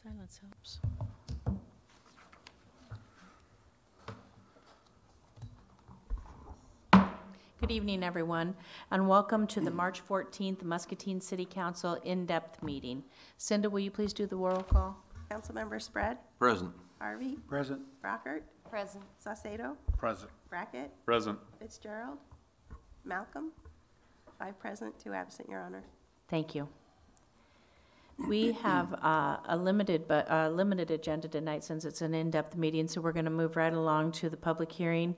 Silence helps. Good evening, everyone, and welcome to the March 14th Muscatine City Council in-depth meeting. Cinda, will you please do the roll call? Councilmember Spread? Present. Harvey? Present. Brockert? Present. Saucedo? Present. Brackett? Present. Fitzgerald? Malcolm? 5 present, 2 absent, Your Honor. Thank you. We have a limited agenda tonight since it's an in-depth meeting, so we're going to move right along to the public hearing.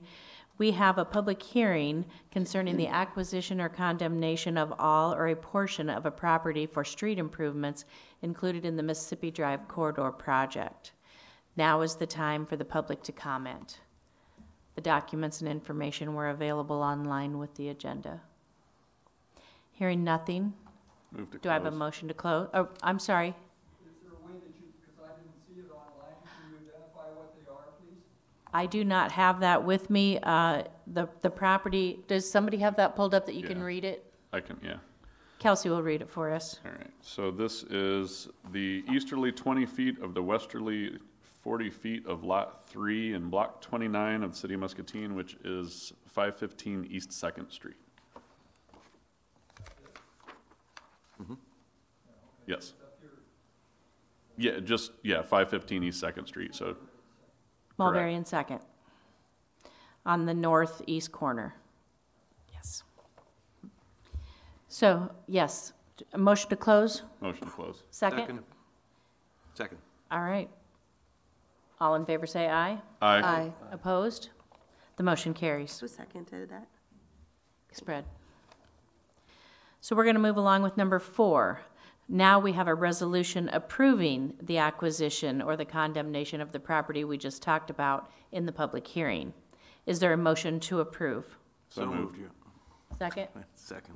We have a public hearing concerning the acquisition or condemnation of all or a portion of a property for street improvements included in the Mississippi Drive Corridor project. Now is the time for the public to comment. The documents and information were available online with the agenda. Hearing nothing, Move to do I have a motion to close? Oh, I'm sorry. Is there a way that you, because I didn't see it online, can you identify what they are, please? I do not have that with me. The property, does somebody have that pulled up that you can Yeah. read it? I can, yeah. Kelsey will read it for us. All right. So this is the easterly 20 feet of the westerly 40 feet of Lot 3 in Block 29 of the City of Muscatine, which is 515 East 2nd Street. Yes. Yeah, 515 East 2nd Street, so. Mulberry and Second. On the northeast corner. Yes. So, yes, a motion to close? Motion to close. Second? Second. All right. All in favor say aye. Aye. Opposed? The motion carries. Who seconded that? Spread. So we're going to move along with number 4. Now we have a resolution approving the acquisition or the condemnation of the property we just talked about in the public hearing. Is there a motion to approve? So moved. Second? Second.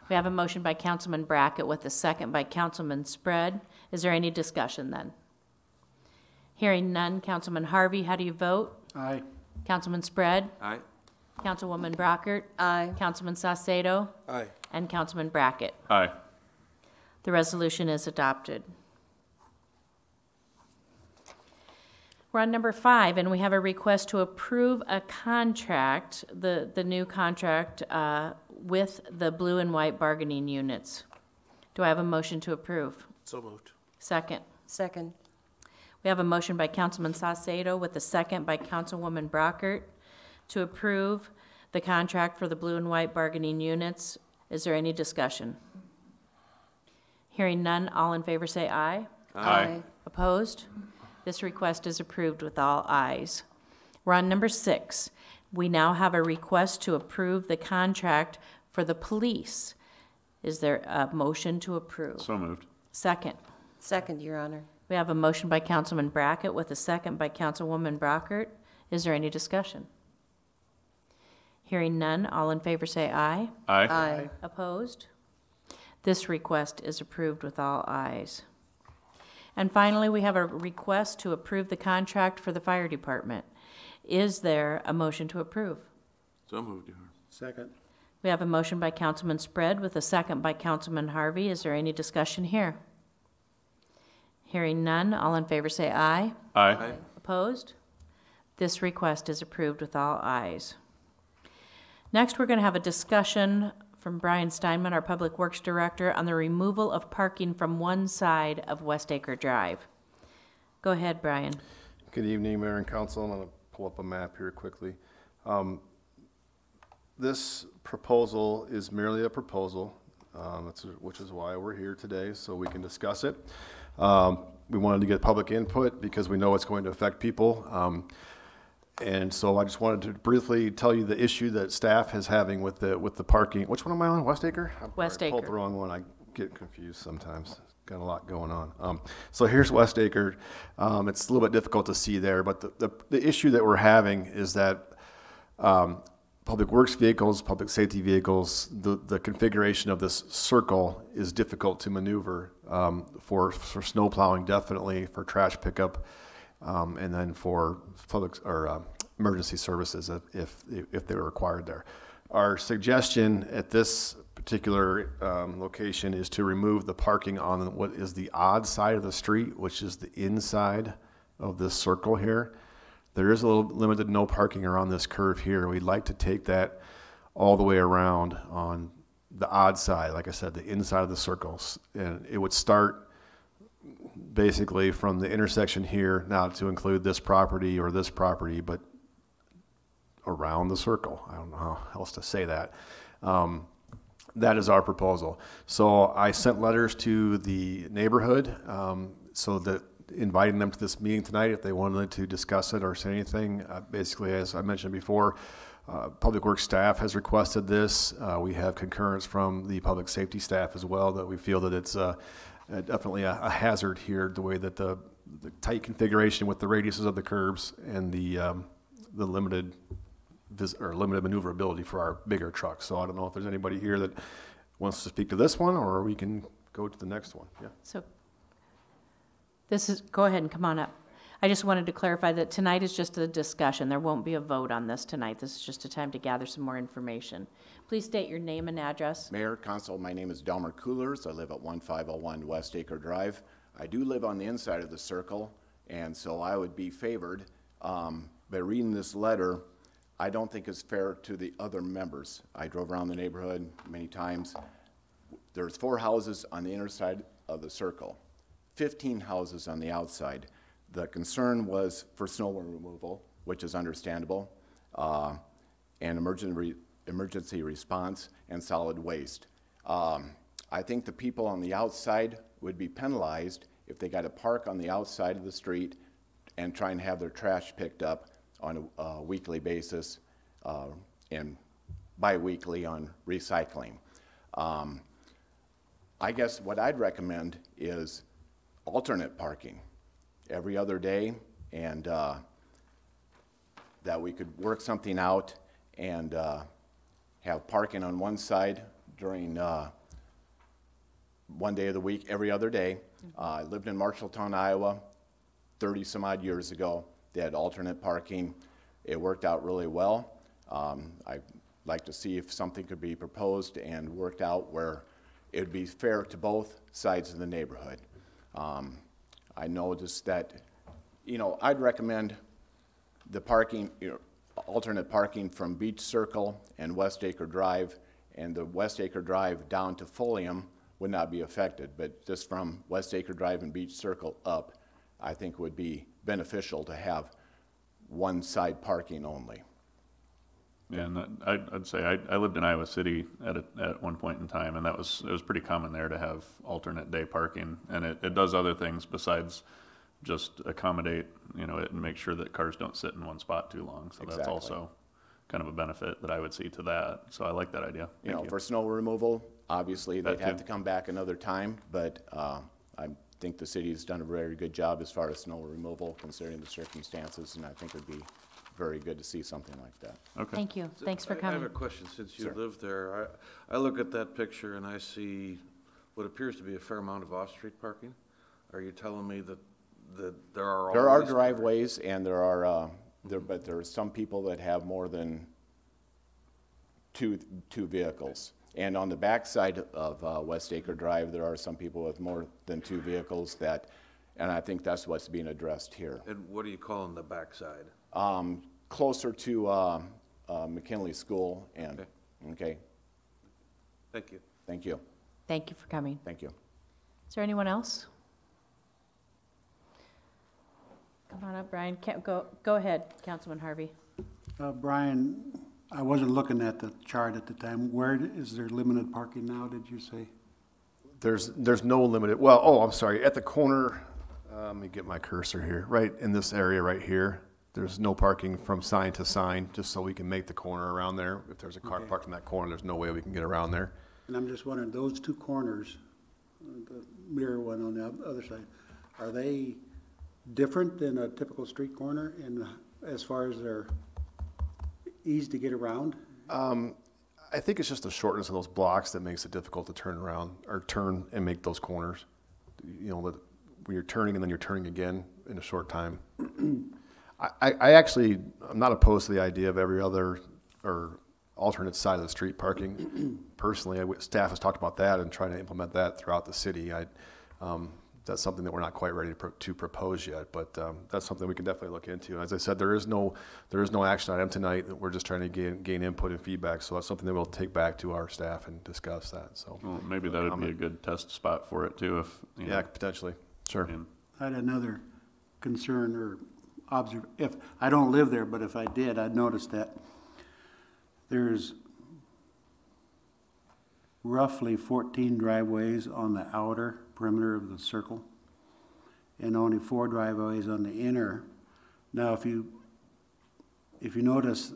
We have a motion by Councilman Brackett with a second by Councilman Spread. Is there any discussion then? Hearing none. Councilman Harvey, how do you vote? Aye. Councilman Spread? Aye. Councilwoman Brockert? Aye. Councilman Saucedo? Aye. And Councilman Brackett. Aye. The resolution is adopted. We're on number 5, and we have a request to approve a contract, the new contract with the blue and white bargaining units. Do I have a motion to approve? So moved. Second. Second. We have a motion by Councilman Saucedo with a second by Councilwoman Brockert to approve the contract for the blue and white bargaining units. Is there any discussion? Hearing none, all in favor say aye. Aye. Opposed? This request is approved with all ayes. We're on number 6. We now have a request to approve the contract for the police. Is there a motion to approve? So moved. Second. Second, Your Honor. We have a motion by Councilman Brackett with a second by Councilwoman Brockert. Is there any discussion? Hearing none, all in favor say aye. Aye. Aye. Opposed? This request is approved with all ayes. And finally, we have a request to approve the contract for the fire department. Is there a motion to approve? So moved, Your Honor. Second. We have a motion by Councilman Spread with a second by Councilman Harvey. Is there any discussion here? Hearing none, all in favor say aye. Aye. Opposed? This request is approved with all ayes. Next, we're going to have a discussion from Brian Steinman, our Public Works Director, on the removal of parking from one side of Westacre Drive. Go ahead, Brian. Good evening, Mayor and Council. I'm going to pull up a map here quickly. This proposal is merely a proposal, which is why we're here today, so we can discuss it. We wanted to get public input because we know it's going to affect people. And so I just wanted to briefly tell you the issue that staff is having with the parking. Which one am I on? Westacre? Westacre. I pulled the wrong one. I get confused sometimes. Got a lot going on. So here's Westacre. It's a little bit difficult to see there, but the issue that we're having is that public works vehicles, public safety vehicles, the configuration of this circle is difficult to maneuver for snow plowing, definitely for trash pickup. And then for public or emergency services if they were required there. Our suggestion at this particular location is to remove the parking on what is the odd side of the street, which is the inside of this circle here. There is a little limited no parking around this curve here. We'd like to take that all the way around on the odd side, like I said, the inside of the circles. And it would start basically from the intersection here, not to include this property or this property, but around the circle. I don't know how else to say that. That is our proposal. So I sent letters to the neighborhood, so that inviting them to this meeting tonight if they wanted to discuss it or say anything. Basically, as I mentioned before, Public Works staff has requested this. We have concurrence from the public safety staff as well, that we feel that it's definitely a hazard here, the way that the tight configuration with the radiuses of the curbs and the limited maneuverability for our bigger trucks. So I don't know if there's anybody here that wants to speak to this one, or we can go to the next one. Yeah. So go ahead and come on up. I just wanted to clarify that tonight is just a discussion. There won't be a vote on this tonight. This is just a time to gather some more information. Please state your name and address. Mayor, Council, my name is Delmer Coolers. I live at 1501 West Acre Drive. I do live on the inside of the circle, and so I would be favored. By reading this letter, I don't think it's fair to the other members. I drove around the neighborhood many times. There's 4 houses on the inner side of the circle, 15 houses on the outside. The concern was for snow removal, which is understandable, and emergency response and solid waste. I think the people on the outside would be penalized if they got to park on the outside of the street and try and have their trash picked up on a weekly basis and bi-weekly on recycling. I guess what I'd recommend is alternate parking every other day, and that we could work something out and have parking on one side during one day of the week, every other day. I lived in Marshalltown, Iowa 30 some odd years ago. They had alternate parking. It worked out really well. I'd like to see if something could be proposed and worked out where it would be fair to both sides of the neighborhood. I noticed that, I'd recommend the parking, alternate parking from Beach Circle and West Acre Drive, and the West Acre Drive down to Folium would not be affected, but just from West Acre Drive and Beach Circle up, I think would be beneficial to have one side parking only. And I'd say I lived in Iowa City at one point in time, and it was pretty common there to have alternate day parking, and it does other things besides just accommodate it and make sure that cars don't sit in one spot too long. So That's also kind of a benefit that I would see to that. So I like that idea. Thank you. For snow removal, obviously they'd have to come back another time, but I think the city's done a very good job as far as snow removal considering the circumstances, and I think it'd be very good to see something like that. Okay. Thank you. Thanks for I coming. have a question, since you Sure. live there. I look at that picture and I see what appears to be a fair amount of off-street parking. Are you telling me that there are There are always driveways, and there are but there are some people that have more than two vehicles. And on the back side of West Acre Drive, there are some people with more than 2 vehicles and I think that's what's being addressed here. And what do you call on the backside? Closer to McKinley School and, okay, Thank you. thank you, Thank you for coming. thank you. Is there anyone else? Come on up, Brian. Go ahead, Councilman Harvey. Brian, I wasn't looking at the chart at the time. Where is there limited parking now, did you say? There's no limited, I'm sorry, at the corner, let me get my cursor here, right in this area right here, there's no parking from sign to sign, just so we can make the corner around there. If there's a car parked in that corner, there's no way we can get around there. And I'm just wondering, those 2 corners, the mirror one on the other side, are they different than a typical street corner as far as their ease to get around? I think it's just the shortness of those blocks that makes it difficult to turn around or turn and make those corners. When you're turning and then you're turning again in a short time. I'm not opposed to the idea of every other or alternate side of the street parking. Personally, staff has talked about that and trying to implement that throughout the city. That's something that we're not quite ready to propose yet, but that's something we can definitely look into. And as I said, there is no action item tonight. We're just trying to gain input and feedback, so that's something that we'll take back to our staff and discuss that. So Well, maybe that would be a good test spot for it too, if, you yeah, know, potentially, sure. and- I had another concern or if, I don't live there, but if I did, I'd notice that there's roughly 14 driveways on the outer perimeter of the circle and only 4 driveways on the inner. Now, if you notice,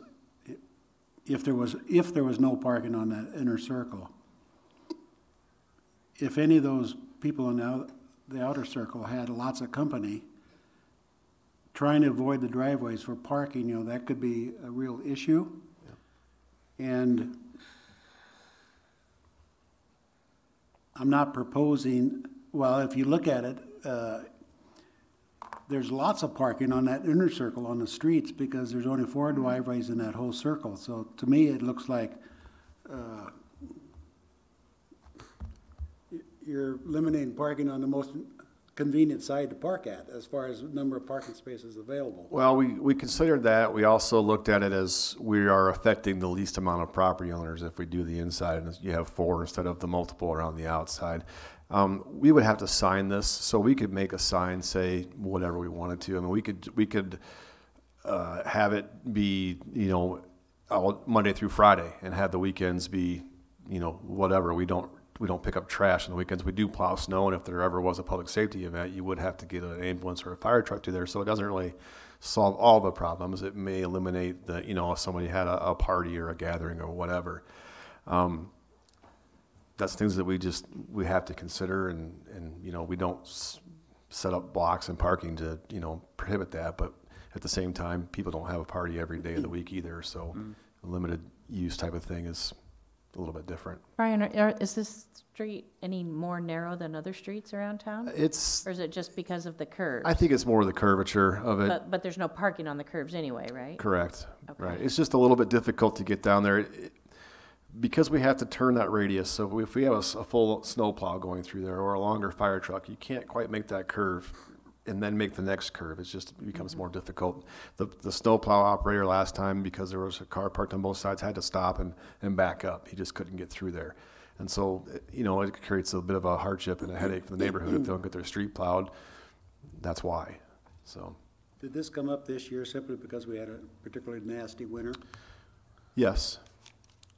if there was no parking on that inner circle, if any of those people in the outer circle had lots of company, trying to avoid the driveways for parking, you know, that could be a real issue. And I'm not proposing, well, if you look at it, there's lots of parking on that inner circle on the streets because there's only 4 driveways in that whole circle. So to me, it looks like you're eliminating parking on the most convenient side to park at as far as number of parking spaces available. Well, we considered that. We also looked at it as we are affecting the least amount of property owners if we do the inside and you have 4 instead of the multiple around the outside. We would have to sign this, so we could make a sign, say whatever we wanted to. I mean, we could have it be, you know, Monday through Friday and have the weekends be, you know, whatever. We don't pick up trash on the weekends. We do plow snow, and if there ever was a public safety event, you would have to get an ambulance or a fire truck to there. So it doesn't really solve all the problems. It may eliminate the, you know, if somebody had a party or a gathering or whatever. That's things that we have to consider, and you know, we don't set up blocks and parking to, you know, prohibit that. But at the same time, people don't have a party every day of the week either. So a limited use type of thing is a little bit different. Brian, is this street any more narrow than other streets around town? It's, Or is it just because of the curves? I think it's more the curvature of it. But there's no parking on the curves anyway, right? Correct. Okay. Right. It's just a little bit difficult to get down there because we have to turn that radius. So if we have a full snowplow going through there or a longer fire truck, you can't quite make that curve and then make the next curve. It becomes more difficult. The snowplow operator last time, because there was a car parked on both sides, had to stop and back up. He just couldn't get through there. And so, you know, it creates a bit of a hardship and a headache for the neighborhood if they don't get their street plowed. That's why. So, Did this come up this year simply because we had a particularly nasty winter? yes,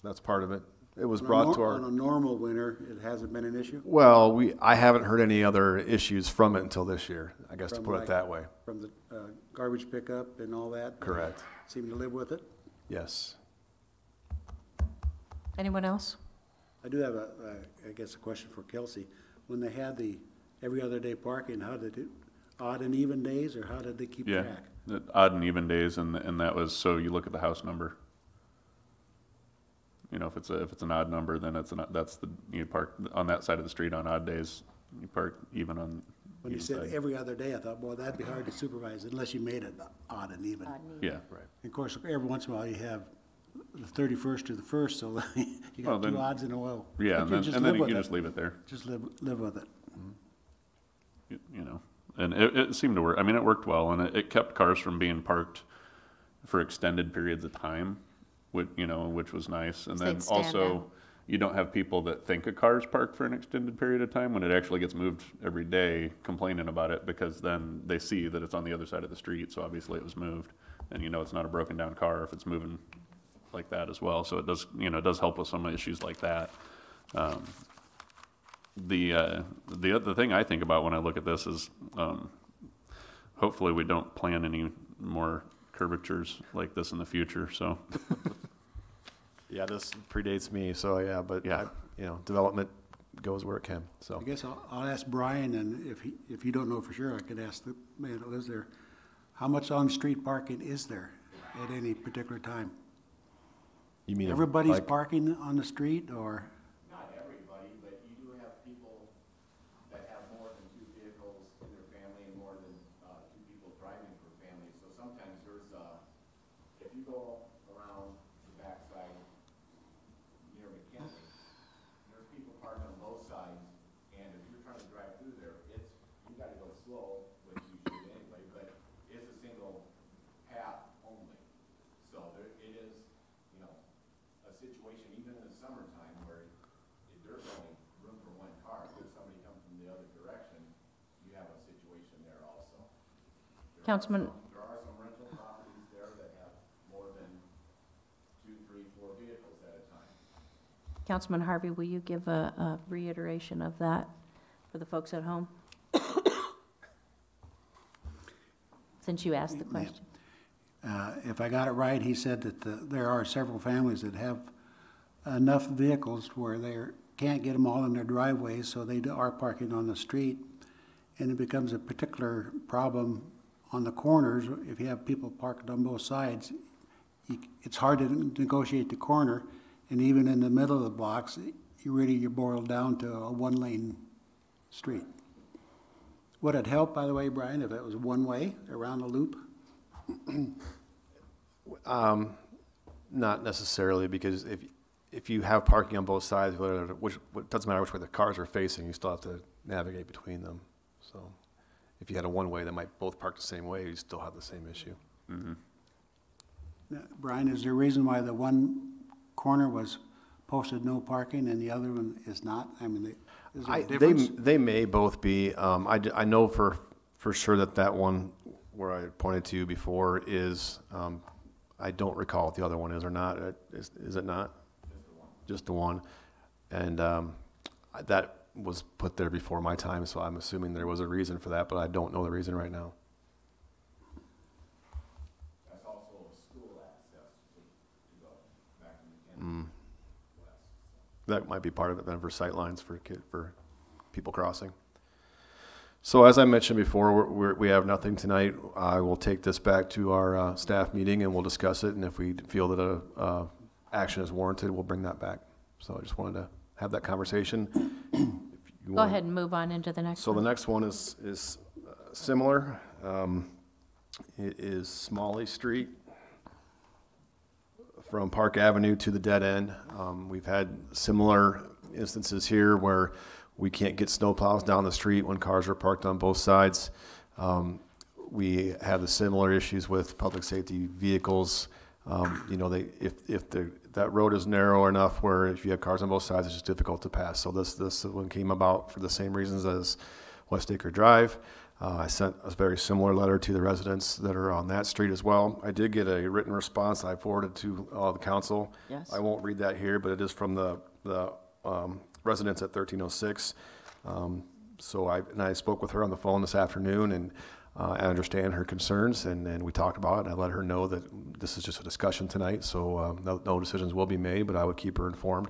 that's part of it. It was brought to On a our, normal winter, it hasn't been an issue? well, I haven't heard any other issues from it until this year, I guess, to From put like- it that way. From the garbage pickup and all that? Correct. Seem to live with it? Yes. Anyone else? I do have I guess a question for Kelsey. When they had the every other day parking, how did it, odd and even days, or how did they keep yeah, track? the odd and even days, and that was, so you look at the house number. You know, if it's an odd number, then you park on that side of the street on odd days. You park even on When you either said side. every other day, I thought, boy, that'd be hard to supervise unless you made it odd and even. Yeah, Right. Of course, every once in a while you have the 31st to the 1st, so you Well, got two then- odds in a row. yeah, But and you then just and then live you with just it. leave it there. Just live with it. You know, and it seemed to work. I mean, it worked well, and it kept cars from being parked for extended periods of time, which was nice. And So then they'd stand also, out. you don't have people that think a car's parked for an extended period of time when it actually gets moved every day complaining about it, because then they see that it's on the other side of the street, so obviously it was moved. And you know it's not a broken down car if it's moving like that as well. So it does help with some issues like that. The other thing I think about when I look at this is, hopefully we don't plan any more curvatures like this in the future, so. Yeah, this predates me, so yeah, but Yeah. you know, development goes where it can, so. I guess I'll ask Brian, and if you don't know for sure, I could ask the man that lives there, how much on-street parking is there at any particular time? You mean Everybody's like- parking on the street, or? Not everybody, but you do have people that have more than 2 vehicles in their family and more than 2 people driving per family. So sometimes there's, if you go around the backside summertime where there's only room for one car, if somebody comes from the other direction, you have a situation there also. Councilman, There are some rental properties there that have more than 2, 3, 4 vehicles at a time. Councilman Harvey, will you give a reiteration of that for the folks at home? Since you asked the question. If I got it right, he said that there are several families that have enough vehicles where they can't get them all in their driveways, so they are parking on the street. And it becomes a particular problem on the corners. If you have people parked on both sides, it's hard to negotiate the corner. And even in the middle of the blocks, you're boiled down to a one-lane street. Would it help, by the way, Brian, if it was one way around the loop? Not necessarily, because if you have parking on both sides, it doesn't matter which way the cars are facing, you still have to navigate between them. So if you had a one-way that might both park the same way, you still have the same issue. Brian, is there a reason why the one corner was posted no parking and the other one is not? I mean, is there a difference? They may both be. I know for sure that one where I pointed to before is, I don't recall if the other one is or not. Is it not? Just the one. And that was put there before my time, so I'm assuming there was a reason for that, but I don't know the reason right now. That's also a school access to go back in the west. That might be part of it then, for sight lines for people crossing. So as I mentioned before, we have nothing tonight. I will take this back to our staff meeting and we'll discuss it. And if we feel that a action is warranted, we'll bring that back. So I just wanted to have that conversation. Go ahead and move on into the next So one. the next one is similar. It is Smalley Street from Park Avenue to the dead end. We've had similar instances here where we can't get snowplows down the street when cars are parked on both sides. We have the similar issues with public safety vehicles. That road is narrow enough where if you have cars on both sides, it's just difficult to pass. So this one came about for the same reasons as West Acre Drive. I sent a very similar letter to the residents that are on that street as well. I did get a written response I forwarded to the council. Yes. I won't read that here, but it is from the residents at 1306. I spoke with her on the phone this afternoon, and I understand her concerns, and we talked about it, and I let her know that this is just a discussion tonight, so no decisions will be made, but I would keep her informed.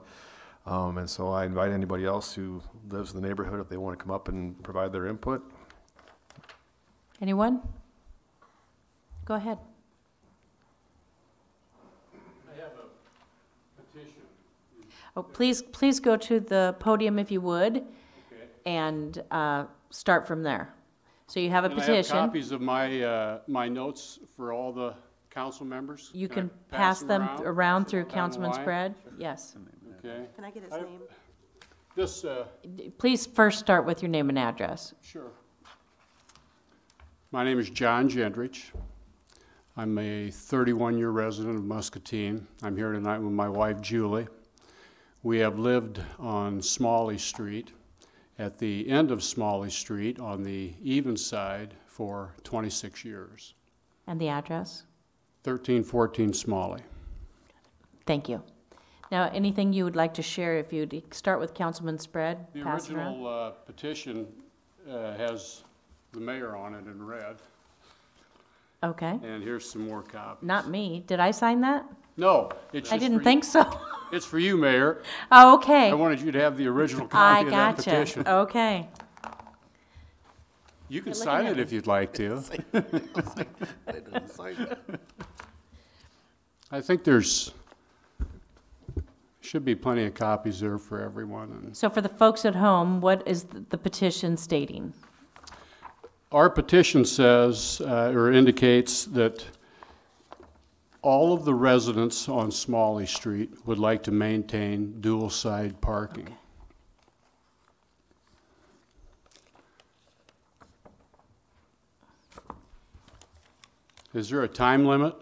And so I invite anybody else who lives in the neighborhood, if they want to come up and provide their input. Anyone? Go ahead. I have a petition. Oh, please go to the podium if you would, Okay. and start from there. So you have a And I have petition. copies of my notes for all the council members. You I can pass them around through down the Councilman line? Spread. Yes. Okay. Can I get his I- name? This, Please first start with your name and address. sure. My name is John Gendrich. I'm a 31-year resident of Muscatine. I'm here tonight with my wife, Julie. We have lived on Smalley Street, at the end of Smalley Street on the even side for 26 years. And the address? 1314 Smalley. Thank you. Now, anything you would like to share, if you'd start with Councilman Spread, The pass it around. original petition has the mayor on it in red, Okay. and here's some more copies. Not me. Did I sign that? No, it's I just didn't for think so. It's for you, Mayor. Oh, okay. I wanted you to have the original I copy of that gotcha. petition. Okay. You can You're sign looking it at if you'd like to. I think should be plenty of copies there for everyone. And So for the folks at home, what is the petition stating? our petition says, or indicates that all of the residents on Smalley Street would like to maintain dual-side parking. Okay. Is there a time limit?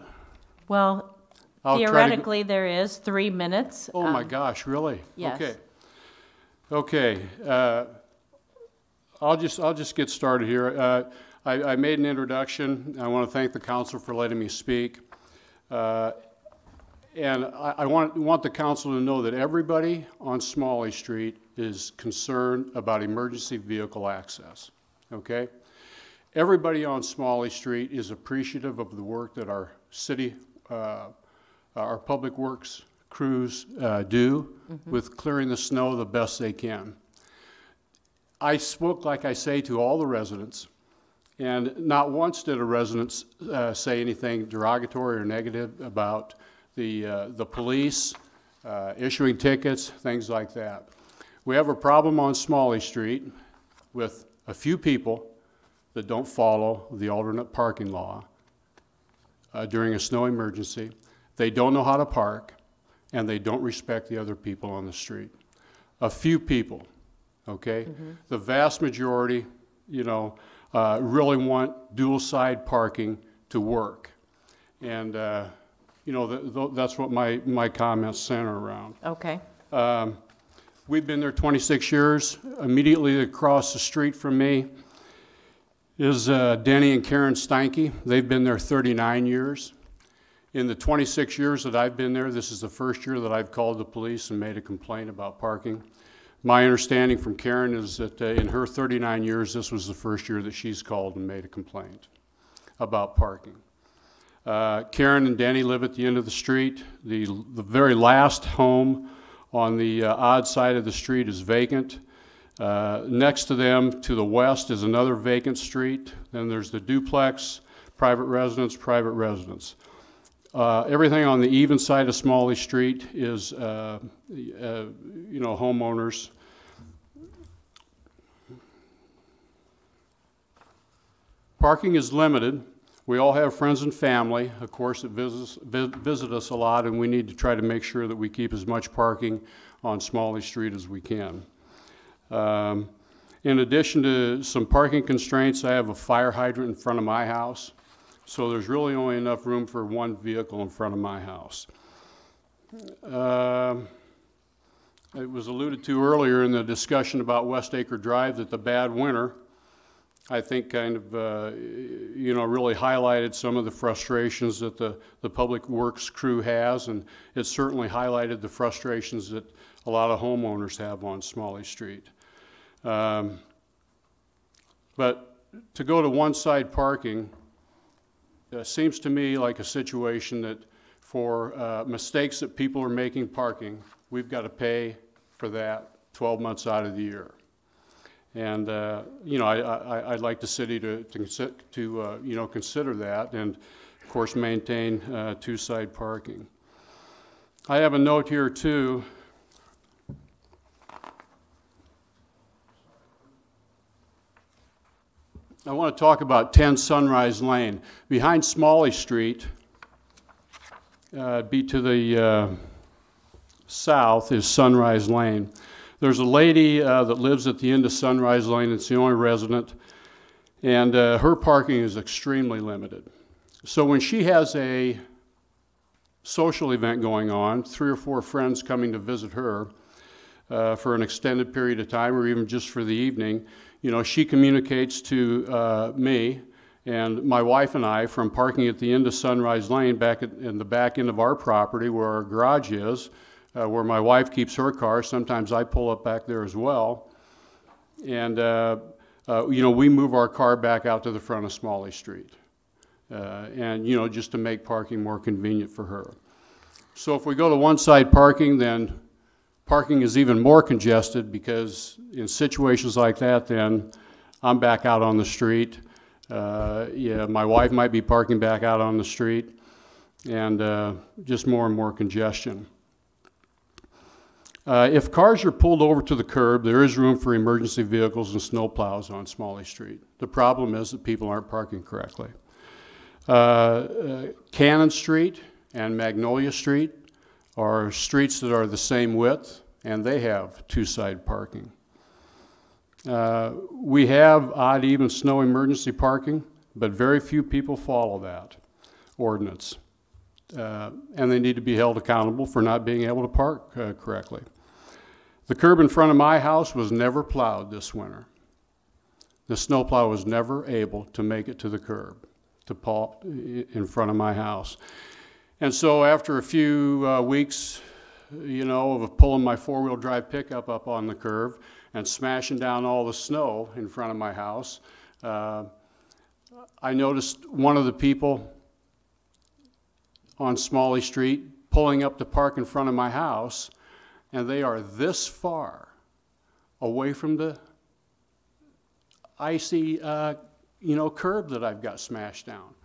Well, I'll try to go- Theoretically, there is 3 minutes. Oh, my gosh, really? yes. Okay. Okay, I'll just get started here. I made an introduction. I want to thank the council for letting me speak. And I want the council to know that everybody on Smalley Street is concerned about emergency vehicle access, okay? Everybody on Smalley Street is appreciative of the work that our city, our public works crews do with clearing the snow the best they can. I spoke, like I say, to all the residents, and not once did a resident say anything derogatory or negative about the police issuing tickets, things like that. We have a problem on Smalley Street with a few people that don't follow the alternate parking law during a snow emergency. They don't know how to park, and they don't respect the other people on the street. A few people, okay? The vast majority, you know, really want dual-side parking to work. And, you know, that's what my comments center around. Okay. We've been there 26 years. Immediately across the street from me is Denny and Karen Steinke. They've been there 39 years. In the 26 years that I've been there, this is the first year that I've called the police and made a complaint about parking. My understanding from Karen is that in her 39 years, this was the first year that she's called and made a complaint about parking. Karen and Denny live at the end of the street. The very last home on the odd side of the street is vacant. Next to them, to the west, is another vacant street. Then there's the duplex, private residence, private residence. Everything on the even side of Smalley Street is, you know, homeowners. Parking is limited. We all have friends and family, of course, that visit us a lot, and we need to try to make sure that we keep as much parking on Smalley Street as we can. In addition to some parking constraints, I have a fire hydrant in front of my house. So there's really only enough room for one vehicle in front of my house. It was alluded to earlier in the discussion about West Acre Drive that the bad winter, I think, kind of, you know, really highlighted some of the frustrations that the Public Works crew has, and it certainly highlighted the frustrations that a lot of homeowners have on Smalley Street. But to go to one-side parking, seems to me like a situation that for mistakes that people are making parking, we've got to pay for that 12 months out of the year. And, you know, I'd like the city to you know, consider that and, of course, maintain two-side parking. I have a note here, too. I want to talk about 10 Sunrise Lane. Behind Smalley Street, be to the south is Sunrise Lane. There's a lady that lives at the end of Sunrise Lane. It's the only resident, and her parking is extremely limited. So when she has a social event going on, 3 or 4 friends coming to visit her for an extended period of time or even just for the evening, you know, she communicates to me and my wife and I from parking at the end of Sunrise Lane back in the back end of our property where our garage is, where my wife keeps her car. Sometimes I pull up back there as well. And, you know, we move our car back out to the front of Smalley Street. And, you know, just to make parking more convenient for her. So if we go to one-side parking, then parking is even more congested because in situations like that, then I'm back out on the street. Yeah, my wife might be parking back out on the street, and just more and more congestion. If cars are pulled over to the curb, there is room for emergency vehicles and snowplows on Smalley Street. The problem is that people aren't parking correctly. Cannon Street and Magnolia Street are streets that are the same width, and they have two-side parking. We have odd, even snow emergency parking, but very few people follow that ordinance. and they need to be held accountable for not being able to park correctly. The curb in front of my house was never plowed this winter. The snowplow was never able to make it to the curb, to pull in front of my house. And so after a few weeks, you know, of pulling my four-wheel drive pickup up on the curve and smashing down all the snow in front of my house, I noticed one of the people on Smalley Street pulling up to park in front of my house, and they are this far away from the icy, you know, curb that I've got smashed down.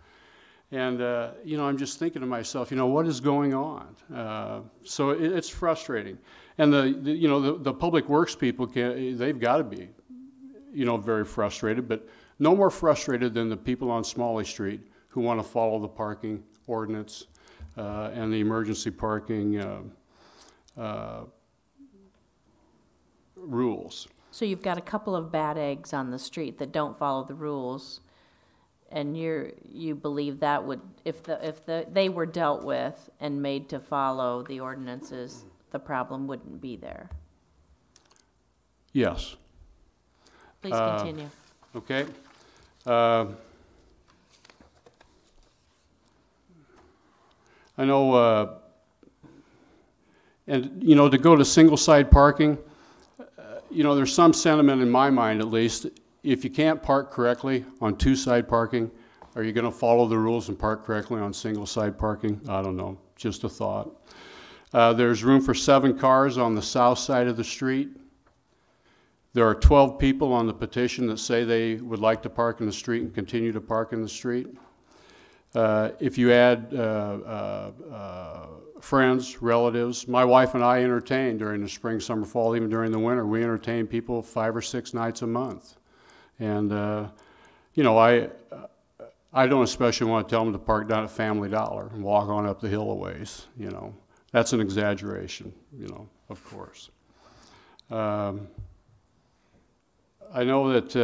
And, you know, I'm just thinking to myself, you know, what is going on? So it's frustrating. And you know, the public works people, they've got to be, you know, very frustrated, but no more frustrated than the people on Smalley Street who want to follow the parking ordinance and the emergency parking rules. So you've got a couple of bad eggs on the street that don't follow the rules, and you believe that would, if they were dealt with and made to follow the ordinances, the problem wouldn't be there. Yes. Please continue. Okay. I know, and you know, to go to single-side parking, you know, there's some sentiment in my mind, at least, if you can't park correctly on two-side parking, are you going to follow the rules and park correctly on single-side parking? I don't know, just a thought. There's room for 7 cars on the south side of the street. There are 12 people on the petition that say they would like to park in the street and continue to park in the street. If you add friends, relatives, my wife and I entertain during the spring, summer, fall, even during the winter. We entertain people 5 or 6 nights a month. And, you know, I don't especially want to tell them to park down at Family Dollar and walk on up the hill a ways, you know. That's an exaggeration, you know, of course. I know that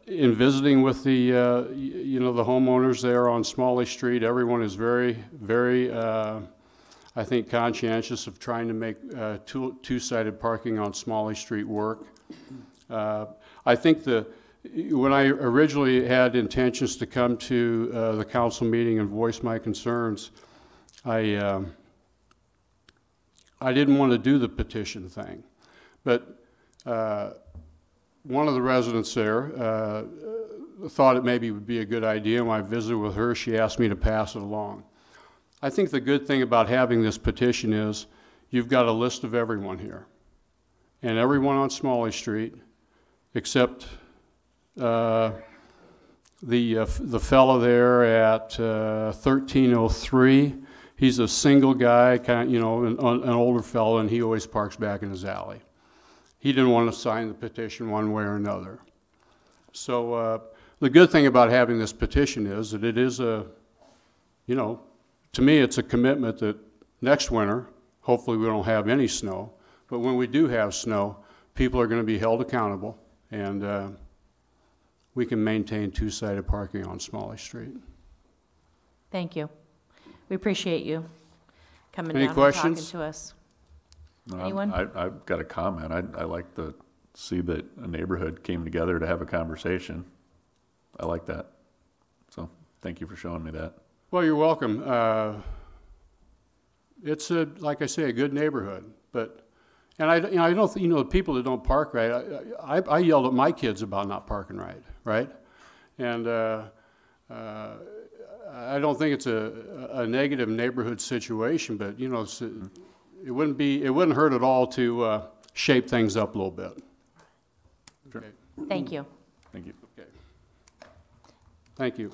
in visiting with the, you know, the homeowners there on Smalley Street, everyone is very, very, I think, conscientious of trying to make two-sided parking on Smalley Street work. I think when I originally had intentions to come to the council meeting and voice my concerns, I didn't want to do the petition thing, but one of the residents there thought it maybe would be a good idea. When I visited with her, she asked me to pass it along. I think the good thing about having this petition is you've got a list of everyone here, and everyone on Smalley Street, except the fellow there at 1303. He's a single guy, kind of, you know, an older fellow, and he always parks back in his alley. He didn't want to sign the petition one way or another. So the good thing about having this petition is that it is a, you know, to me it's a commitment that next winter, hopefully we don't have any snow, but when we do have snow, people are going to be held accountable, and we can maintain two-sided parking on Smalley Street. Thank you. We appreciate you coming Any down questions? and talking to us. No, Anyone? I've got a comment. I like to see that a neighborhood came together to have a conversation. I like that. So thank you for showing me that. Well, you're welcome. It's like I say, a good neighborhood, but, and I don't, you know, the people that don't park right, I yelled at my kids about not parking right? And I don't think it's a negative neighborhood situation, but, you know, it wouldn't hurt at all to shape things up a little bit. Sure. Okay. Thank you. Thank you. Okay. Thank you.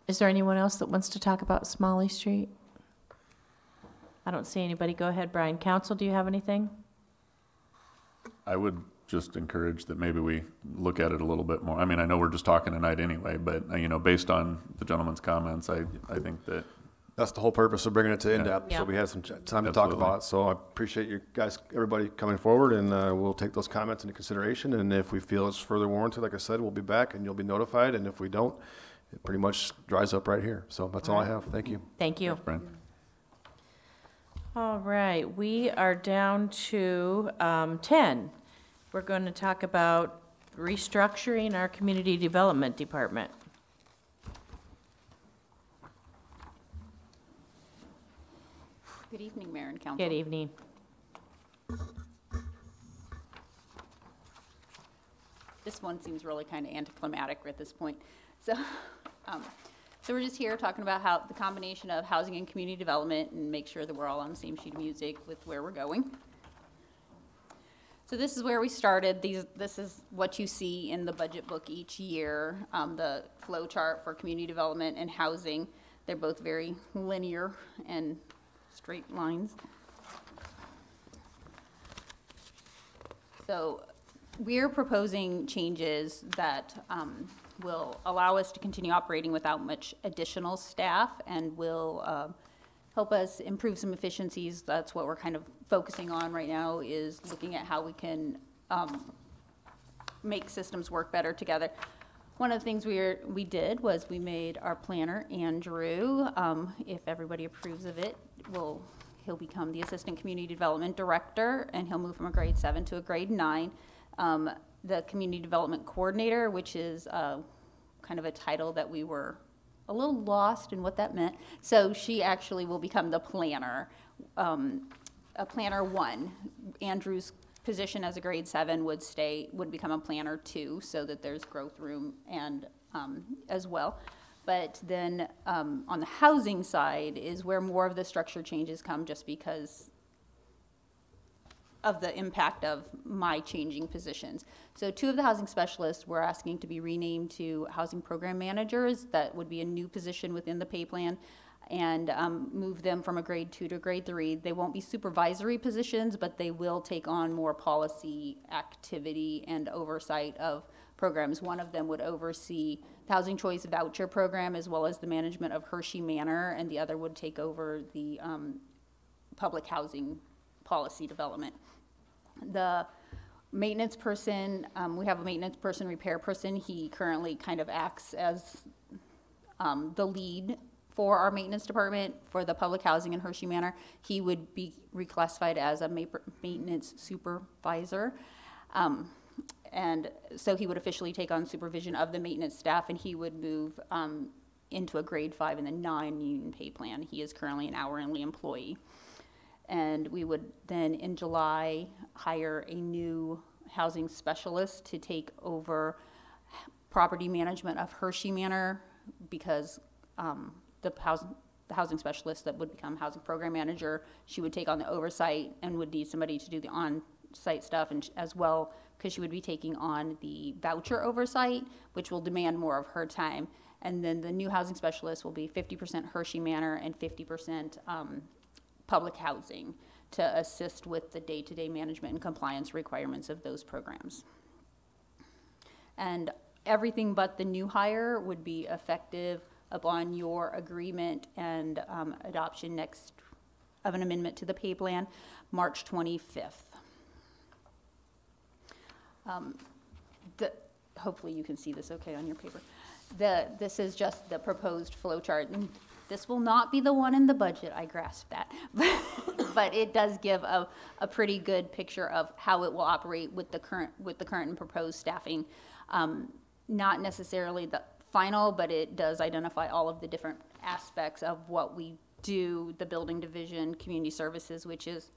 Is there anyone else that wants to talk about Smalley Street? I don't see anybody. Go ahead, Brian. Council, do you have anything? I would just encourage that maybe we look at it a little bit more. I mean, I know we're just talking tonight anyway, but, you know, based on the gentleman's comments, I think that That's the whole purpose of bringing it to in-depth, Yeah. so we had some time to talk Absolutely. about it. So I appreciate you guys, everybody coming forward, and we'll take those comments into consideration. And if we feel it's further warranted, like I said, we'll be back and you'll be notified. And if we don't, it pretty much dries up right here. So that's all I have. Thank you. Thank you. Brian. All right, we are down to 10. We're going to talk about restructuring our community development department. Good evening, Mayor and Council. Good evening. This one seems really kind of anticlimactic at this point. So, so we're just here talking about how the combination of housing and community development and make sure that we're all on the same sheet of music with where we're going. So this is where we started. This is what you see in the budget book each year, the flow chart for community development and housing. They're both very linear and straight lines. So we're proposing changes that will allow us to continue operating without much additional staff and will help us improve some efficiencies. That's what we're kind of focusing on right now, is looking at how we can make systems work better together. One of the things we did was we made our planner, Andrew, if everybody approves of it, he'll become the Assistant Community Development Director, and he'll move from a grade 7 to a grade 9. The Community Development Coordinator, which is kind of a title that we were a little lost in what that meant. So she actually will become the planner, a planner 1. Andrew's position as a grade 7 would become a planner 2, so that there's growth room and as well. But then on the housing side is where more of the structure changes come, just because of the impact of my changing positions. So 2 of the housing specialists we're asking to be renamed to housing program managers. That would be a new position within the pay plan, and move them from a grade 2 to grade 3. They won't be supervisory positions, but they will take on more policy activity and oversight of programs. One of them would oversee the Housing Choice Voucher Program as well as the management of Hershey Manor, and the other would take over the public housing policy development. The maintenance person, we have a maintenance person, repair person. He currently kind of acts as the lead for our maintenance department for the public housing in Hershey Manor. He would be reclassified as a maintenance supervisor. And so he would officially take on supervision of the maintenance staff, and he would move into a grade 5 in the non-union pay plan. He is currently an hourly employee. And we would then, in July, hire a new housing specialist to take over property management of Hershey Manor, because the housing specialist that would become housing program manager, she would take on the oversight and would need somebody to do the on-site stuff, and as well, because she would be taking on the voucher oversight, which will demand more of her time. And then the new housing specialist will be 50% Hershey Manor and 50% public housing, to assist with the day-to-day management and compliance requirements of those programs. And everything but the new hire would be effective upon your agreement and adoption next of an amendment to the pay plan, March 25th. Hopefully you can see this okay on your paper. This is just the proposed flow chart. And this will not be the one in the budget, I grasp that. But it does give a pretty good picture of how it will operate with the current and proposed staffing. Not necessarily the final, but it does identify all of the different aspects of what we do, the building division, community services, which is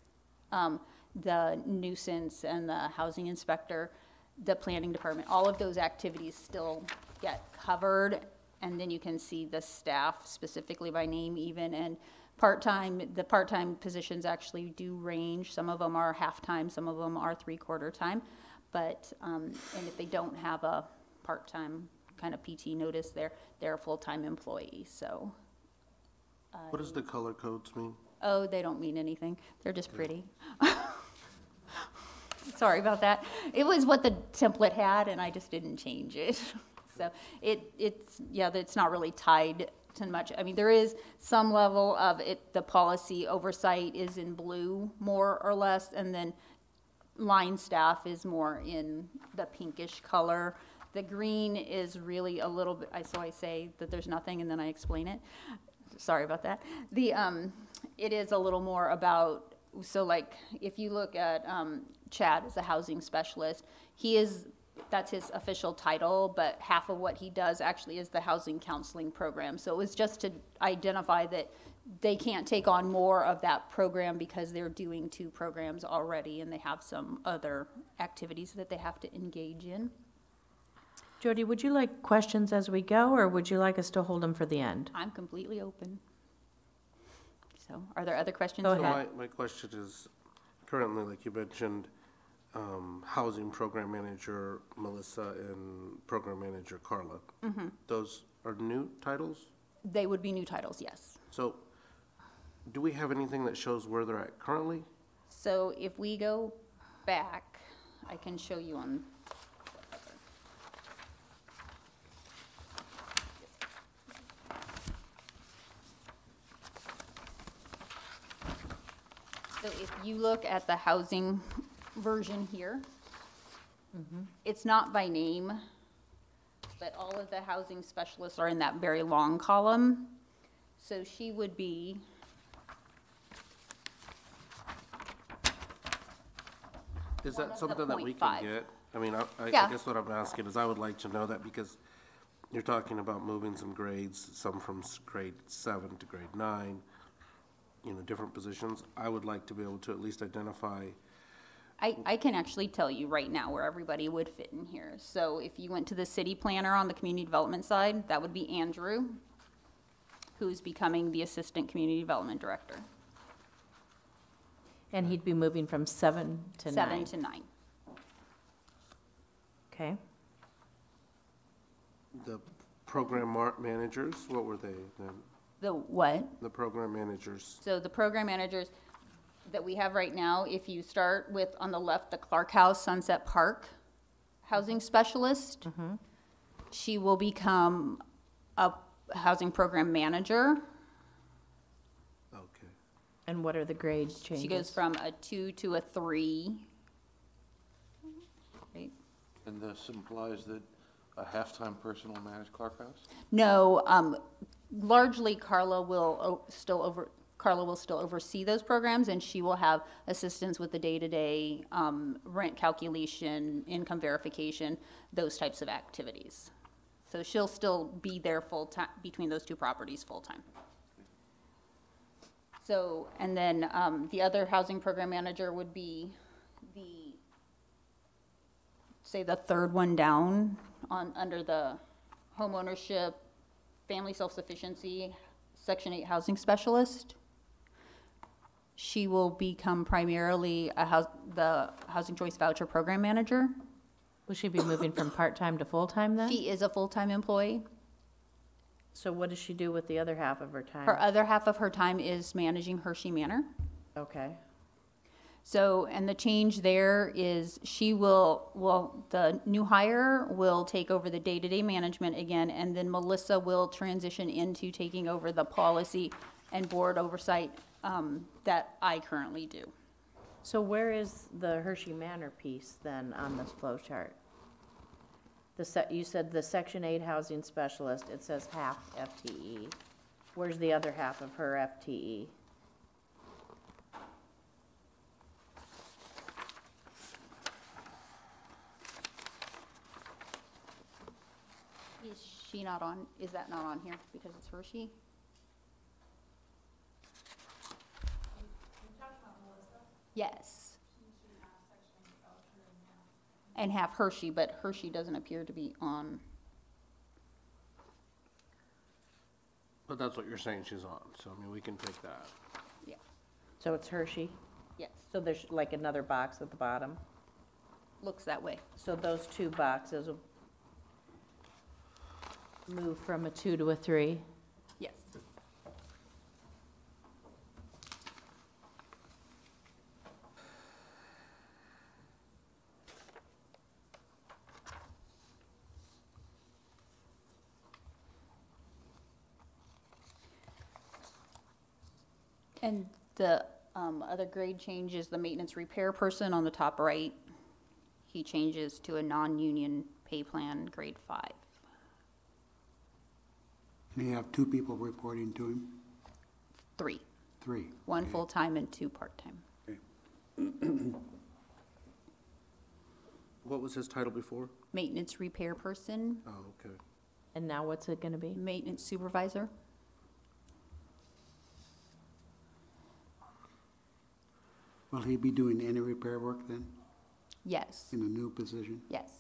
the nuisance and the housing inspector, the planning department. All of those activities still get covered. And then you can see the staff specifically by name even, and the part-time positions actually do range. Some of them are half-time, some of them are three-quarter time. But, and if they don't have a part-time kind of PT notice, they're a full-time employee, so. What does the color codes mean? Oh, they don't mean anything. They're just pretty. Sorry about that. It was what the template had, and I just didn't change it. So it's not really tied to much. I mean, there is some level of it. The policy oversight is in blue, more or less, and then line staff is more in the pinkish color. The green is really a little bit, so I say that there's nothing and then I explain it. Sorry about that. It is a little more about, so like, if you look at, Chad as a housing specialist, that's his official title, but half of what he does actually is the housing counseling program. So it was just to identify that they can't take on more of that program because they're doing 2 programs already and they have some other activities that they have to engage in. Jody, would you like questions as we go, or would you like us to hold them for the end? I'm completely open. So are there other questions? Go So ahead. my question is, currently, like you mentioned, housing program manager Melissa and program manager Carla. Those are new titles? They would be new titles, yes. So do we have anything that shows where they're at currently? So if we go back, I can show you on. So if you look at the housing version here, it's not by name, but all of the housing specialists are in that very long column. So she would be Is One that of the something that we 0.5. can get? I mean, I Yeah. guess what I'm asking is I would like to know that because you're talking about moving some grades, some from grade 7 to grade 9, different positions. I would like to be able to at least identify. I can actually tell you right now where everybody would fit in here. So if you went to the city planner on the community development side, that would be Andrew, who's becoming the assistant community development director. And he'd be moving from 7 to 9. 7 to 9. Okay. The program managers, what were they then? The what? The program managers. So the program managers that we have right now, if you start with, on the left, the Clark House Sunset Park housing specialist, she will become a housing program manager. Okay. And what are the grades changes? She goes from a 2 to a 3. Right? And this implies that a half-time person will manage Clark House? No, largely Carla will still oversee those programs, and she will have assistance with the day-to-day rent calculation, income verification, those types of activities. So she'll still be there full-time, between those 2 properties full-time. So, and then the other housing program manager would be say the 3rd one down under the homeownership, family self-sufficiency, Section 8 housing specialist. She will become primarily the housing choice voucher program manager. Will she be moving from part-time to full-time then? She is a full-time employee. So what does she do with the other half of her time? Her other half of her time is managing Hershey Manor. Okay. So, and the change there is the new hire will take over the day-to-day management again, and then Melissa will transition into taking over the policy and board oversight that I currently do. So where is the Hershey Manor piece then on this flow chart? You said the Section 8 housing specialist, it says half FTE. Where's the other half of her FTE? Is that not on here because it's Hershey? Yes. And have Hershey, but Hershey doesn't appear to be on. But that's what you're saying she's on, so I mean, we can take that. Yeah. So it's Hershey? Yes. So there's like another box at the bottom? Looks that way. So those 2 boxes will move from a 2 to a 3? Yes. And the other grade change is the maintenance repair person on the top right. He changes to a non-union pay plan, grade 5. And you have 2 people reporting to him? 3, 3? 1 full-time and 2 part-time. What was his title before? Maintenance repair person, Oh, okay. And now what's it gonna be? maintenance supervisor. Will he be doing any repair work then, Yes, in a new position? yes.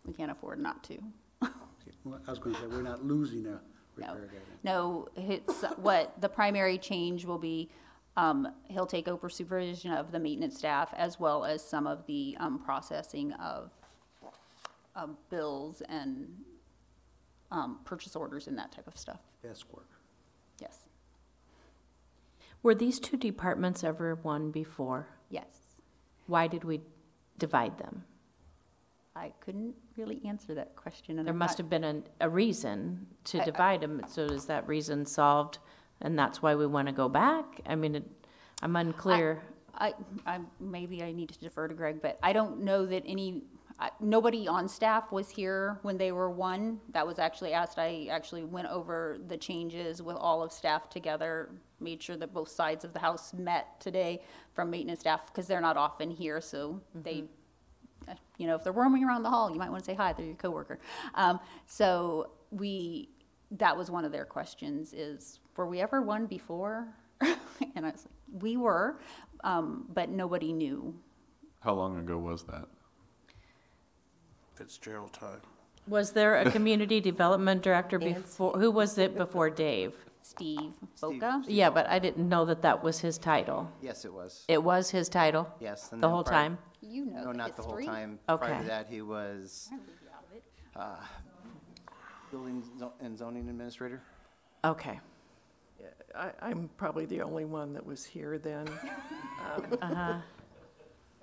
We can't afford not to. Well, I was gonna say, we're not losing a No, repair guy then. no, it's, what the primary change will be, he'll take over supervision of the maintenance staff as well as some of the, processing of bills and, purchase orders and that type of stuff, Desk work. yes, Were these two departments ever one before? yes. Why did we divide them? I couldn't really answer that question. And There I'm must not- have been a reason to I- divide them, so is that reason solved, and that's why we want to go back? I mean, I'm unclear. Maybe I need to defer to Greg, but I don't know that nobody on staff was here when they were one. That was actually asked. I actually went over the changes with all of staff together, made sure that both sides of the house met today from maintenance staff, because they're not often here, so they, if they're roaming around the hall, you might want to say hi, they're your coworker. So that was one of their questions is, were we ever one before? And I was like, we were, but nobody knew. How long ago was that? Fitzgerald time. Was there a community development director before, who was it before Dave? Steve Boca? Yeah, but I didn't know that was his title. Yes, it was. It was his title? Yes. and The then whole prior- time? You know No, the not the whole history. time. Prior Okay. to that, he was building and zoning administrator. Okay. I'm probably the only one that was here then.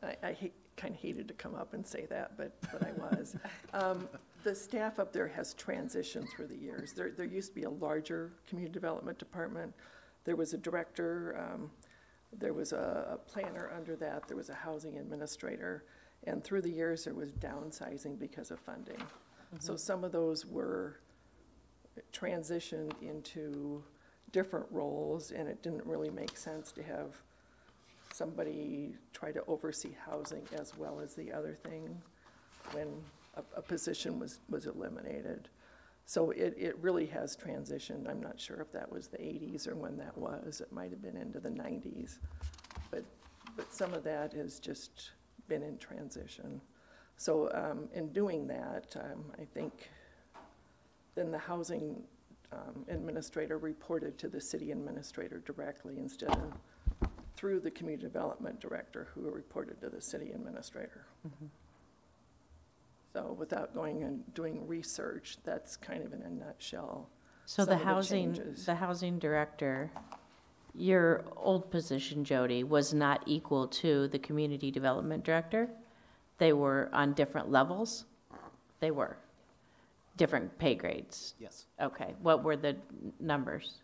I kind of hated to come up and say that, but I was. The staff up there has transitioned through the years. There used to be a larger community development department. There was a director, there was a planner under that, there was a housing administrator, and through the years, there was downsizing because of funding. So some of those were transitioned into different roles, and it didn't really make sense to have somebody try to oversee housing as well as the other thing when a position was eliminated. So it really has transitioned. I'm not sure if that was the 80s or when that was. It might have been into the 90s. But some of that has just been in transition. So in doing that, I think then the housing administrator reported to the city administrator directly instead of through the community development director who reported to the city administrator. So without going and doing research, that's kind of in a nutshell. So some of changes. the housing director, your old position, Jody, was not equal to the community development director? They were on different levels? They were? Different pay grades? Yes. Okay, what were the numbers?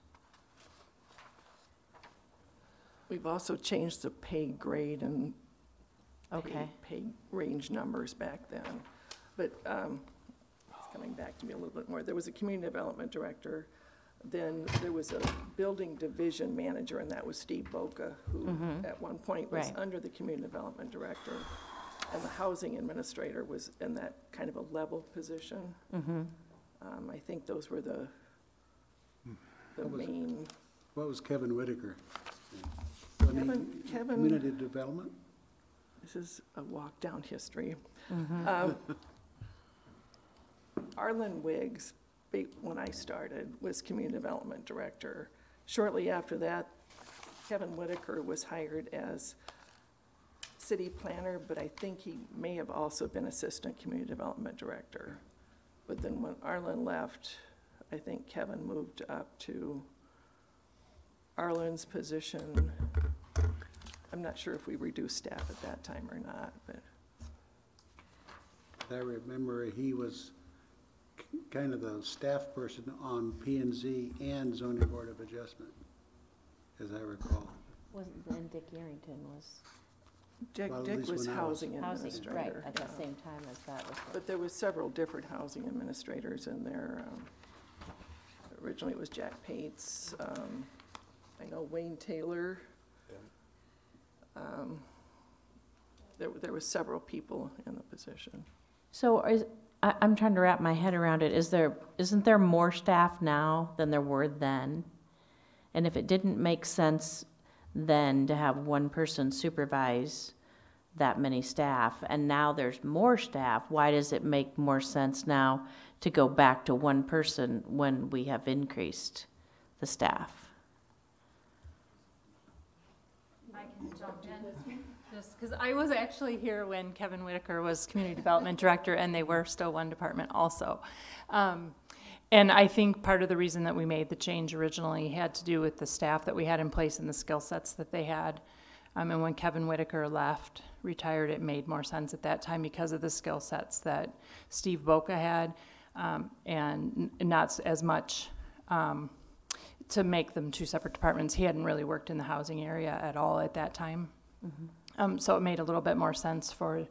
We've also changed the pay grade and Okay. pay range numbers back then. But it's coming back to me a little bit more. There was a community development director, then there was a building division manager, and that was Steve Boca, who at one point was Right. under the community development director. And the housing administrator was in that kind of a level position. I think those were the main. What was Kevin Whitaker? Kevin, Community development? this is a walk down history. Arlen Wiggs, when I started, was community development director. Shortly after that, Kevin Whitaker was hired as city planner, but I think he may have also been assistant community development director. But then when Arlen left, I think Kevin moved up to Arlen's position. I'm not sure if we reduced staff at that time or not, but. I remember he was kind of the staff person on P and Z and zoning board of adjustment, as I recall. Wasn't then Dick Arrington was Dick, Well, at Dick least was when I was- housing Housing, right, administrator. at the same time as that was. But there was several different housing administrators in there. Originally, it was Jack Pates. I know Wayne Taylor. There was several people in the position. So I'm trying to wrap my head around it. Isn't there more staff now than there were then? And if it didn't make sense then to have one person supervise that many staff, and now there's more staff, why does it make more sense now to go back to one person when we have increased the staff? I can jump in, just because I was actually here when Kevin Whitaker was Community Development Director, and they were still one department also. And I think part of the reason that we made the change originally had to do with the staff that we had in place and the skill sets that they had. And when Kevin Whitaker left, retired, it made more sense at that time because of the skill sets that Steve Boca had, and not as much to make them two separate departments. He hadn't really worked in the housing area at all at that time. So it made a little bit more sense for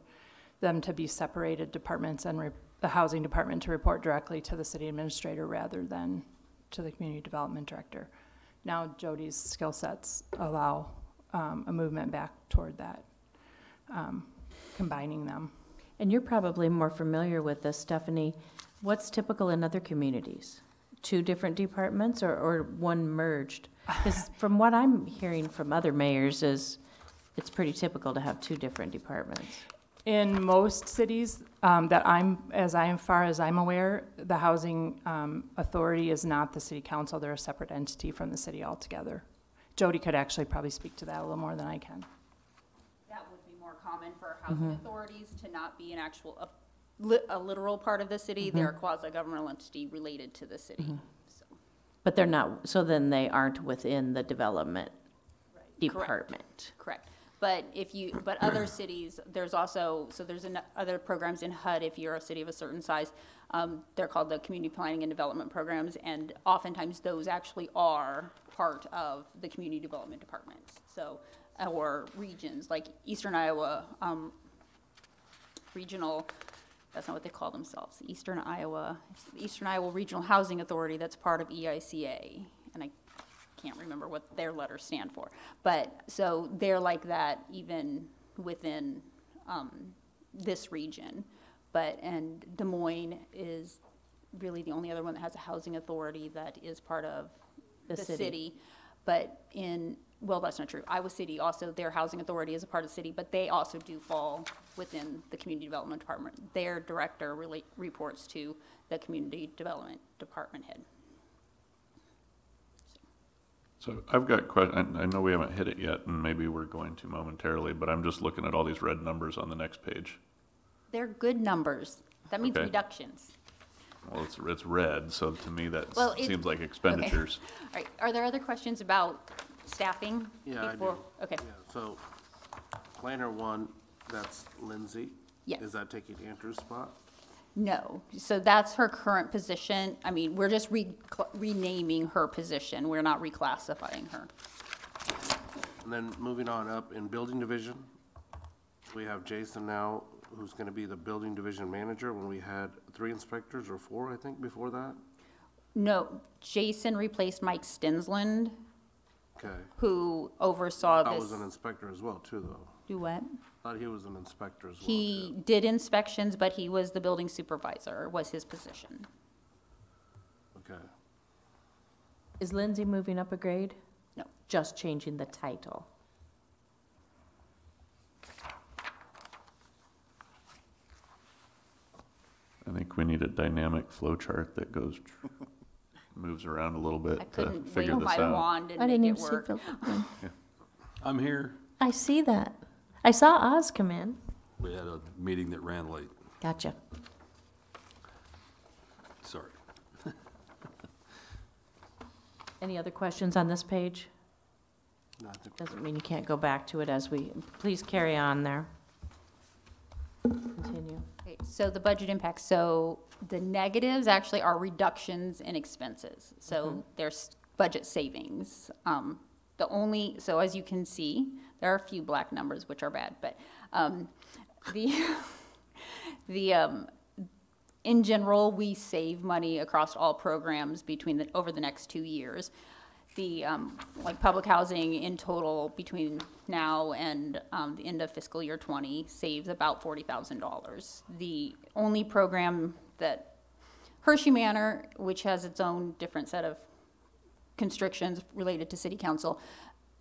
them to be separated departments and the housing department to report directly to the city administrator rather than to the community development director. Now Jody's skill sets allow a movement back toward that, combining them. And you're probably more familiar with this, Stephanie. What's typical in other communities? Two different departments or one merged? Because from what I'm hearing from other mayors is it's pretty typical to have two different departments. In most cities as far as I'm aware, the housing authority is not the city council. They're a separate entity from the city altogether. Jody could actually probably speak to that a little more than I can. That would be more common for housing authorities to not be an actual, a literal part of the city. They're a quasi-governmental entity related to the city. So. But they're not, so then they aren't within the development department. Correct. But but other cities, there's also, so there's other programs in HUD if you're a city of a certain size. They're called the Community Planning and Development Programs, and oftentimes those actually are part of the community development departments. So, or regions, like Eastern Iowa Regional, that's not what they call themselves, Eastern Iowa Regional Housing Authority, that's part of EICA, and I can't remember what their letters stand for. But, so they're like that even within this region. And Des Moines is really the only other one that has a housing authority that is part of the city. But well, that's not true. Iowa City also, their housing authority is a part of the city, but they also do fall within the community development department. Their director reports to the community development department head. So I've got question. I know we haven't hit it yet, and maybe we're going to momentarily, but I'm just looking at all these red numbers on the next page. They're good numbers. That means Okay. reductions. Well, it's red, so to me that Well, seems like expenditures. All right, are there other questions about staffing? Yeah, I before? do. Okay, Yeah, so planner one, that's Lindsay. Yes. Is that taking Andrew's spot? no, so that's her current position. I mean, we're just renaming her position. We're not reclassifying her. And then moving on up in building division, we have Jason now, who's gonna be the building division manager when we had 3 inspectors or 4, I think, before that. No, Jason replaced Mike Stinsland, Okay. who oversaw I this. was an inspector as well, too, though. Do what? Thought he was an inspector as well, He too. did inspections, but he was the building supervisor, was his position. Okay. Is Lindsay moving up a grade? No. Just changing the title? I think we need a dynamic flow chart that moves around a little I bit to couldn't figure wave this my out. wand I and didn't make even it see work. Phil. I'm here. I see that. I saw Oz come in. We had a meeting that ran late. Gotcha. Sorry. Any other questions on this page? No, I think Doesn't mean you can't go back to it as we, please carry on there. Continue. Okay, so the budget impacts, so the negatives actually are reductions in expenses. So there's budget savings. So as you can see, There are a few black numbers, which are bad, but the, in general, we save money across all programs over the next 2 years. The, like public housing in total between now and the end of fiscal year 20 saves about $40,000. The only program that Hershey Manor, which has its own different set of constrictions related to city council,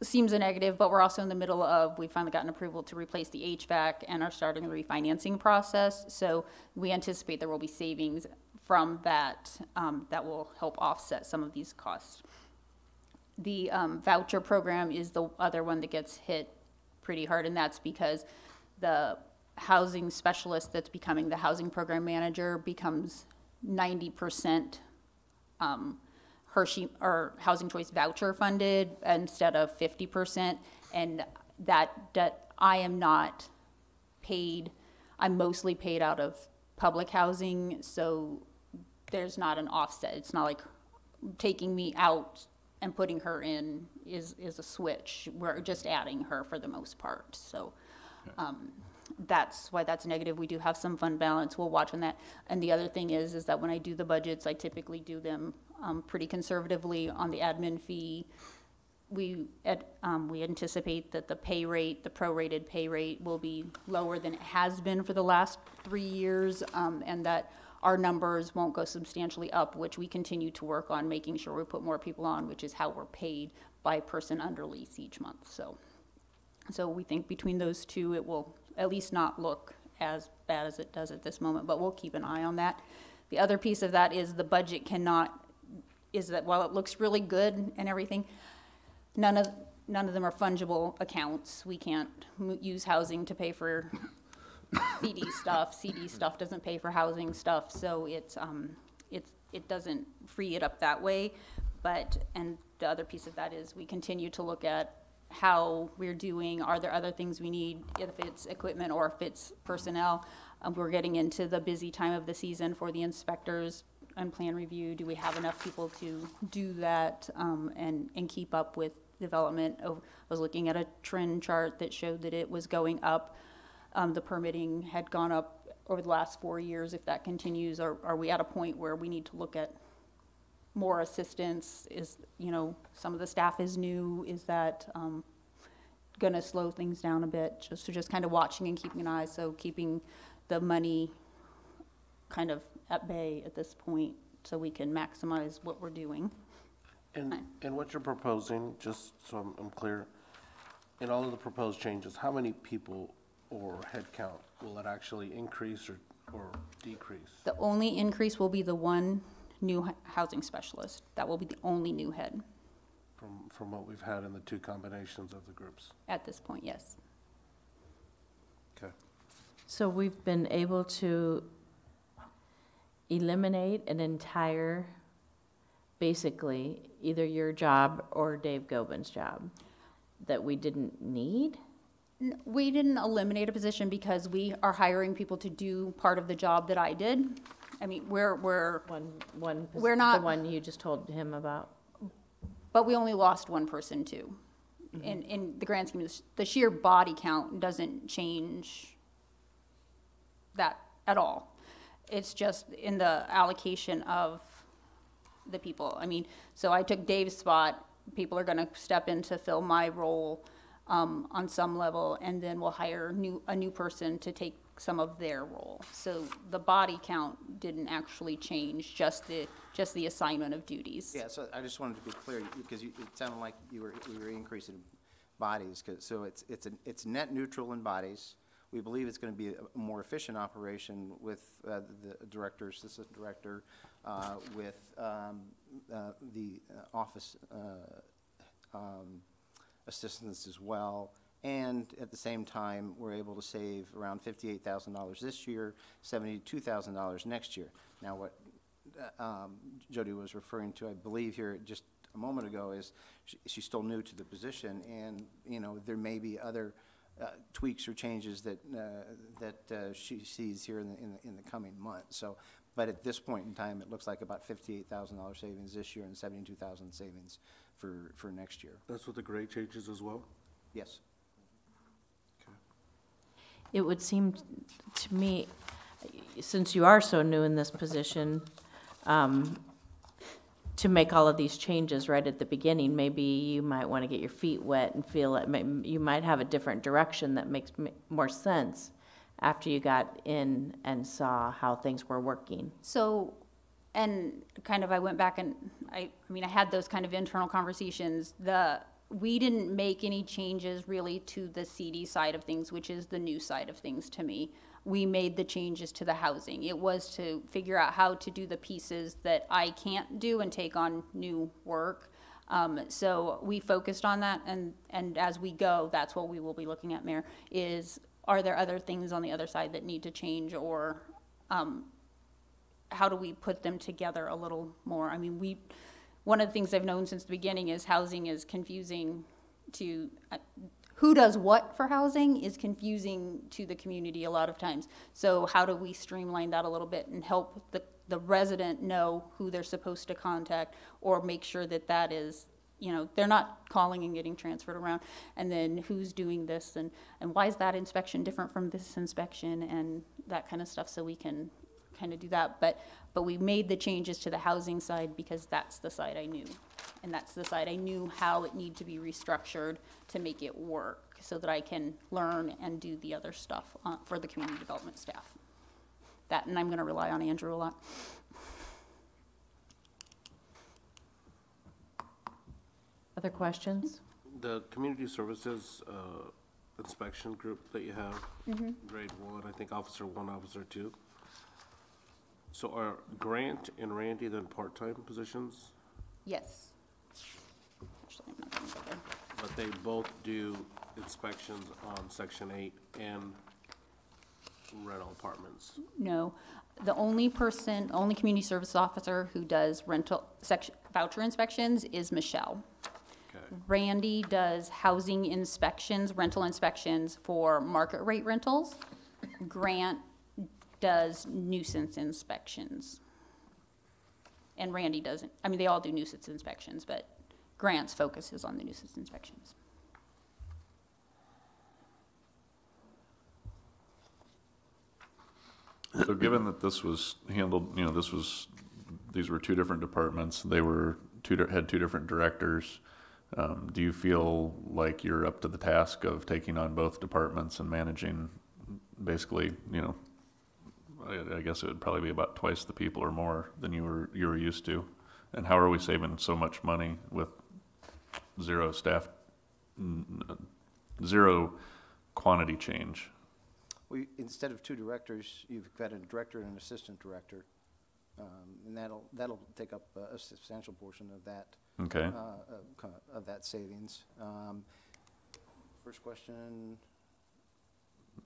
seems a negative, but we're also in the middle of, we finally gotten approval to replace the HVAC and are starting the refinancing process. So we anticipate there will be savings from that that will help offset some of these costs. The voucher program is the other one that gets hit pretty hard, and that's because the housing specialist that's becoming the housing program manager becomes 90% Hershey or Housing Choice voucher funded instead of 50%, and that I am not paid. I'm mostly paid out of public housing, so there's not an offset. It's not like taking me out and putting her in is a switch. We're just adding her for the most part. So that's why that's negative. We do have some fund balance. We'll watch on that. And the other thing is that when I do the budgets, I typically do them pretty conservatively on the admin fee. We anticipate that the pay rate, the prorated pay rate, will be lower than it has been for the last 3 years, and that our numbers won't go substantially up, which we continue to work on making sure we put more people on, which is how we're paid by person under lease each month. So we think between those two, it will at least not look as bad as it does at this moment, but we'll keep an eye on that. The other piece of that is the budget is that while it looks really good and everything, none of them are fungible accounts. We can't use housing to pay for CD stuff. CD stuff doesn't pay for housing stuff, so it doesn't free it up that way. And the other piece of that is we continue to look at how we're doing. Are there other things we need, if it's equipment or if it's personnel? We're getting into the busy time of the season for the inspectors and plan review. Do we have enough people to do that and keep up with development? I was looking at a trend chart that showed that it was going up. The permitting had gone up over the last 4 years. If that continues, are we at a point where we need to look at more assistance? Is, some of the staff is new. Is that going to slow things down a bit? Just kind of watching and keeping an eye, so keeping the money kind of at bay at this point so we can maximize what we're doing. And what you're proposing, just so I'm clear, in all of the proposed changes, how many people or head count will it actually increase or decrease? The only increase will be the one new housing specialist. That will be the only new head. From what we've had in the two combinations of the groups? At this point, yes. Okay. So we've been able to eliminate an entire, basically, either your job or Dave Gobin's job that we didn't need? We didn't eliminate a position because we are hiring people to do part of the job that I did. I mean, we're not the one you just told him about. But we only lost one person too. Mm-hmm. In the grand scheme, the sheer body count doesn't change that at all. It's just in the allocation of the people. I mean, so I took Dave's spot. People are going to step in to fill my role on some level, and then we'll hire a new person to take some of their role. So the body count didn't actually change, just the assignment of duties. Yeah, so I just wanted to be clear, because it sounded like we were increasing bodies, so it's net neutral in bodies. We believe it's going to be a more efficient operation with the director, assistant director, with the office assistants as well. And at the same time, we're able to save around $58,000 this year, $72,000 next year. Now, what Jody was referring to, I believe here just a moment ago, is she's still new to the position, and there may be other tweaks or changes that she sees here in the coming months. So, but at this point in time, it looks like about $58,000 savings this year and $72,000 savings for next year. That's with the grade changes as well? Yes. It would seem to me, since you are so new in this position, to make all of these changes right at the beginning, maybe you might want to get your feet wet and feel it, you might have a different direction that makes more sense after you got in and saw how things were working. So, and kind of I went back and I had those kind of internal conversations. We didn't make any changes really to the CD side of things, which is the new side of things to me. We made the changes to the housing. It was to figure out how to do the pieces that I can't do and take on new work. So we focused on that, and as we go, that's what we will be looking at, Mayor, are there other things on the other side that need to change, or how do we put them together a little more? I mean, one of the things I've known since the beginning is housing is confusing to, who does what for housing is confusing to the community a lot of times. So how do we streamline that a little bit and help the resident know who they're supposed to contact, or make sure that is, they're not calling and getting transferred around, and then who's doing this, and why is that inspection different from this inspection, and that kind of stuff, so we can kind of do that. But we made the changes to the housing side because that's the side I knew. And that's the side I knew how it needed to be restructured to make it work, so that I can learn and do the other stuff for the community development staff. That, and I'm going to rely on Andrew a lot. Other questions? The community services inspection group that you have, grade 1, I think Officer 1, Officer 2. So are Grant and Randy then part-time positions? Yes. Actually, I'm not going to go there. But they both do inspections on Section 8 and rental apartments? No. The only community service officer who does voucher inspections is Michelle. Okay. Randy does housing inspections, rental inspections for market rate rentals. Grant does nuisance inspections. And Randy doesn't. I mean, they all do nuisance inspections, but Grant's focus is on the nuisance inspections. So given that this was handled, these were two different departments, they had two different directors, do you feel like you're up to the task of taking on both departments and managing basically, I guess it would probably be about twice the people or more than you were used to? And how are we saving so much money with zero staff, zero quantity change? Well, instead of two directors, you've got a director and an assistant director, and that'll take up a substantial portion of that. Okay. Of that savings. First question.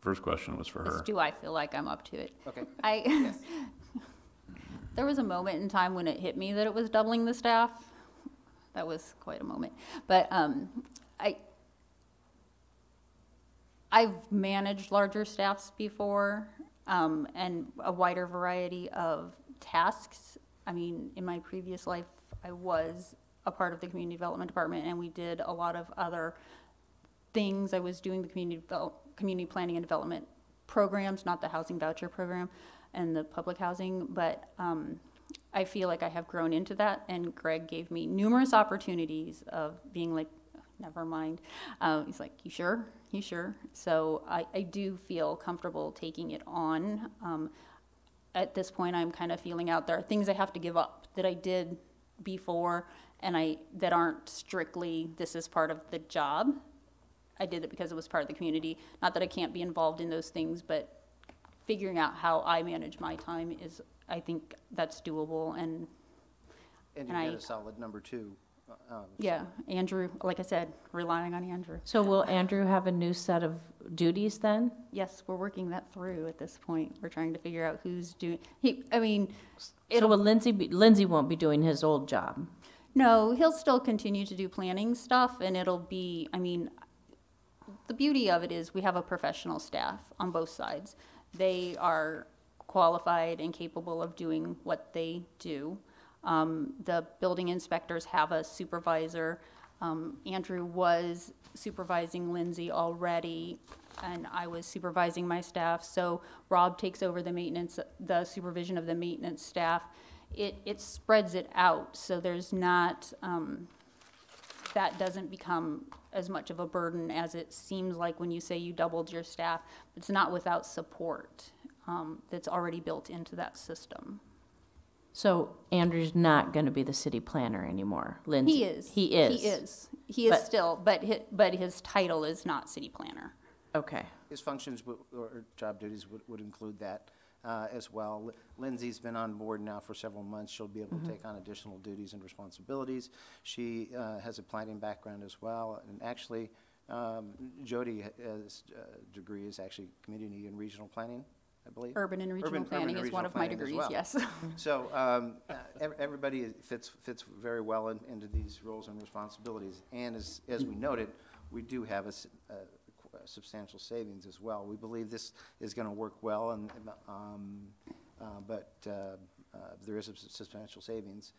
First question was for her. Do I feel like I'm up to it? Okay. Yes. There was a moment in time when it hit me that it was doubling the staff. That was quite a moment. But I've managed larger staffs before, and a wider variety of tasks. I mean, in my previous life, I was a part of the community development department, and we did a lot of other things. I was doing the community planning and development programs, not the housing voucher program and the public housing, but I feel like I have grown into that, and Greg gave me numerous opportunities of being like, never mind. He's like, you sure? You sure? So I do feel comfortable taking it on. At this point, I'm kind of feeling out there are things I have to give up that I did before, and that aren't strictly, this is part of the job. I did it because it was part of the community. Not that I can't be involved in those things, but figuring out how I manage my time is, I think that's doable. And you got a solid number 2. Yeah, Andrew, like I said, relying on Andrew. So will Andrew have a new set of duties then? Yes, we're working that through at this point. We're trying to figure out who's doing, So will Lindsay won't be doing his old job? No, he'll still continue to do planning stuff, and it'll be, the beauty of it is we have a professional staff on both sides. They are qualified and capable of doing what they do. The building inspectors have a supervisor. Andrew was supervising Lindsay already, and I was supervising my staff, so Rob takes over the maintenance, the supervision of the maintenance staff. It spreads it out, so there's not, that doesn't become as much of a burden as it seems like when you say you doubled your staff. It's not without support that's already built into that system. So Andrew's not going to be the city planner anymore, Lindsay? He is. He is? He is. He is But- still, but his title is not city planner. Okay. His functions or job duties would include that as well. Lindsay's been on board now for several months. She'll be able to take on additional duties and responsibilities. She has a planning background as well. And actually, Jody's degree is actually community and regional planning, I believe. Urban and regional planning is one of my degrees, yes. So everybody fits very well into these roles and responsibilities. And as we noted, we do have a substantial savings as well. We believe this is going to work well, and but there is a substantial savings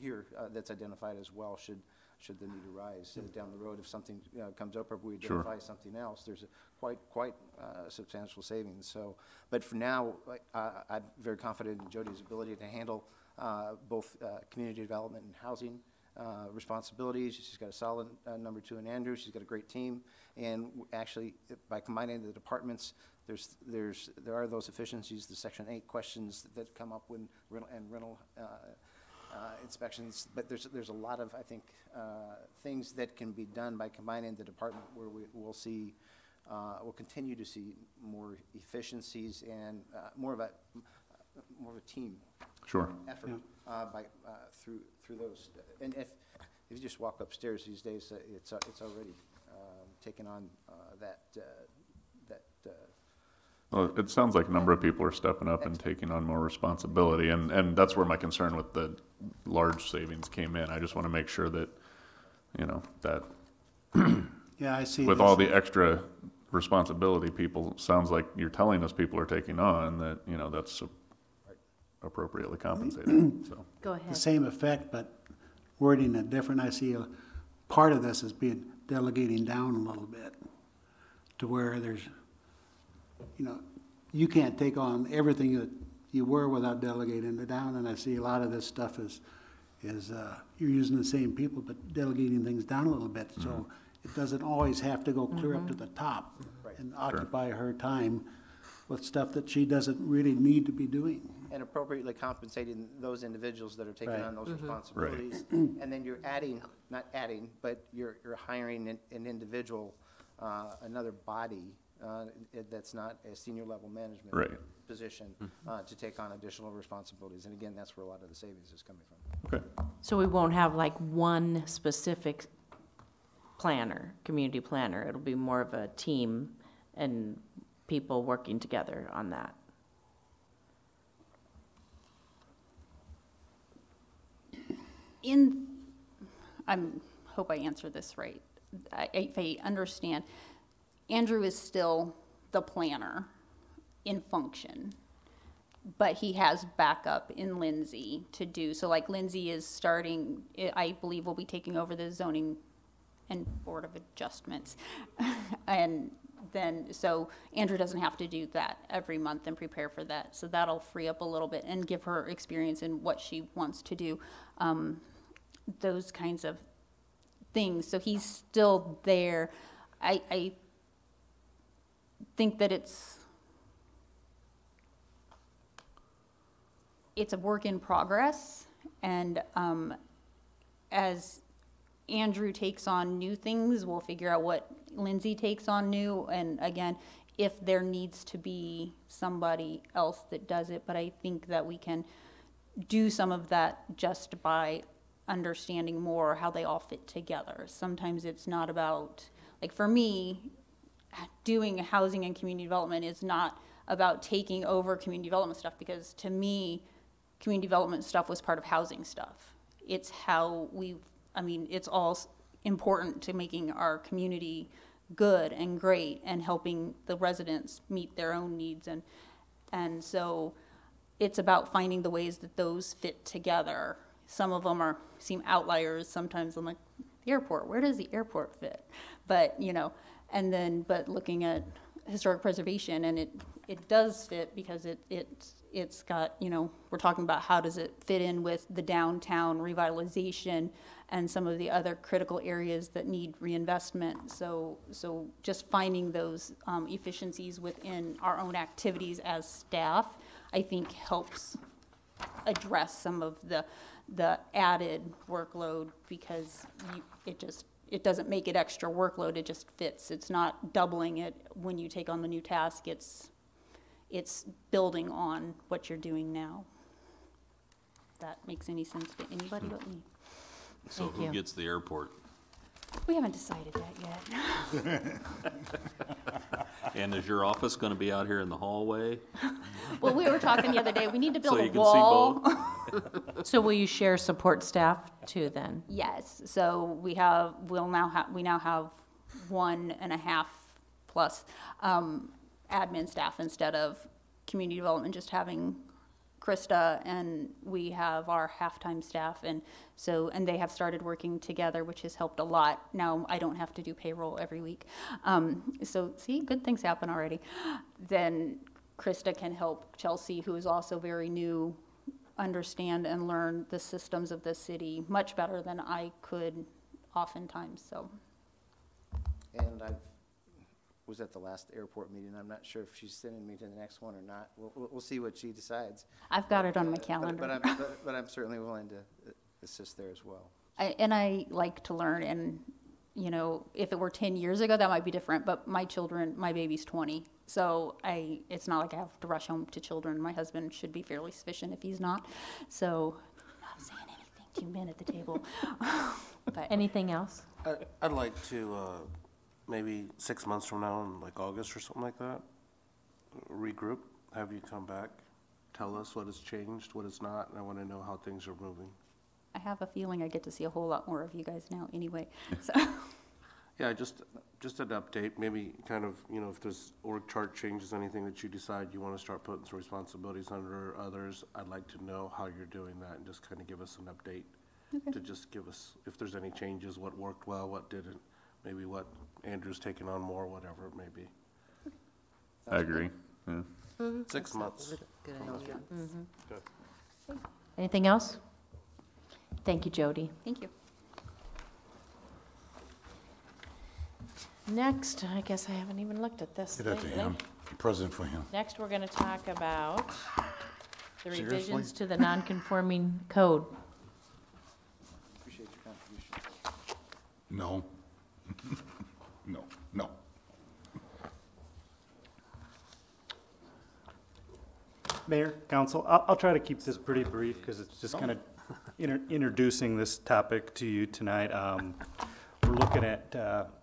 here that's identified as well. Should the need arise down the road, if something comes up or we identify something else, there's a quite substantial savings. So, but for now, I'm very confident in Jody's ability to handle both community development and housing responsibilities. She's got a solid number two in Andrew. She's got a great team, and actually, by combining the departments, there are those efficiencies, the Section 8 questions that come up when rental inspections. But there's a lot of, I think, things that can be done by combining the department where we'll continue to see more efficiencies and more of a team. Sure. Effort through those. And if you just walk upstairs these days, it's already taken on that. Well, it sounds like a number of people are stepping up and taking on more responsibility, and that's where my concern with the large savings came in. I just want to make sure that, that Yeah, I see. with all the extra responsibility sounds like you're telling us people are taking on, that, that's appropriately compensated, so. Go ahead. The same effect, but wording it different. I see a part of this as being delegating down a little bit to where there's, you can't take on everything that you were without delegating it down. And I see a lot of this stuff is you're using the same people, but delegating things down a little bit. So it doesn't always have to go clear up to the top and occupy her time with stuff that she doesn't really need to be doing. And appropriately compensating those individuals that are taking on those responsibilities. And then you're not adding, but you're hiring an individual, another body that's not a senior level management position to take on additional responsibilities. And again, that's where a lot of the savings is coming from. Okay. So we won't have like one specific planner, community planner. It'll be more of a team and people working together on that. Hope I answer this right. If I understand, Andrew is still the planner in function, but he has backup in Lindsay to do. So like Lindsay is starting, I believe will be taking over the zoning and Board of Adjustments. And then, so Andrew doesn't have to do that every month and prepare for that. So that'll free up a little bit and give her experience in what she wants to do, those kinds of things. So he's still there. I think that it's a work in progress, and as Andrew takes on new things, we'll figure out what Lindsay takes on new, and again, if there needs to be somebody else that does it, but I think that we can do some of that just by understanding more how they all fit together. Sometimes it's not about, like for me, doing housing and community development is not about taking over community development stuff, because to me, community development stuff was part of housing stuff. It's how it's all important to making our community good and great and helping the residents meet their own needs. And so it's about finding the ways that those fit together. Some of them seem outliers. Sometimes I'm like, the airport, where does the airport fit? But, you know, and then, but looking at historic preservation, and it does fit because it's got, you know, we're talking about how does it fit in with the downtown revitalization and some of the other critical areas that need reinvestment. So just finding those efficiencies within our own activities as staff, I think helps address some of the added workload, because it doesn't make it extra workload, it just fits. It's not doubling it when you take on the new task, it's building on what you're doing now. If that makes any sense to anybody but me. So Thank who you. gets the airport? We haven't decided that yet. And is your office gonna be out here in the hallway? Well, we were talking the other day, we need to build So a you can see wall. both? So will you share support staff too then? Yes, so we now have 1.5 plus admin staff instead of community development, just having Krista, and we have our half-time staff, and they have started working together, which has helped a lot. Now I don't have to do payroll every week. So see, good things happen already. Then Krista can help Chelsea, who is also very new, understand and learn the systems of the city much better than I could oftentimes, so. And I was at the last airport meeting. I'm not sure if she's sending me to the next one or not. We'll see what she decides. I've got it on my But calendar. but I'm certainly willing to assist there as well. I like to learn, and, you know, if it were 10 years ago, that might be different, but my baby's 20, so it's not like I have to rush home to children. My husband should be fairly sufficient if he's not, so I'm not saying anything to you men at the table. But Anything else? I'd like to, maybe 6 months from now, in like August or something like that, regroup, have you come back, tell us what has changed, what has not, and I want to know how things are moving. I have a feeling I get to see a whole lot more of you guys now anyway, so. Yeah, just an update, maybe kind of, you know, if there's org chart changes, anything that you decide you want to start putting some responsibilities under others, I'd like to know how you're doing that and just kind of give us an update. Okay. To just give us, if there's any changes, what worked well, what didn't, maybe what Andrew's taking on more, whatever it may be. I agree, yeah. 6 months. Anything else? Thank you, Jody. Thank you. Next, I guess I haven't even looked at this Get that to lately. him, present for him. Next, we're gonna talk about the Seriously? revisions to the non-conforming code. Appreciate your contribution. No. No. Mayor, council, I'll try to keep this pretty brief because it's just kind of introducing this topic to you tonight. We're looking at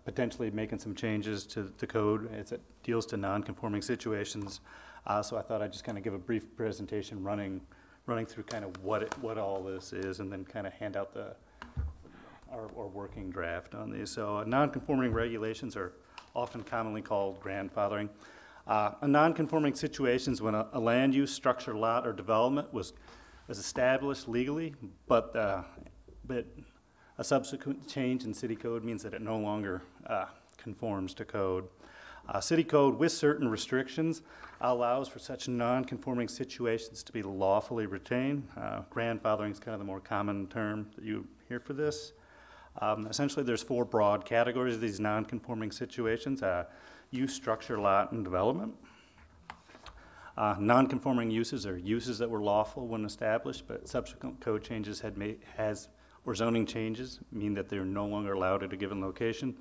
potentially making some changes to the code as it deals to non-conforming situations. So I thought I'd just kind of give a brief presentation running through kind of what all this is, and then kind of hand out our working draft on these. So non-conforming regulations are often commonly called grandfathering. A non-conforming situation is when a land use, structure, lot, or development was established legally, but a subsequent change in city code means that it no longer conforms to code. City code, with certain restrictions, allows for such non-conforming situations to be lawfully retained. Grandfathering is kind of the more common term that you hear for this. Essentially, there's 4 broad categories of these non-conforming situations: use, structure, lot, and development. Non-conforming uses are uses that were lawful when established, but subsequent code changes or zoning changes mean that they're no longer allowed at a given location.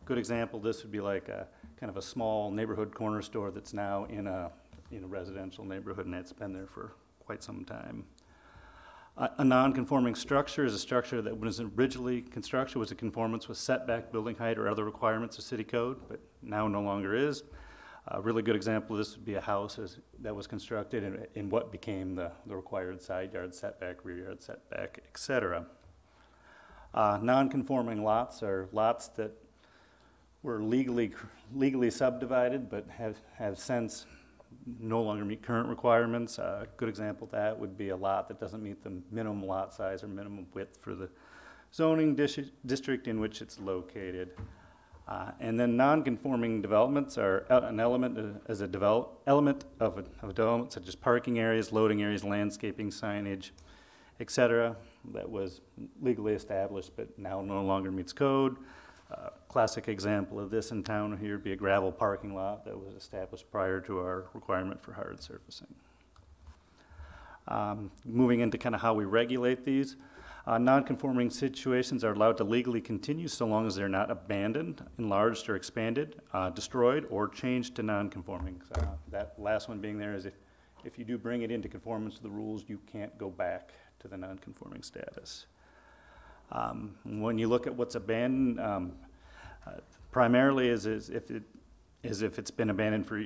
Good example, this would be like a kind of a small neighborhood corner store that's now in a residential neighborhood, and it's been there for quite some time. A non-conforming structure is a structure that was originally constructed was in conformance with setback, building height, or other requirements of city code, but now no longer is. A really good example of this would be a house that was constructed in what became the required side yard setback, rear yard setback, etc. Non-conforming lots are lots that were legally subdivided but have since no longer meet current requirements. A good example of that would be a lot that doesn't meet the minimum lot size or minimum width for the zoning district in which it's located. And then non-conforming developments are an element element of a development such as parking areas, loading areas, landscaping, signage, etc. that was legally established but now no longer meets code. Classic example of this in town here would be a gravel parking lot that was established prior to our requirement for hard surfacing. Moving into kind of how we regulate these. Non-conforming situations are allowed to legally continue so long as they're not abandoned, enlarged, or expanded, destroyed, or changed to non-conforming. That last one being there is if you do bring it into conformance to the rules, you can't go back to the non-conforming status. When you look at what's abandoned, primarily is if it's been abandoned for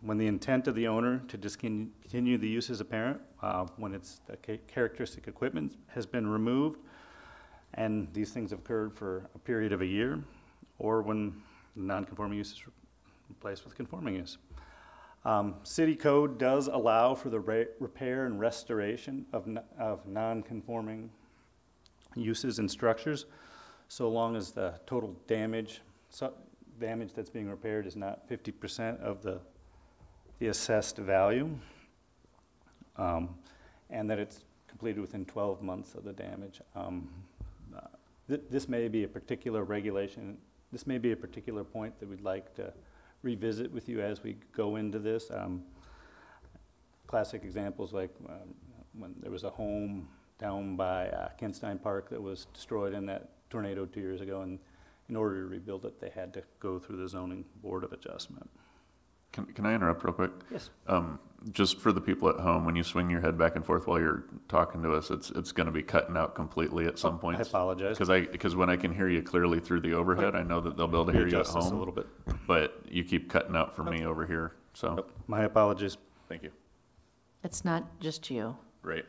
when the intent of the owner to discontinue the use is apparent, when it's the characteristic equipment has been removed, and these things have occurred for a period of a year, or when non-conforming use is replaced with conforming use. City code does allow for the repair and restoration of non-conforming uses and structures, so long as the total damage that's being repaired is not 50% of the assessed value, and that it's completed within 12 months of the damage. This may be a particular regulation. This may be a particular point that we'd like to revisit with you as we go into this. Classic examples like when there was a home down by Kentstein Park that was destroyed in that tornado 2 years ago, and in order to rebuild it, they had to go through the zoning board of adjustment. Can I interrupt real quick? Yes. Just for the people at home, when you swing your head back and forth while you're talking to us, it's going to be cutting out completely at some point. I apologize. Because when I can hear you clearly through the overhead, I know that they'll be able to hear you at home a little bit. But you keep cutting out for me over here. So My apologies. thank you. It's not just you. Right.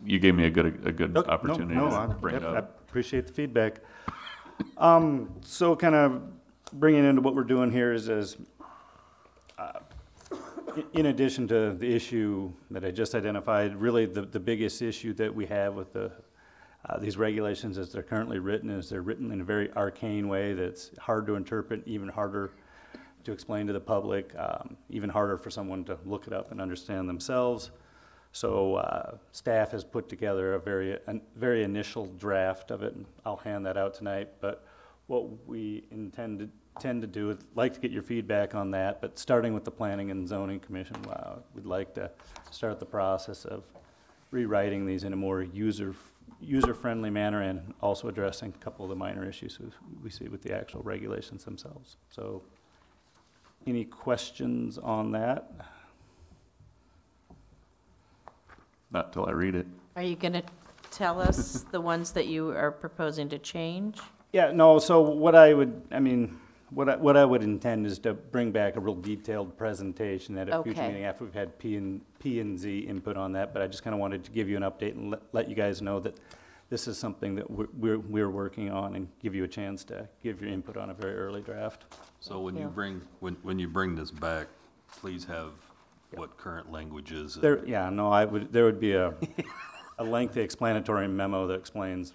You gave me a good opportunity to bring it I up. appreciate the feedback. So kind of bringing into what we're doing here is in addition to the issue that I just identified, really the biggest issue that we have with these regulations as they're currently written is they're written in a very arcane way that's hard to interpret, even harder to explain to the public, even harder for someone to look it up and understand themselves. So staff has put together a very initial draft of it, and I'll hand that out tonight. But what we tend to do is like to get your feedback on that, but starting with the Planning and Zoning Commission, we'd like to start the process of rewriting these in a more user-friendly manner, and also addressing a couple of the minor issues we see with the actual regulations themselves. So any questions on that? Not till I read it. Are you going to tell us the ones that you are proposing to change? Yeah, no, so what I would intend is to bring back a real detailed presentation at a future Okay. meeting after we've had P and Z input on that, but I just kind of wanted to give you an update and let you guys know that this is something that we're working on, and give you a chance to give your input on a very early draft. So when you bring this back, please have what current language is. There would be a lengthy explanatory memo that explains,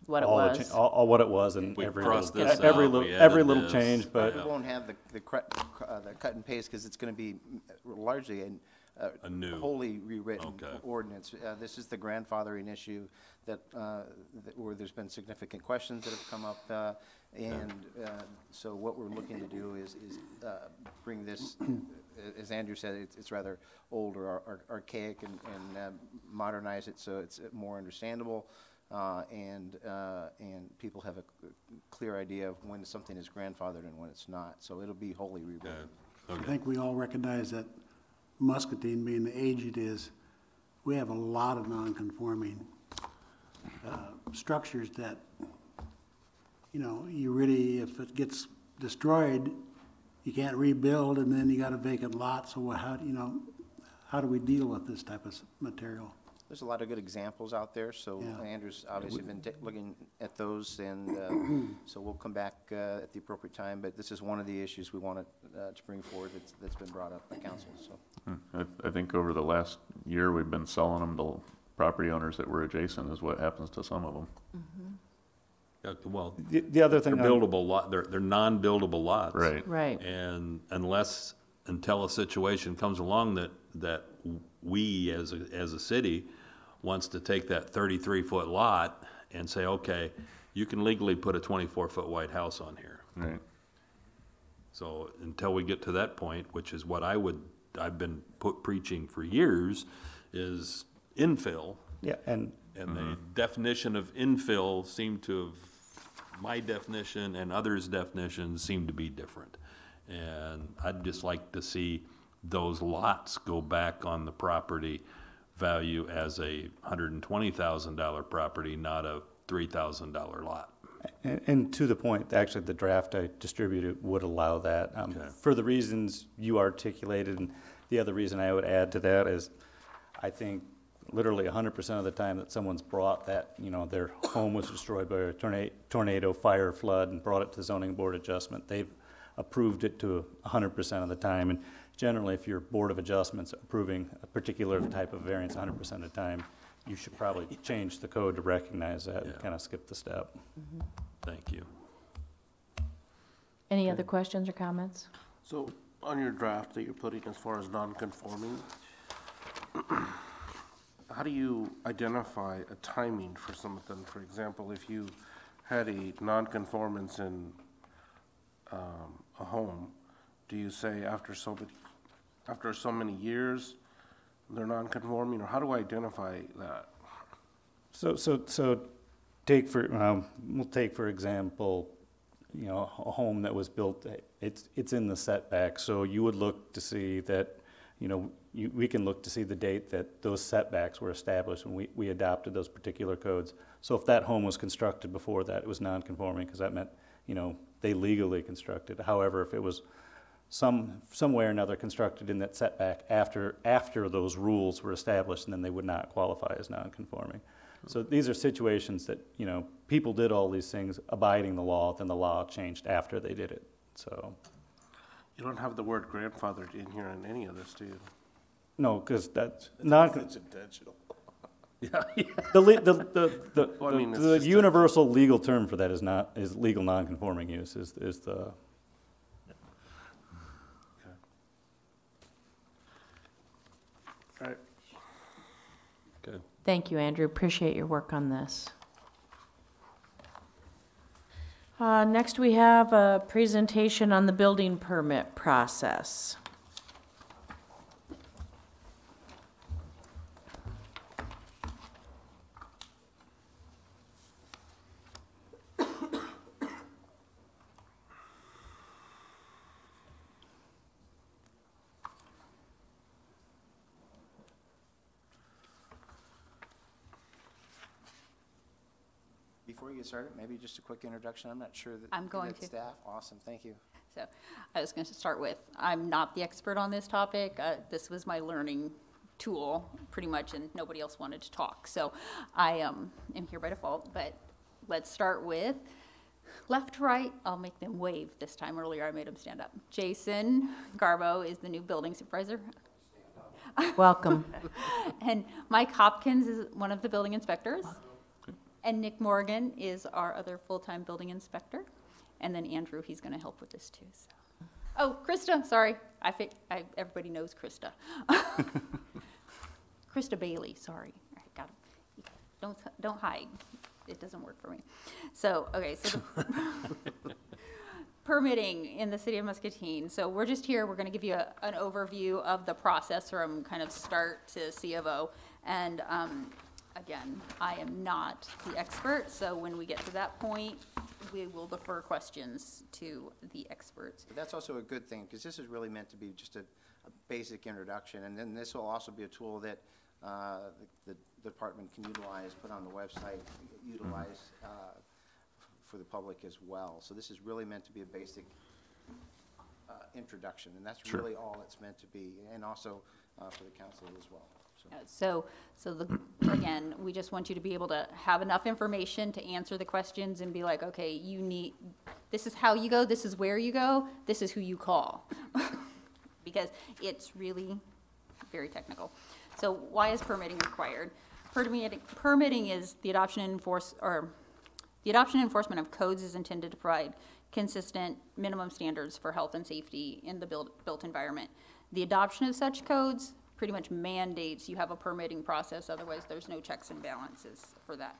What it all was. all what it was, and We every crossed little, this every out, little, we every added little this. change, but We won't have the cut and paste, because it's going to be largely A new. wholly rewritten Okay. ordinance. This is the grandfathering issue where there's been significant questions that have come up, so what we're looking to do is bring this, as Andrew said, it's rather old or archaic, and modernize it so it's more understandable, and people have a clear idea of when something is grandfathered and when it's not. So it'll be wholly rewritten. I think we all recognize that Muscatine, being the age it is, we have a lot of non-conforming structures that, you really, if it gets destroyed, you can't rebuild, and then you got a vacant lot. So how do we deal with this type of material? There's a lot of good examples out there, so Yeah. Andrew's obviously been looking at those, and so we'll come back at the appropriate time, but this is one of the issues we wanted to bring forward that's been brought up by council, so. I think over the last year, we've been selling them to property owners that were adjacent is what happens to some of them. Well, The other they're thing, buildable lot, they're non-buildable lots. Right. Right. And until a situation comes along that we as a city wants to take that 33-foot lot and say, okay, you can legally put a 24-foot wide house on here. Right. So until we get to that point, which is what I've been preaching for years, is infill. yeah, and And the definition of infill seemed to have, my definition and others' definitions seem to be different. And I'd just like to see those lots go back on the property value as a $120,000 property, not a $3,000 lot. And to the point, actually, the draft I distributed would allow that, Okay. for the reasons you articulated. And the other reason I would add to that is, I think literally 100% of the time that someone's brought that, their home was destroyed by a tornado, fire, flood, and brought it to zoning board adjustment, they've approved it to 100% of the time. And generally, if your board of adjustments approving a particular type of variance 100% of the time, you should probably change the code to recognize that and kind of skip the step. Thank you. Any other questions or comments? So on your draft that you're putting as far as non-conforming, how do you identify a timing for something? For example, if you had a non-conformance in a home, do you say after so many years they're non-conforming, or how do I identify that? So we'll take for example, a home that was built, it's in the setback, so you would look to see that, we can look to see the date that those setbacks were established when we adopted those particular codes. So if that home was constructed before that, it was non-conforming, because that meant, they legally constructed. However, if it was some way or another constructed in that setback after those rules were established, and then they would not qualify as non-conforming. So these are situations that, people did all these things abiding the law, then the law changed after they did it, so. You don't have the word grandfathered in here in any of this, do you? No, because that's not. It's intentional. The universal legal term for that is legal non-conforming use is the. All right. Okay. Thank you, Andrew. Appreciate your work on this. Next, we have a presentation on the building permit process. Before you get started, maybe just a quick introduction. I'm not sure that. I'm going that to. Staff, awesome, thank you. So I was going to start with, I'm not the expert on this topic. This was my learning tool, pretty much, and nobody else wanted to talk. So I am here by default, but let's start with left to right. I'll make them wave this time. Earlier I made them stand up. Jason Garbo is the new building supervisor. Welcome. And Mike Hopkins is one of the building inspectors. And Nick Morgan is our other full-time building inspector. And then Andrew, he's going to help with this too. So. Oh, Krista, sorry. Everybody knows Krista. Krista Bailey, sorry. I got him. Don't hide. It doesn't work for me. So, okay, so the permitting in the city of Muscatine. So we're just here. We're going to give you an overview of the process from kind of start to C of O. And again, I am not the expert, so when we get to that point, we will defer questions to the experts. But that's also a good thing, because this is really meant to be just a basic introduction, and then this will also be a tool that the department can utilize, put on the website, utilize for the public as well. So this is really meant to be a basic introduction, and that's really all it's meant to be, and also for the council as well. So again, we just want you to be able to have enough information to answer the questions and be like, okay, this is how you go, this is where you go, this is who you call. Because it's really very technical. So why is permitting required? Permitting is the adoption and enforcement of codes is intended to provide consistent minimum standards for health and safety in the built environment. The adoption of such codes pretty much mandates you have a permitting process, otherwise there's no checks and balances for that.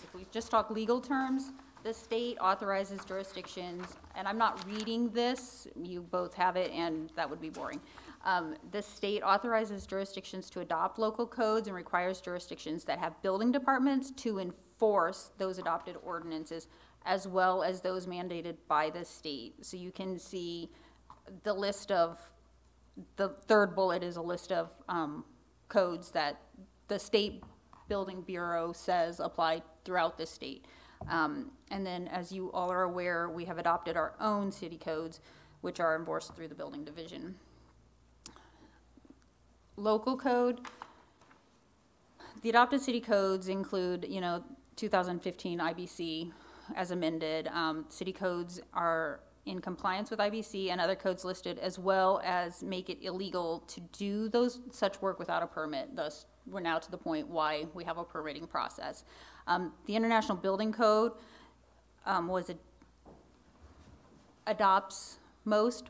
If we just talk legal terms, the state authorizes jurisdictions, and I'm not reading this, you both have it, and that would be boring. The state authorizes jurisdictions to adopt local codes and requires jurisdictions that have building departments to enforce those adopted ordinances, as well as those mandated by the state. So you can see the list of, the third bullet is a list of codes that the state building bureau says apply throughout the state. And then, as you all are aware, we have adopted our own city codes, which are enforced through the building division. Local code, the adopted city codes include, 2015 IBC as amended. City codes are in compliance with IBC and other codes listed, as well as make it illegal to do such work without a permit. Thus, we're now to the point why we have a permitting process. The International Building Code adopts most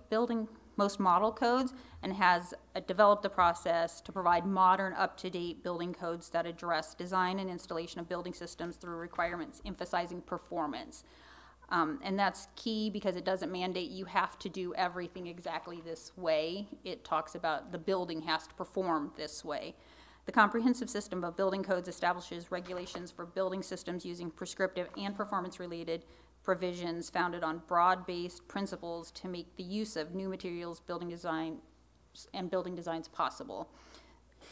model codes and has developed a process to provide modern, up-to-date building codes that address design and installation of building systems through requirements emphasizing performance. And that's key because it doesn't mandate you have to do everything exactly this way. It talks about the building has to perform this way. The comprehensive system of building codes establishes regulations for building systems using prescriptive and performance-related provisions founded on broad-based principles to make the use of new materials, building designs possible.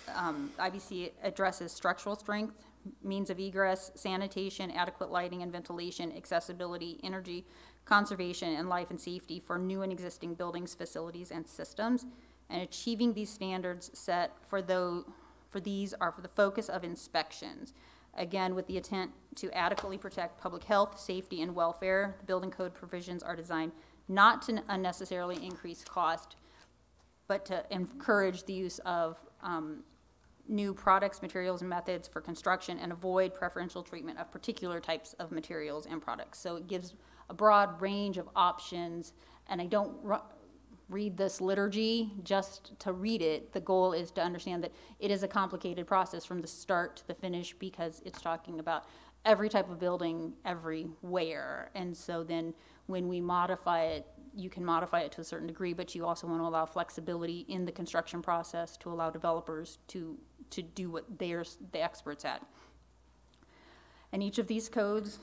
IBC addresses structural strength, means of egress, sanitation, adequate lighting and ventilation, accessibility, energy, conservation, and life and safety for new and existing buildings, facilities, and systems. And achieving these standards set for these are for the focus of inspections. Again, with the intent to adequately protect public health, safety, and welfare, the building code provisions are designed not to unnecessarily increase cost, but to encourage the use of new products, materials, and methods for construction and avoid preferential treatment of particular types of materials and products. So it gives a broad range of options, and I don't read this liturgy just to read it. The goal is to understand that it is a complicated process from the start to the finish because it's talking about every type of building everywhere. And so then when we modify it, you can modify it to a certain degree, but you also want to allow flexibility in the construction process to allow developers to do what they're the experts at. And each of these codes,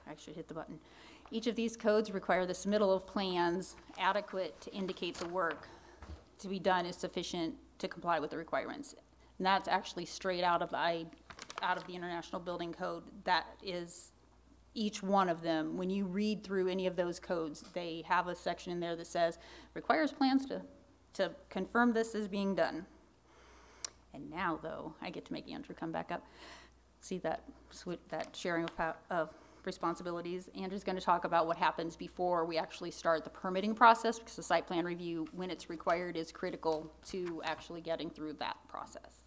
I should hit the button. Each of these codes require the submittal of plans adequate to indicate the work to be done is sufficient to comply with the requirements. And that's actually straight out of the International Building Code. That is each one of them. When you read through any of those codes, they have a section in there that says requires plans to confirm this is being done. And now, though, I get to make Andrew come back up. See that sharing of responsibilities. Andrew's going to talk about what happens before we actually start the permitting process, because the site plan review, when it's required, is critical to actually getting through that process.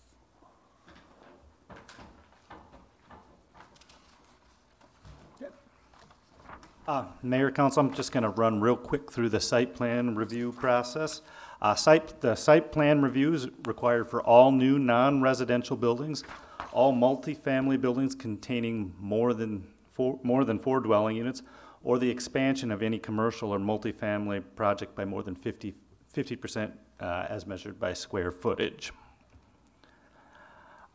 Mayor, Council, I'm just going to run real quick through the site plan review process. The site plan review is required for all new non-residential buildings, all multifamily buildings containing more than four dwelling units, or the expansion of any commercial or multifamily project by more than 50% as measured by square footage.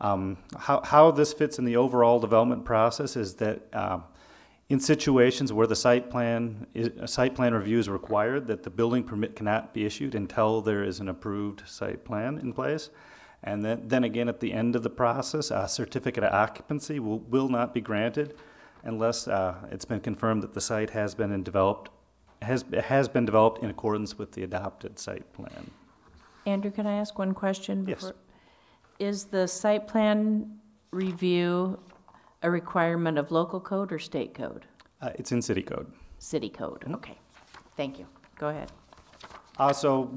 How this fits in the overall development process is that in situations where the site plan review is required, that the building permit cannot be issued until there is an approved site plan in place. And then again, at the end of the process, a certificate of occupancy will not be granted unless it's been confirmed that the site has been developed in accordance with the adopted site plan. Andrew, can I ask one question? Yes. Is the site plan review a requirement of local code or state code? It's in city code. City code, okay. Thank you. Go ahead. So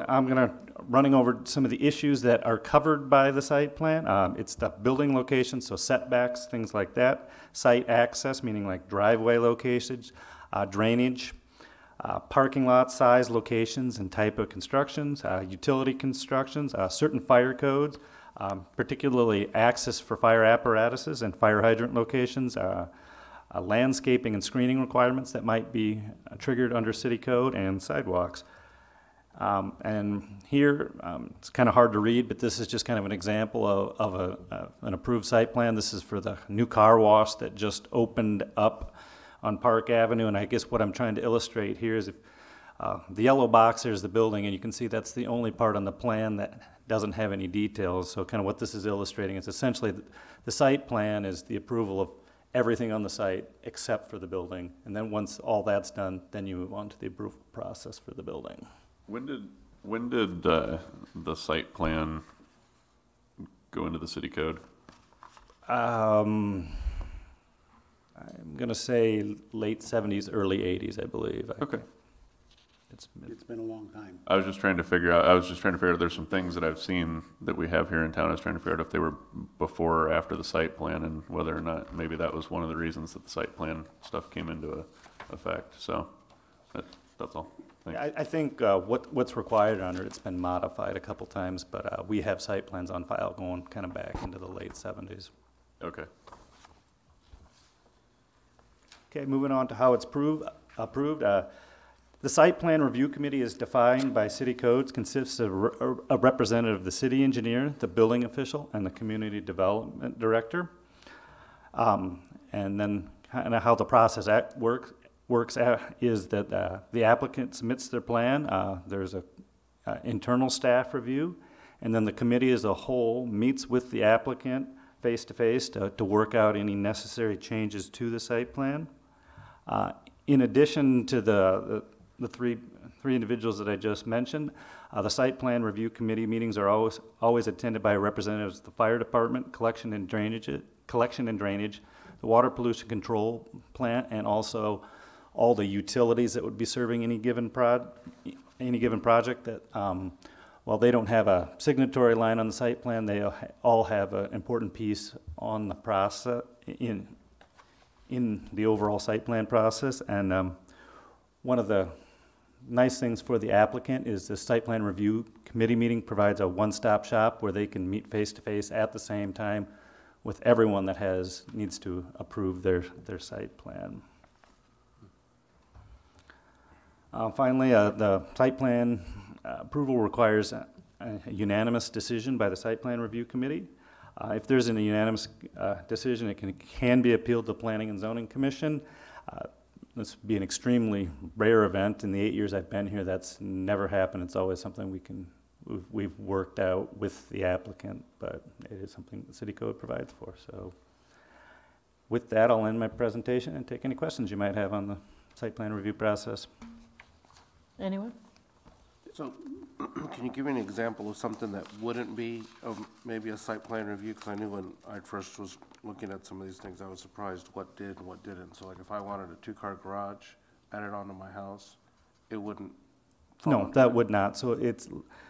I'm gonna, running over some of the issues that are covered by the site plan. It's the building location, so setbacks, things like that. Site access, meaning like driveway locations, drainage, parking lot size, locations, and type of constructions, utility constructions, certain fire codes, particularly access for fire apparatuses and fire hydrant locations, landscaping and screening requirements that might be triggered under city code, and sidewalks. And here, it's kind of hard to read, but this is just kind of an example of an approved site plan. This is for the new car wash that just opened up on Park Avenue, and I guess what I'm trying to illustrate here is if the yellow box there is the building, and you can see that's the only part on the plan that doesn't have any details. So kind of what this is illustrating is essentially the site plan is the approval of everything on the site except for the building, and then once all that's done, then you move on to the approval process for the building. When did the site plan go into the city code? I'm gonna say late 70s, early 80s, I believe. Okay. It's been a long time. I was just trying to figure out if there's some things that I've seen that we have here in town. I was trying to figure out if they were before or after the site plan, and whether or not maybe that was one of the reasons that the site plan stuff came into effect. So that's all. Thanks. I think what's required under it's been modified a couple times, but we have site plans on file going kind of back into the late 70s. Okay. Okay, moving on to how it's approved. The site plan review committee is defined by city codes, consists of a representative of the city engineer, the building official, and the community development director. And then kind of how the process works is that the applicant submits their plan, there's a internal staff review, and then the committee as a whole meets with the applicant face-to-face to work out any necessary changes to the site plan. In addition to the three individuals that I just mentioned, the site plan review committee meetings are always attended by representatives of the fire department, collection and drainage, the water pollution control plant, and also all the utilities that would be serving any given project. That while they don't have a signatory line on the site plan, they all have an important piece on the process in the overall site plan process. And one of the nice things for the applicant is the site plan review committee meeting provides a one-stop shop where they can meet face-to-face at the same time with everyone that needs to approve their site plan. Finally, the site plan approval requires a unanimous decision by the site plan review committee. If there's a unanimous decision, it can be appealed to the Planning and Zoning Commission. This would be an extremely rare event. In the 8 years I've been here, that's never happened. It's always something we've worked out with the applicant, but it is something the city code provides for. So with that, I'll end my presentation and take any questions you might have on the site plan review process. Anyone? So, can you give me an example of something that wouldn't be maybe a site plan review? Because I knew when I first was looking at some of these things, I was surprised what did and what didn't. So like if I wanted a two-car garage added onto my house, it wouldn't fall No, under that would not. So it's,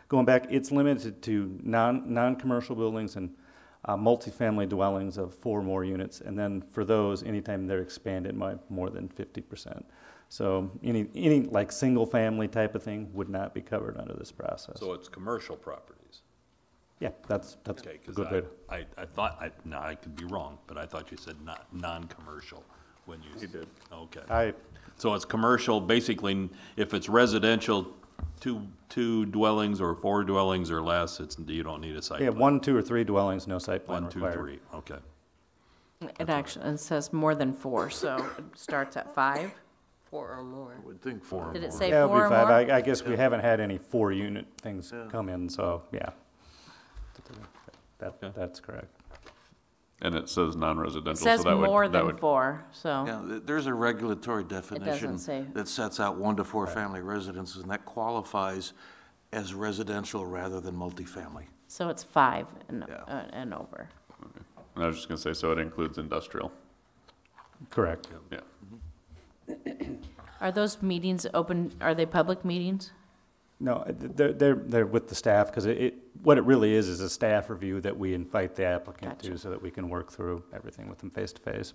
going back, it's limited to non-commercial buildings and multifamily dwellings of 4 or more units. And then for those, anytime they're expanded by more than 50%. So any like single family type of thing would not be covered under this process. So it's commercial properties? Yeah, that's Okay, a good way to. I thought, now I could be wrong, but I thought you said not non-commercial when you. He did. Okay. So it's commercial, basically, if it's residential, two dwellings or 4 dwellings or less, you don't need a site Yeah, plan. 1, 2, or 3 dwellings, no site plan 1, 2, required. 3, okay. It actually says more than 4, so it starts at 5. 4 or more. I would think 4 or more. Did it say Yeah, it'll 4 be or 5. more? I guess we haven't had any 4-unit things come in, so yeah. That's correct. And it says non-residential. It says so that more would, that than would, 4, so. Yeah, there's a regulatory definition say. that sets out 1 to 4 family residences, and that qualifies as residential rather than multifamily. So it's 5 and, Yeah. and over. And I was just gonna say, so it includes industrial. Correct. Yeah. Are those meetings open, are they public meetings? No, they're with the staff, because what it really is a staff review that we invite the applicant to, so that we can work through everything with them face to face.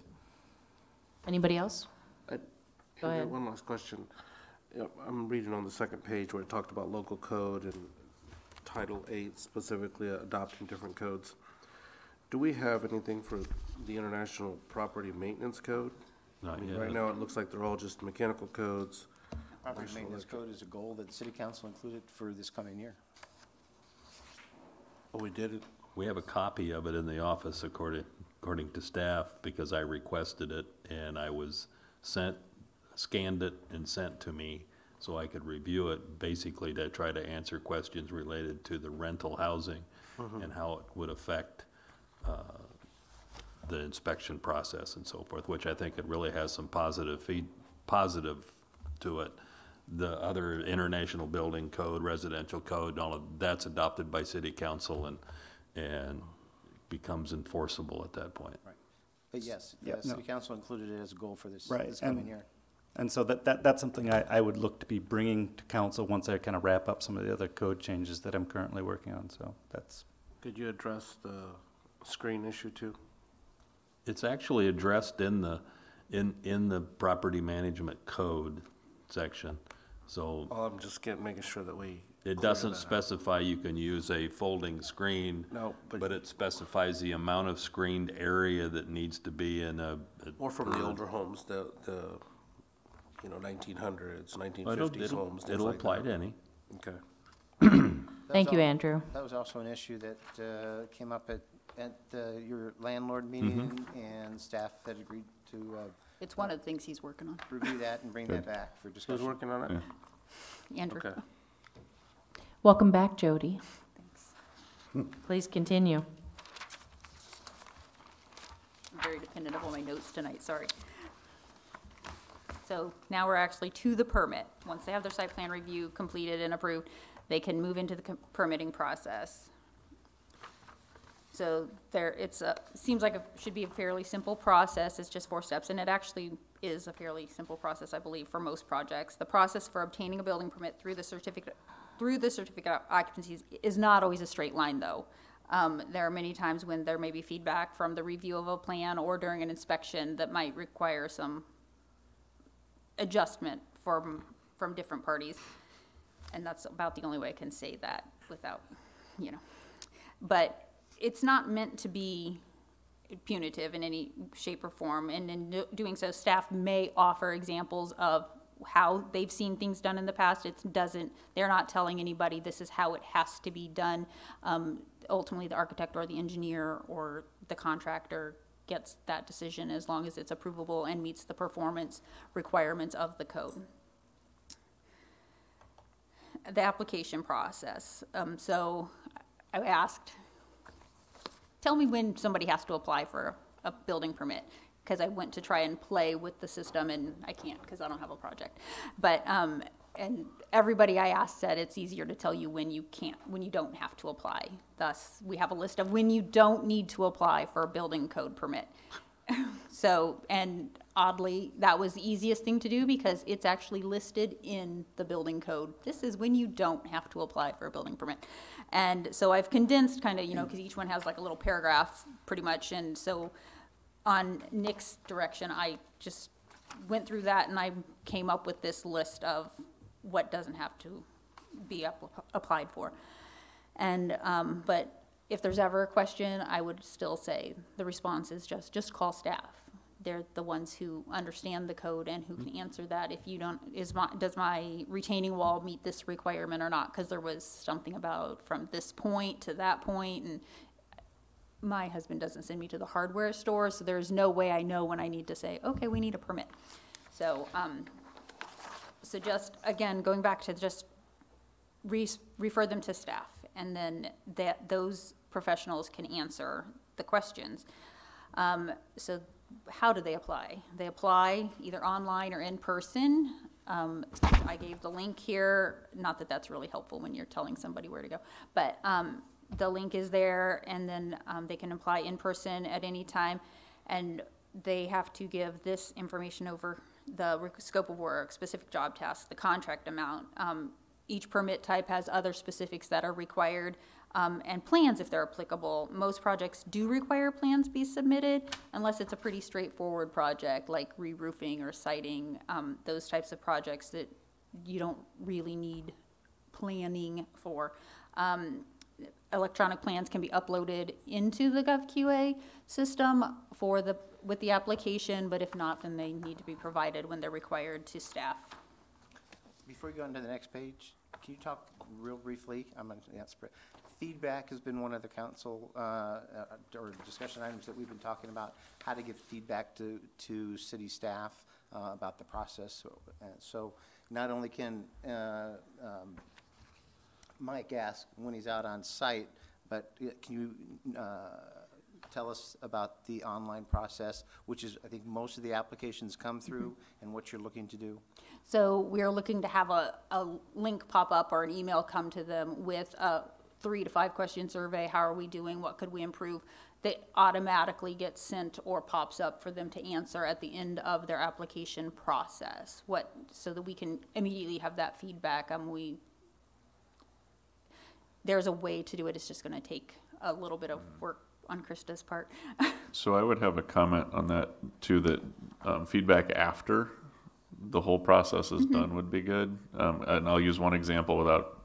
Anybody else? Go Hey, ahead. one last question. I'm reading on the second page where it talked about local code and Title 8 specifically adopting different codes. Do we have anything for the International Property Maintenance Code? Not I mean, yet. right now, it looks like they're all just mechanical codes. Property maintenance code is a goal that the city council included for this coming year. Oh, we did it? We have a copy of it in the office according to staff, because I requested it, and I was scanned it and sent to me so I could review it, basically to try to answer questions related to the rental housing and how it would affect the inspection process and so forth, which I think it really has some positive to it. The other international building code, residential code, all of that's adopted by city council and becomes enforceable at that point. Right. But yes, Yeah, the city council included it as a goal for this coming year. And so that's something I would look to be bringing to council once I kind of wrap up some of the other code changes that I'm currently working on, so that's. Could you address the screen issue too? It's actually addressed in the property management code section, so. Well, I'm just making sure that we. It clear doesn't that up. specify you can use a folding screen. No, but it specifies the amount of screened area that needs to be in a. Or from the older homes, the 1900s, 1950s homes. things It'll like apply that. to any. Okay. Thank you, Andrew. That was also an issue that came up at your landlord meeting, and staff had agreed to It's one of the things he's working on. review that and bring that back for discussion. Who's working on it? Andrew. Okay. Welcome back, Jody. Please continue. I'm very dependent on my notes tonight, sorry. So now we're actually to the permit. Once they have their site plan review completed and approved, they can move into the permitting process. So seems like it should be a fairly simple process. It's just 4 steps, and it actually is a fairly simple process, I believe, for most projects. The process for obtaining a building permit through the certificate of occupancy is not always a straight line, though. There are many times when there may be feedback from the review of a plan or during an inspection that might require some adjustment from different parties. And that's about the only way I can say that without, But it's not meant to be punitive in any shape or form. And in doing so, staff may offer examples of how they've seen things done in the past. They're not telling anybody this is how it has to be done. Ultimately, the architect or the engineer or the contractor gets that decision as long as it's approvable and meets the performance requirements of the code. The application process. So I asked, tell me when somebody has to apply for a building permit, because I went to try and play with the system, and I can't because I don't have a project. But, and everybody I asked said it's easier to tell you when you don't have to apply. Thus, we have a list of when you don't need to apply for a building code permit. So, and oddly, that was the easiest thing to do because it's actually listed in the building code. This is when you don't have to apply for a building permit. And so I've condensed kind of, because each one has like a little paragraph pretty much. And so on Nick's direction, I just went through that and I came up with this list of what doesn't have to be applied for. And, but if there's ever a question, I would still say the response is just call staff. They're the ones who understand the code and who can answer that. If you don't, does my retaining wall meet this requirement or not? Because there was something about from this point to that point, and my husband doesn't send me to the hardware store, so there's no way I know when I need to say, okay, we need a permit. So, so just, again, going back to just refer them to staff, and then those professionals can answer the questions. So how do they apply? They apply either online or in person. I gave the link here, not that that's really helpful when you're telling somebody where to go, but the link is there, and then they can apply in person at any time, and they have to give this information over the scope of work, specific job tasks, the contract amount, each permit type has other specifics that are required, and plans if they're applicable. Most projects do require plans be submitted unless it's a pretty straightforward project like re-roofing or siding, those types of projects that you don't really need planning for. Electronic plans can be uploaded into the GovQA system with the application, but if not, then they need to be provided when they're required to staff. Before you go on to the next page, can you talk real briefly? Feedback has been one of the council or discussion items that we've been talking about, how to give feedback to city staff about the process. So not only can Mike ask when he's out on site, but can you tell us about the online process, which is, I think, most of the applications come through, and what you're looking to do? So we're looking to have a link pop up or an email come to them with a 3 to 5 question survey. How are we doing? What could we improve? That automatically gets sent or pops up for them to answer at the end of their application process. So that we can immediately have that feedback. There's a way to do it. It's just going to take a little bit of work on Krista's part. So I would have a comment on that too, that feedback after the whole process is done would be good. And I'll use one example without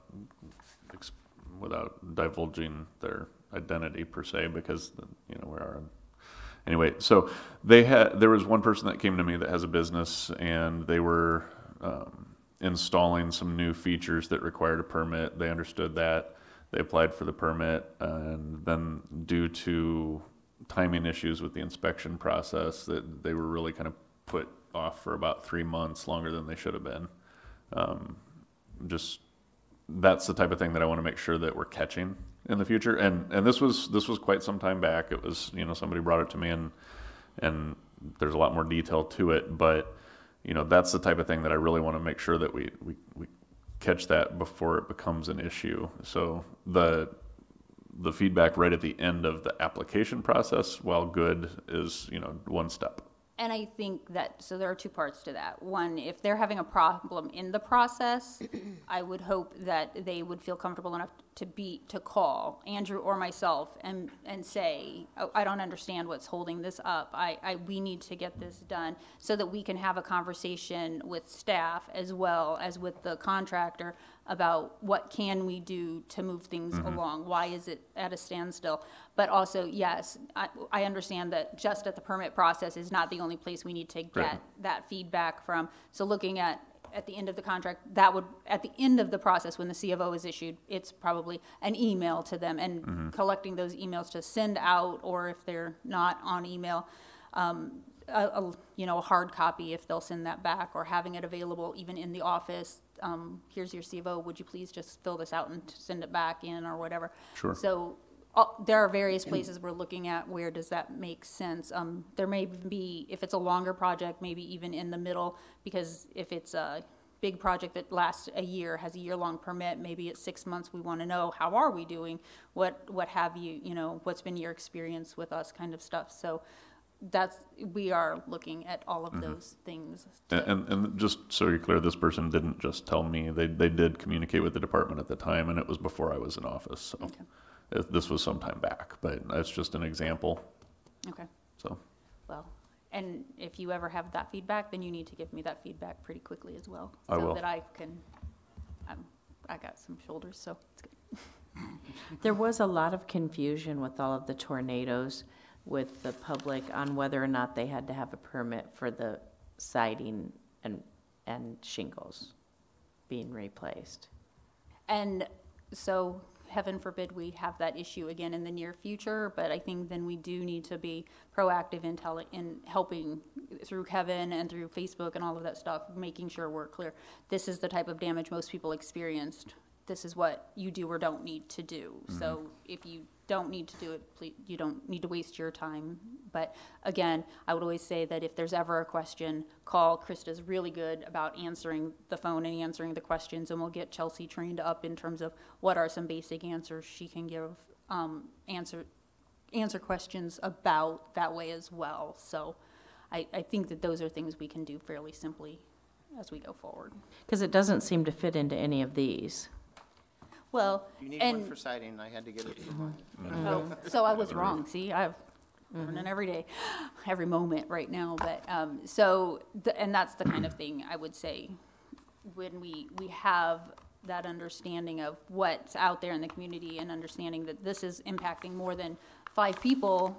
divulging their identity per se, because we are. Anyway, so there was one person that came to me that has a business, and they were installing some new features that required a permit. They understood that. They applied for the permit, and then due to timing issues with the inspection process, that they were really kind of put off for about 3 months, longer than they should have been. That's the type of thing that I want to make sure that we're catching in the future. And this was quite some time back. It was, somebody brought it to me, and there's a lot more detail to it, but that's the type of thing that I really want to make sure that we catch that before it becomes an issue. So the feedback right at the end of the application process, while good, is one step. And I think so there are 2 parts to that. One, if they're having a problem in the process, I would hope that they would feel comfortable enough to call Andrew or myself and say, oh, I don't understand what's holding this up. We need to get this done, so that we can have a conversation with staff as well as with the contractor about what can we do to move things along. Why is it at a standstill? But also, yes, I understand that just at the permit process is not the only place we need to get that feedback from. So looking at the end of the contract, at the end of the process when the C of O is issued, it's probably an email to them, and collecting those emails to send out, or if they're not on email, a hard copy if they'll send that back, or having it available even in the office. Here's your C of O, would you please just fill this out and send it back in, or whatever. Sure. So there are various places we're looking at where does that make sense. There may be, if it's a longer project, maybe even in the middle, because if it's a big project that lasts a year, has a year-long permit, maybe at 6 months we want to know, how are we doing? What have you, what's been your experience with us, kind of stuff. So we are looking at all of those things. And just so you're clear, this person didn't just tell me. They did communicate with the department at the time, and it was before I was in office. So this was some time back, but that's just an example. Okay. So. Well, and if you ever have that feedback, then you need to give me that feedback pretty quickly as well. I will. So that I can, I got some shoulders, so it's good. There was a lot of confusion with all of the tornadoes with the public on whether or not they had to have a permit for the siding and shingles being replaced. And so, heaven forbid we have that issue again in the near future, but I think then we do need to be proactive in helping through Kevin and through Facebook and all of that stuff, making sure we're clear. This is the type of damage most people experienced. This is what you do or don't need to do. So if you don't need to do it, please, you don't need to waste your time. But again, I would always say that if there's ever a question, call. Krista's really good about answering the phone and answering the questions, and we'll get Chelsea trained up in terms of what are some basic answers she can give, answer questions about that way as well. So I think that those are things we can do fairly simply as we go forward. Because it doesn't seem to fit into any of these. Well, You need one and, for siding, I had to get it for mine. oh, so I was wrong, see, I've learning every day, every moment right now, but, and that's the kind of thing I would say, when we have that understanding of what's out there in the community and understanding that this is impacting more than 5 people,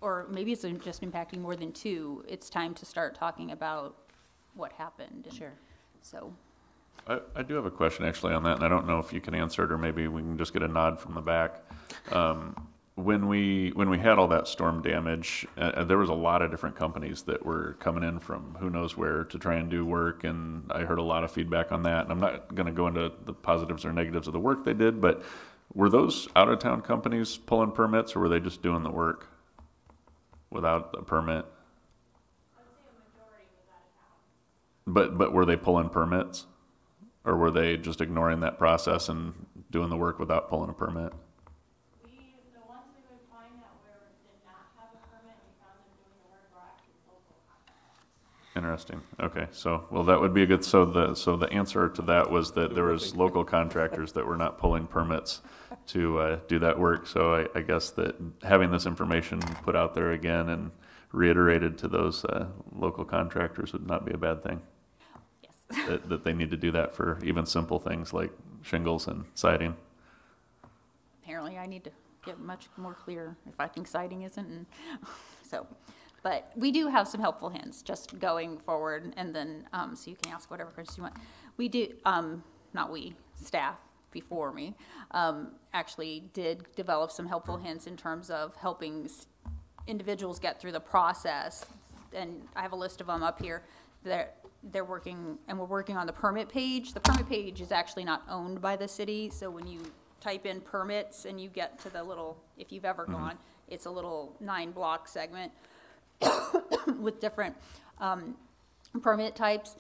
or maybe it's just impacting more than 2, it's time to start talking about what happened. And Sure. So. I do have a question actually on that, and I don't know if you can answer it, or maybe we can just get a nod from the back. When we had all that storm damage, there was a lot of different companies that were coming in from who knows where to try and do work, and I heard a lot of feedback on that. And I'm not going to go into the positives or negatives of the work they did, but were those out-of-town companies pulling permits, or were they just doing the work without a permit? But were they pulling permits, or were they just ignoring that process and doing the work without pulling a permit? Interesting. Okay, so, well, that would be a good, so the answer to that was that there was local contractors that were not pulling permits to do that work. So I guess that having this information put out there again and reiterated to those local contractors would not be a bad thing. Yes. That they need to do that for even simple things like shingles and siding. Apparently I need to get much more clear if I think siding isn't, and so. But we do have some helpful hints just going forward, and then, so you can ask whatever questions you want. We do, not we, staff before me, actually did develop some helpful hints in terms of helping individuals get through the process. And I have a list of them up here. They're working, and we're working on the permit page. The permit page is actually not owned by the city, so when you type in permits and you get to the little, if you've ever gone, it's a little 9-block segment with different permit types.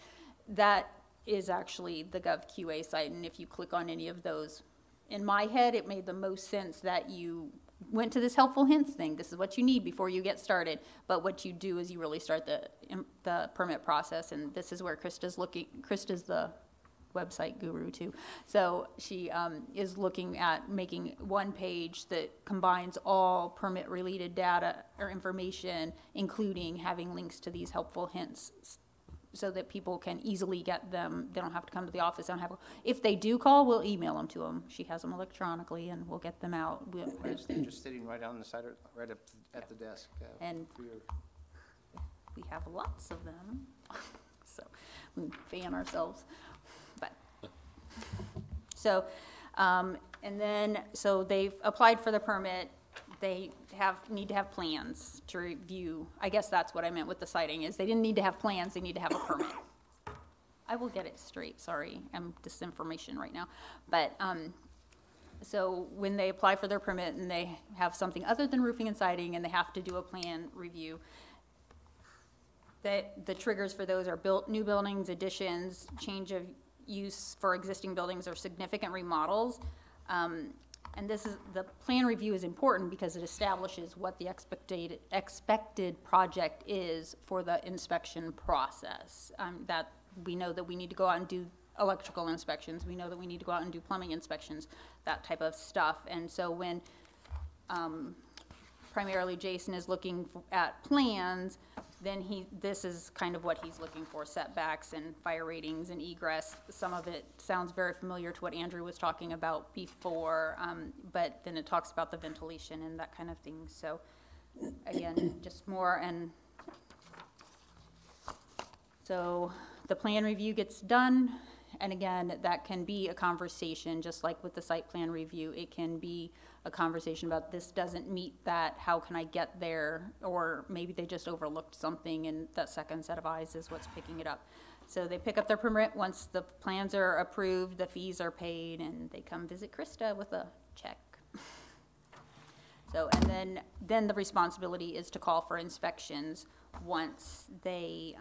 That is actually the GovQA site, and if you click on any of those, in my head, it made the most sense that you went to this helpful hints thing. This is what you need before you get started. But what you do is you really start the permit process, and this is where Krista's looking. Krista's the website guru too. So she is looking at making one page that combines all permit related data or information, including having links to these helpful hints so that people can easily get them. They don't have to come to the office. If they do call, we'll email them to them. She has them electronically and we'll get them out. They're just sitting right on the side, right up at the desk. And we have lots of them. So we fan ourselves. So, and then, so they've applied for the permit. They need to have plans to review. I guess that's what I meant with the citing, is they didn't need to have plans, they need to have a permit. I will get it straight, sorry, I'm disinformation right now. But, so when they apply for their permit and they have something other than roofing and siding and they have to do a plan review, the triggers for those are new buildings, additions, change of use for existing buildings, or significant remodels. And the plan review is important because it establishes what the expected project is for the inspection process. That we know that we need to go out and do electrical inspections. We know that we need to go out and do plumbing inspections, that type of stuff. And so when primarily Jason is looking at plans, then this is kind of what he's looking for: setbacks and fire ratings and egress. Some of it sounds very familiar to what Andrew was talking about before, but then it talks about the ventilation and that kind of thing. So again, just more. And so the plan review gets done, and again, that can be a conversation, just like with the site plan review. It can be a conversation about, this doesn't meet that, how can I get there? Or maybe they just overlooked something and that second set of eyes is what's picking it up. So they pick up their permit. Once the plans are approved, the fees are paid, and they come visit Krista with a check. So, and then the responsibility is to call for inspections once they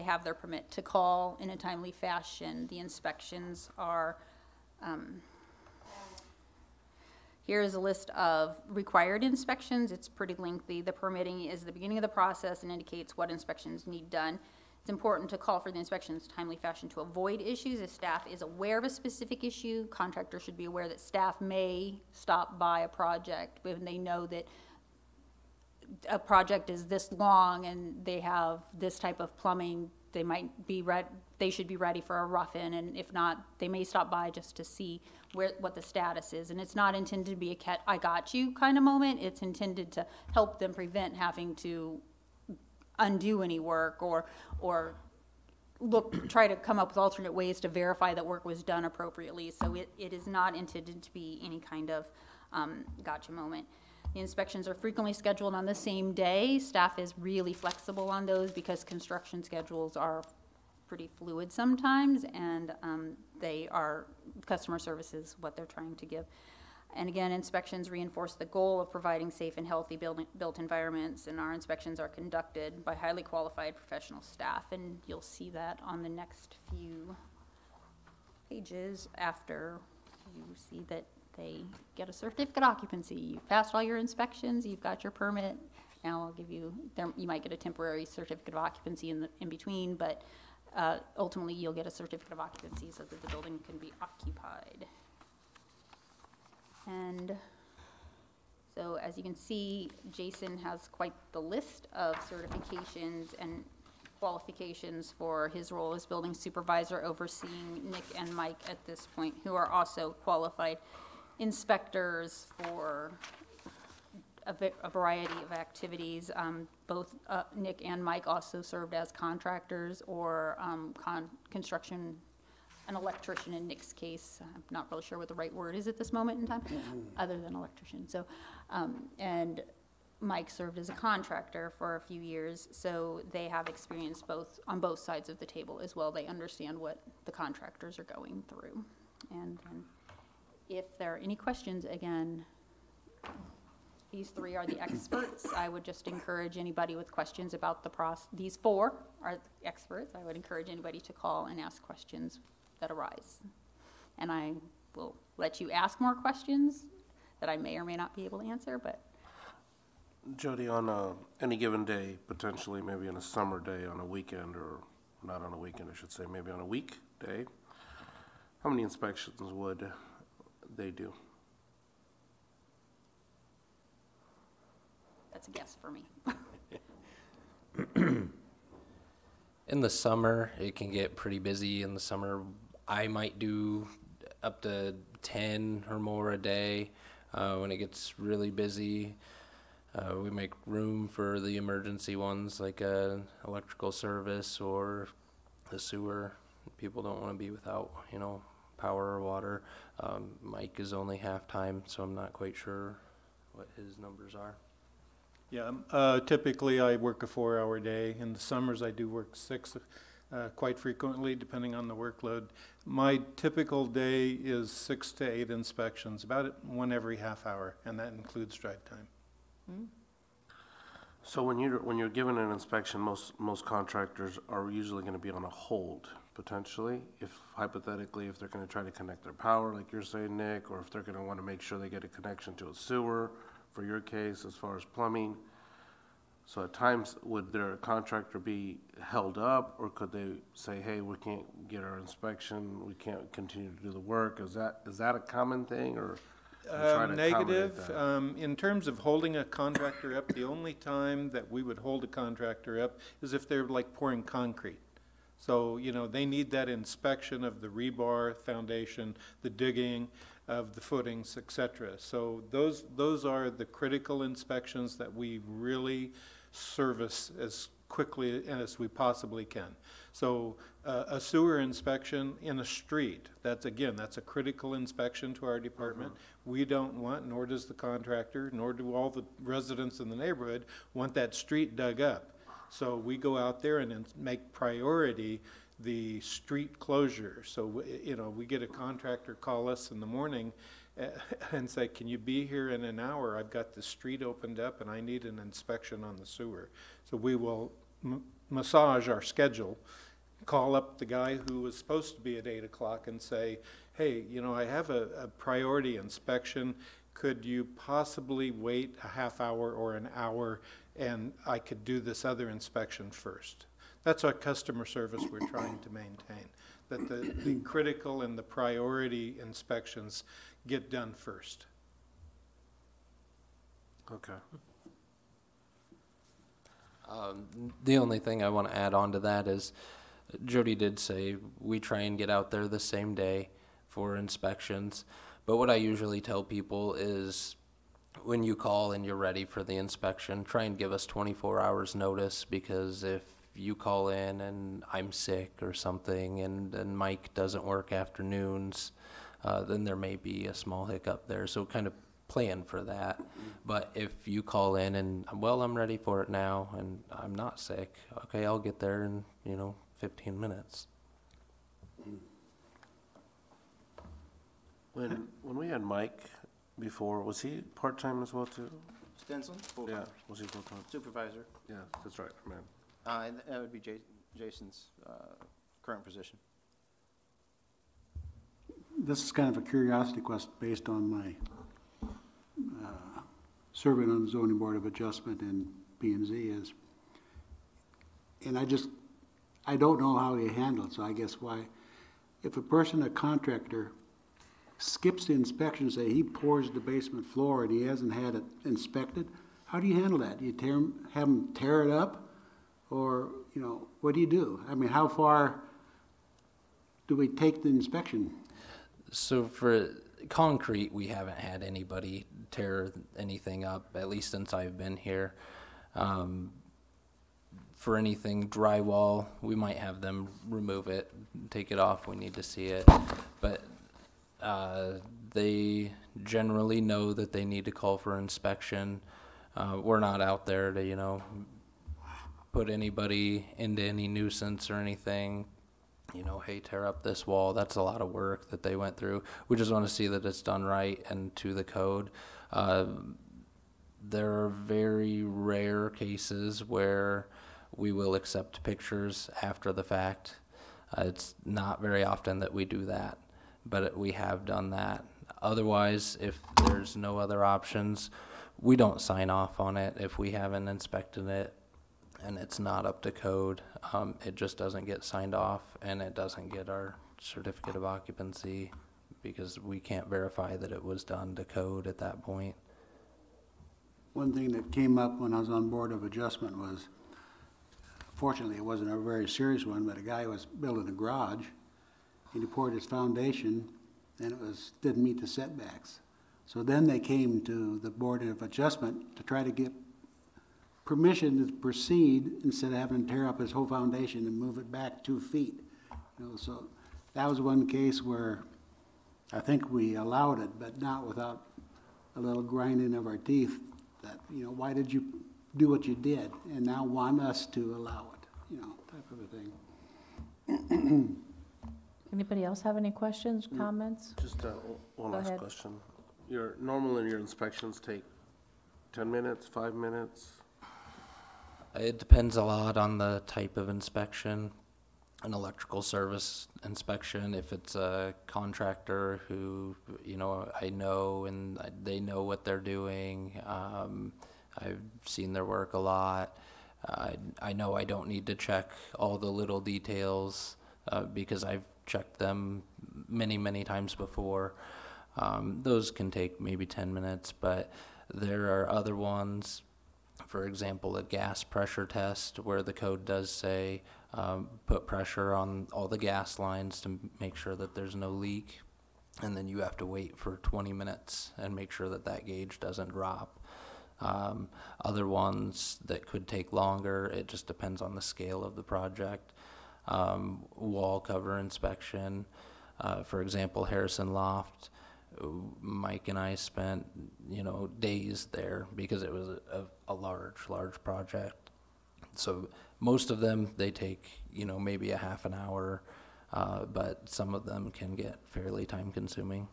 have their permit, to call in a timely fashion. The inspections are, Here's a list of required inspections. It's pretty lengthy. The permitting is the beginning of the process and indicates what inspections need done. It's important to call for the inspections in a timely fashion to avoid issues. If staff is aware of a specific issue, contractors should be aware that staff may stop by a project when they know that a project is this long and they have this type of plumbing. They might be they should be ready for a rough-in, and if not, they may stop by just to see what the status is. And it's not intended to be a I got you kind of moment. It's intended to help them prevent having to undo any work or try to come up with alternate ways to verify that work was done appropriately. So it is not intended to be any kind of gotcha moment. The inspections are frequently scheduled on the same day. Staff is really flexible on those because construction schedules are pretty fluid sometimes, and customer service is what they're trying to give. And again, inspections reinforce the goal of providing safe and healthy built environments, and our inspections are conducted by highly qualified professional staff, and you'll see that on the next few pages after you see that they get a certificate of occupancy. You've passed all your inspections, you've got your permit. Now I'll give you, you might get a temporary certificate of occupancy in between, but ultimately you'll get a certificate of occupancy so that the building can be occupied. And so as you can see, Jason has quite the list of certifications and qualifications for his role as building supervisor, overseeing Nick and Mike at this point, who are also qualified inspectors for a variety of activities. Both Nick and Mike also served as contractors or construction, an electrician in Nick's case. I'm not really sure what the right word is at this moment in time, other than electrician. So, and Mike served as a contractor for a few years, so they have experience on both sides of the table as well. They understand what the contractors are going through. And if there are any questions, again, these three are the experts. I would just encourage anybody with questions about the process. These four are the experts. I would encourage anybody to call and ask questions that arise. And I will let you ask more questions that I may or may not be able to answer, but. Jody, on any given day, potentially maybe on a summer day, on a weekend, or not on a weekend, I should say, maybe on a weekday, how many inspections would they do? That's a guess for me. In the summer, it can get pretty busy. In the summer, I might do up to 10 or more a day. When it gets really busy, we make room for the emergency ones, like electrical service or the sewer. People don't want to be without, power or water. Mike is only half-time, so I'm not quite sure what his numbers are. Yeah, typically I work a 4-hour day. In the summers I do work 6 quite frequently, depending on the workload. My typical day is 6 to 8 inspections, about one every half hour, and that includes drive time. Mm-hmm. So when you're given an inspection, most contractors are usually going to be on a hold, potentially, if hypothetically, if they're going to try to connect their power, like you're saying, Nick, or if they're going to want to make sure they get a connection to a sewer, for your case, as far as plumbing. So at times, would their contractor be held up, or could they say, hey, we can't get our inspection, we can't continue to do the work? Is that a common thing, or? Negative. In terms of holding a contractor up, the only time that we would hold a contractor up is if they're like pouring concrete. So, they need that inspection of the rebar, foundation, the digging of the footings, etc. So those are the critical inspections that we really service as quickly as we possibly can. So a sewer inspection in a street, that's a critical inspection to our department. We don't want, nor does the contractor, nor do all the residents in the neighborhood, want that street dug up. So we go out there and make priority the street closure. So, we get a contractor call us in the morning and say, can you be here in an hour? I've got the street opened up and I need an inspection on the sewer. So we will massage our schedule, call up the guy who was supposed to be at 8 o'clock and say, hey, I have a priority inspection. could you possibly wait a half hour or an hour and I could do this other inspection first? That's our customer service we're trying to maintain, that the critical and the priority inspections get done first. Okay. The only thing I want to add on to that is Jody did say we try and get out there the same day for inspections. But what I usually tell people is when you call and you're ready for the inspection, try and give us 24 hours notice, because if you call in and I'm sick or something and Mike doesn't work afternoons, then there may be a small hiccup there. So kind of plan for that. But if you call in and, well, I'm ready for it now and I'm not sick, okay, I'll get there in, 15 minutes. When we had Mike before, was he part-time as well too? Stenson, full-time. Yeah, was he full-time? Supervisor. Yeah, that's right, man. And that would be Jason's current position. This is kind of a curiosity question based on my serving on the Zoning Board of Adjustment in P&Z is, and I don't know how you handle it, so I guess why, if a contractor, skips the inspection, say he pours the basement floor and he hasn't had it inspected, how do you handle that? Do you have him tear it up? Or, what do you do? I mean, how far do we take the inspection? So for concrete, we haven't had anybody tear anything up, at least since I've been here. For anything drywall, we might have them remove it, take it off, we need to see it. But they generally know that they need to call for inspection. We're not out there to, put anybody into any nuisance or anything. Hey, tear up this wall. That's a lot of work that they went through. We just want to see that it's done right and to the code. There are very rare cases where we will accept pictures after the fact. It's not very often that we do that, but we have done that. Otherwise, if there's no other options, we don't sign off on it if we haven't inspected it and it's not up to code. It just doesn't get signed off, and it doesn't get our certificate of occupancy because we can't verify that it was done to code at that point. One thing that came up when I was on Board of Adjustment was, fortunately it wasn't a very serious one, but a guy was building a garage and he poured his foundation and it didn't meet the setbacks. So then they came to the Board of Adjustment to try to get permission to proceed instead of having to tear up his whole foundation and move it back 2 feet. So that was one case where I think we allowed it, but not without a little grinding of our teeth that, why did you do what you did and now want us to allow it, type of a thing. Anybody else have any questions, comments? Just one Go last ahead. question. Normally your inspections take 10 minutes, 5 minutes? It depends a lot on the type of inspection. An electrical service inspection, if it's a contractor who, I know and they know what they're doing. I've seen their work a lot. I know I don't need to check all the little details because I've checked them many, many times before. Those can take maybe 10 minutes, but there are other ones. For example, a gas pressure test where the code does say put pressure on all the gas lines to make sure that there's no leak, and then you have to wait for 20 minutes and make sure that that gauge doesn't drop. Other ones that could take longer, it just depends on the scale of the project. Wall cover inspection, for example, Harrison Loft, Mike and I spent, days there because it was a large project. So most of them, they take, maybe a half an hour, but some of them can get fairly time consuming.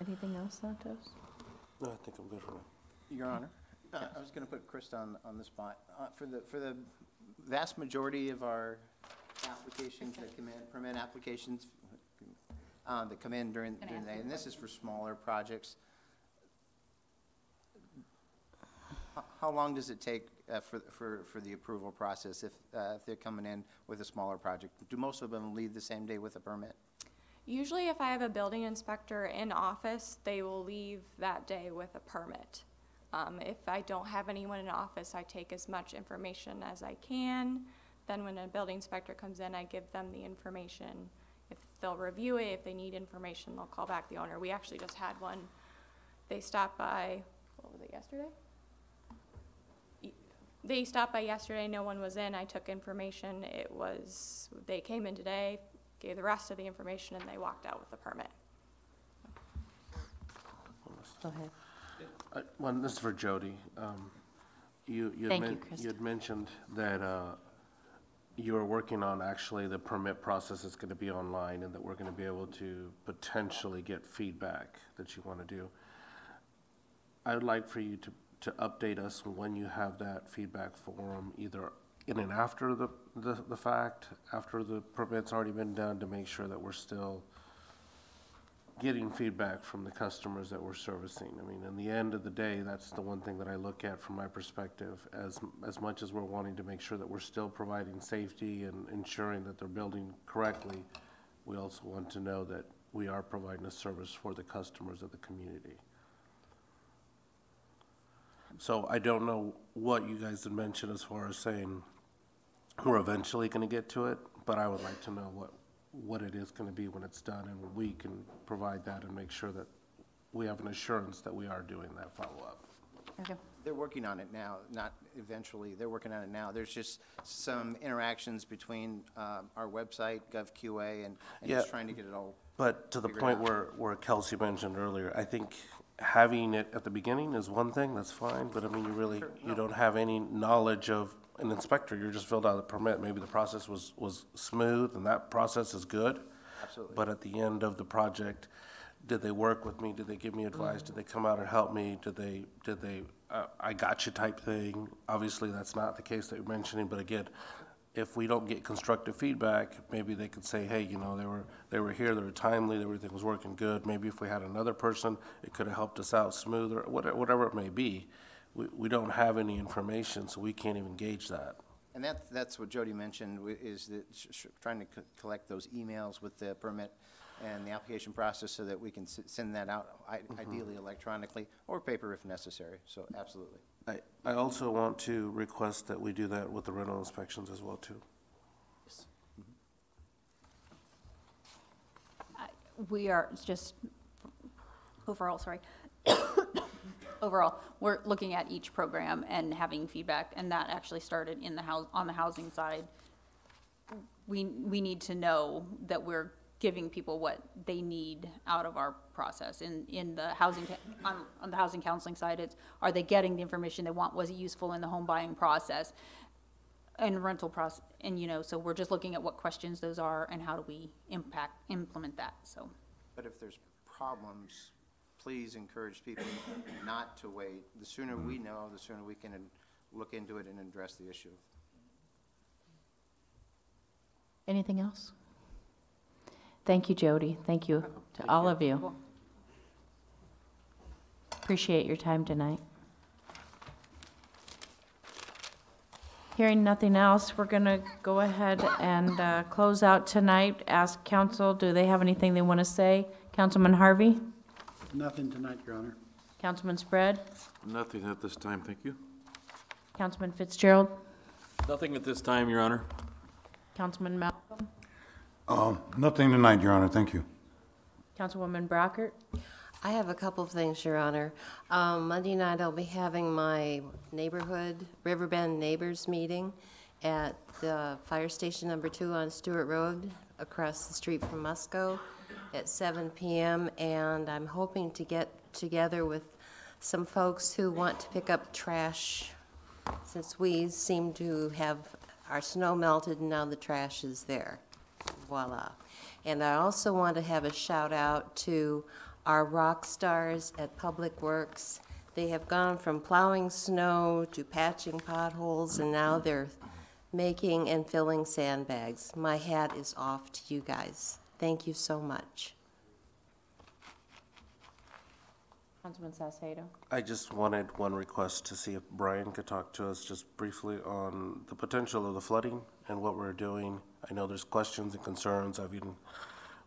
Anything else, Santos? No, I think I'm good for now. Your Honor, I was going to put Krista on the spot. For the vast majority of our applications that come in, permit applications, that come in during the day, and this is for smaller projects. How long does it take for the approval process if they're coming in with a smaller project? Do most of them leave the same day with a permit? Usually if I have a building inspector in office, they will leave that day with a permit. If I don't have anyone in office, I take as much information as I can. Then when a building inspector comes in, I give them the information. If they'll review it, if they need information, they'll call back the owner. We actually just had one. They stopped by, what was it, yesterday? They stopped by yesterday, no one was in, I took information. They came in today, gave the rest of the information, and they walked out with the permit. Go ahead. Well, this is for Jody. You had mentioned that you were working on actually the permit process is going to be online and that we're going to be able to potentially get feedback that you want to do. I would like for you to update us when you have that feedback form, either in and after the fact, after the permit's already been done, to make sure that we're still getting feedback from the customers that we're servicing. I mean, in the end of the day, that's the one thing that I look at from my perspective. As much as we're wanting to make sure that we're still providing safety and ensuring that they're building correctly, we also want to know that we are providing a service for the customers of the community. So I don't know what you guys had mentioned as far as saying we're eventually going to get to it, but I would like to know what it is going to be when it's done, and we can provide that and make sure that we have an assurance that we are doing that follow-up. Okay. They're working on it now, not eventually. They're working on it now. There's just some interactions between our website, GovQA, and just trying to get it all. But to the point where Kelsey mentioned earlier, I think having it at the beginning is one thing, that's fine, but I mean, you don't have any knowledge of an inspector, you're just filled out the permit. Maybe the process was smooth and that process is good. Absolutely. But at the end of the project, did they work with me? Did they give me advice? Did they come out and help me? Did they I got you type thing? Obviously, that's not the case that you're mentioning, but again, if we don't get constructive feedback, maybe they could say, hey, you know, they were here, they were timely, everything was working good. Maybe if we had another person, it could have helped us out smoother, whatever it may be. We don't have any information, so we can't even gauge that. And that's what Jody mentioned, is that trying to collect those emails with the permit and the application process so that we can send that out, ideally electronically, or paper if necessary, so absolutely. I also want to request that we do that with the rental inspections as well, too. Yes. We are just, overall, overall, we're looking at each program and having feedback, and that actually started in the on the housing side. We need to know that we're giving people what they need out of our process. In the housing, on the housing counseling side, it's, are they getting the information they want? Was it useful in the home buying process and rental process? And, you know, so we're just looking at what questions those are and how do we implement that, so. But if there's problems, please encourage people not to wait. The sooner we know, the sooner we can look into it and address the issue. Anything else? Thank you, Jody. Thank you to all of you. Cool. Appreciate your time tonight. Hearing nothing else, we're going to go ahead and close out tonight. Ask council, do they have anything they want to say? Councilman Harvey? Nothing tonight, Your Honor. Councilman Spread? Nothing at this time, thank you. Councilman Fitzgerald? Nothing at this time, Your Honor. Councilman Malcolm? Nothing tonight, Your Honor, thank you. Councilwoman Brockert? I have a couple of things, Your Honor. Monday night, I'll be having my neighborhood Riverbend Neighbors meeting at the Fire Station number 2 on Stewart Road, across the street from Musco, at 7 p.m. And I'm hoping to get together with some folks who want to pick up trash, since we seem to have our snow melted and now the trash is there. Voila. And I also want to have a shout out to our rock stars at Public Works. They have gone from plowing snow to patching potholes, and now they're making and filling sandbags. My hat is off to you guys. Thank you so much. Councilman Salcedo. I just wanted one request to see if Brian could talk to us just briefly on the potential of the flooding and what we're doing. I know there's questions and concerns.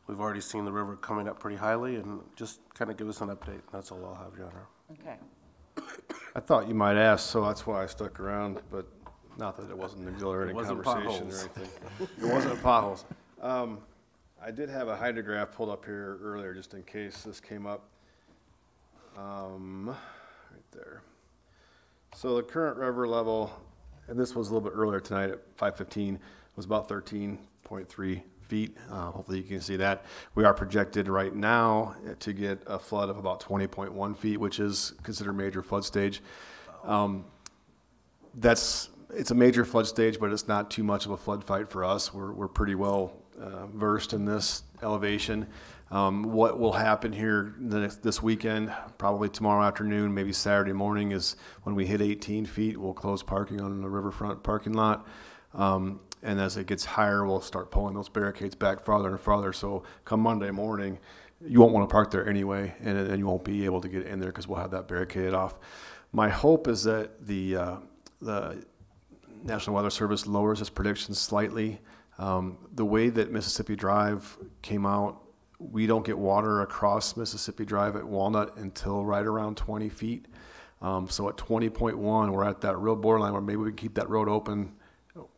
We've already seen the river coming up pretty highly, and just kind of give us an update. That's all I'll have, Your Honor. Okay. I thought you might ask, so that's why I stuck around, but not that it wasn't an exhilarating It wasn't conversation or potholes. anything. It wasn't potholes. I did have a hydrograph pulled up here earlier, just in case this came up. Right there. So the current river level, and this was a little bit earlier tonight at 5:15, was about 13.3 feet. Hopefully you can see that. We are projected right now to get a flood of about 20.1 feet, which is considered major flood stage. It's a major flood stage, but it's not too much of a flood fight for us. We're pretty well versed in this elevation. What will happen here this weekend, probably tomorrow afternoon, maybe Saturday morning, is when we hit 18 feet, we'll close parking on the riverfront parking lot. And as it gets higher, we'll start pulling those barricades back farther and farther. So come Monday morning, you won't want to park there anyway, and you won't be able to get in there because we'll have that barricaded off. My hope is that the National Weather Service lowers its predictions slightly. The way that Mississippi Drive came out, we don't get water across Mississippi Drive at Walnut until right around 20 feet. So at 20.1, we're at that real borderline where maybe we can keep that road open,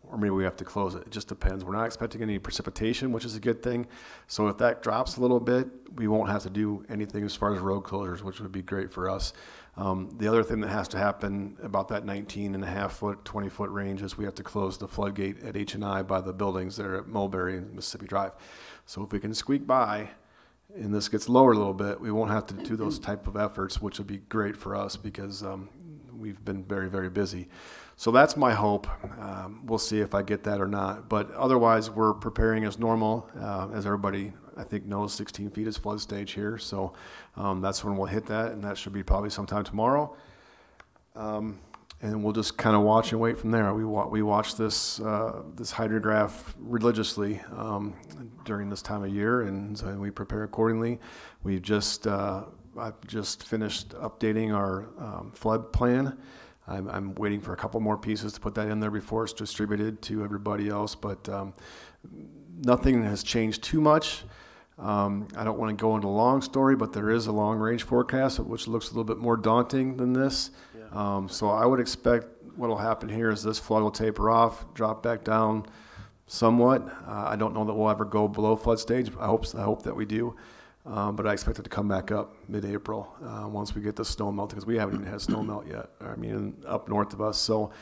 or maybe we have to close it. It just depends. We're not expecting any precipitation, which is a good thing. So if that drops a little bit, we won't have to do anything as far as road closures, which would be great for us. The other thing that has to happen about that 19.5 foot, 20 foot range is we have to close the floodgate at H&I by the buildings there at Mulberry and Mississippi Drive. So if we can squeak by and this gets lower a little bit, we won't have to do those type of efforts, which would be great for us because we've been very, very busy. So that's my hope. We'll see if I get that or not. But otherwise, we're preparing as normal. As everybody, I think, knows, 16 feet is flood stage here. So that's when we'll hit that, and that should be probably sometime tomorrow. And we'll just kind of watch and wait from there. We watch this hydrograph religiously during this time of year, and so we prepare accordingly. I've just finished updating our flood plan. I'm waiting for a couple more pieces to put that in there before it's distributed to everybody else, but nothing has changed too much. I don't want to go into a long story, but there is a long-range forecast, which looks a little bit more daunting than this. So I would expect what will happen here is this flood will taper off, drop back down somewhat. I don't know that we'll ever go below flood stage. I hope that we do. But I expect it to come back up mid-April once we get the snow melt, because we haven't even had snow melt yet. I mean, up north of us. So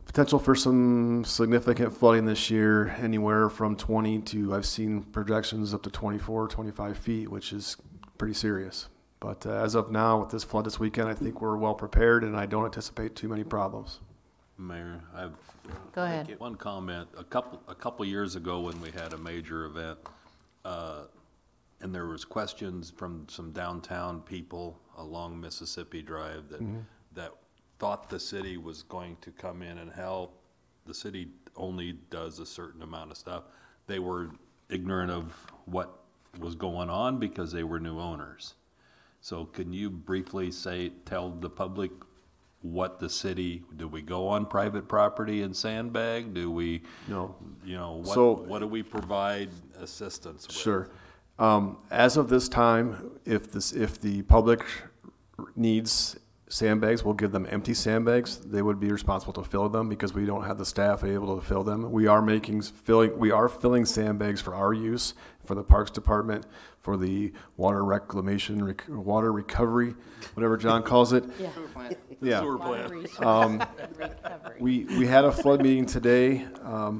potential for some significant flooding this year, anywhere from 20 to, I've seen projections up to 24, 25 feet, which is pretty serious. But as of now, with this flood this weekend, I think we're well prepared, and I don't anticipate too many problems. Mayor, I've Go ahead. one comment. A couple years ago, when we had a major event, and there was questions from some downtown people along Mississippi Drive that thought the city was going to come in and help. The city only does a certain amount of stuff. They were ignorant of what was going on because they were new owners. So can you briefly tell the public what the city, do we go on private property and sandbag? Do we, No. What do we provide assistance with? Sure. As of this time, if the public needs sandbags, we'll give them empty sandbags. They would be responsible to fill them because we don't have the staff able to fill them. We are filling sandbags for our use, for the Parks Department, for the water reclamation, water recovery, whatever John calls it. Yeah. Yeah. Sewer plant. We had a flood meeting today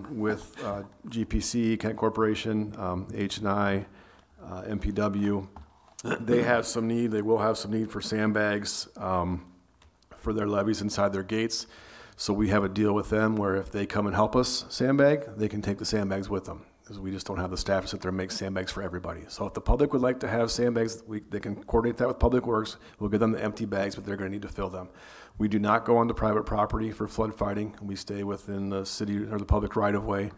with GPC, Kent Corporation, H&I, MPW. They have some need. They will have some need for sandbags for their levees inside their gates. So we have a deal with them where if they come and help us sandbag, they can take the sandbags with them, because we just don't have the staff to sit there and make sandbags for everybody. So if the public would like to have sandbags, they can coordinate that with Public Works. We'll give them the empty bags, but they're going to need to fill them. We do not go onto private property for flood fighting. We stay within the city or the public right of way.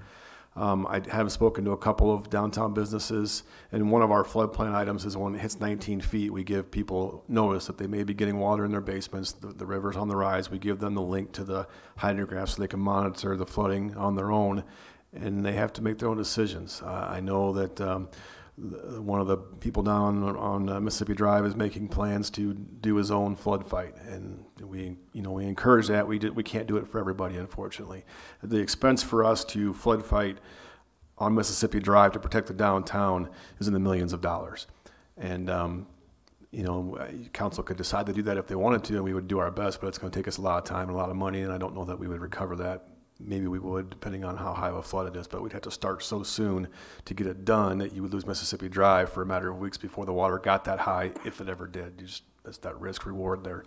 I have spoken to a couple of downtown businesses, and one of our floodplain items is when it hits 19 feet, we give people notice that they may be getting water in their basements. The river's on the rise. We give them the link to the hydrograph so they can monitor the flooding on their own, and they have to make their own decisions. I know that one of the people down on Mississippi Drive is making plans to do his own flood fight, and we encourage that. We can't do it for everybody, unfortunately. The expense for us to flood fight on Mississippi Drive to protect the downtown is in the millions of dollars, and council could decide to do that if they wanted to, and we would do our best, but it's going to take us a lot of time and a lot of money, and I don't know that we would recover that. Maybe we would, depending on how high of a flood it is, but we'd have to start so soon to get it done that you would lose Mississippi Drive for a matter of weeks before the water got that high, if it ever did. That's that risk reward there.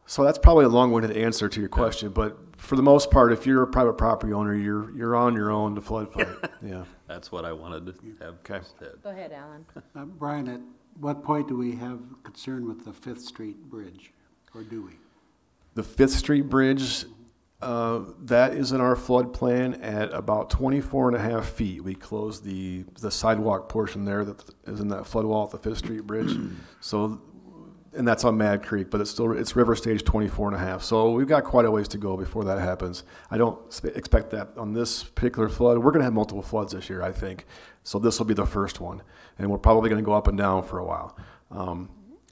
So that's probably a long-winded answer to your question, but for the most part, if you're a private property owner, you're on your own to flood fight. Yeah. That's what I wanted to have said. Go ahead, Alan. Brian, at what point do we have concern with the Fifth Street Bridge, or do we? The Fifth Street Bridge, that is in our flood plan at about 24.5 feet. We closed the sidewalk portion there that is in that flood wall at the Fifth Street Bridge. So, and that's on Mad Creek, but it's river stage 24.5. So we've got quite a ways to go before that happens. I don't expect that on this particular flood. We're going to have multiple floods this year, I think. So this will be the first one, and we're probably going to go up and down for a while.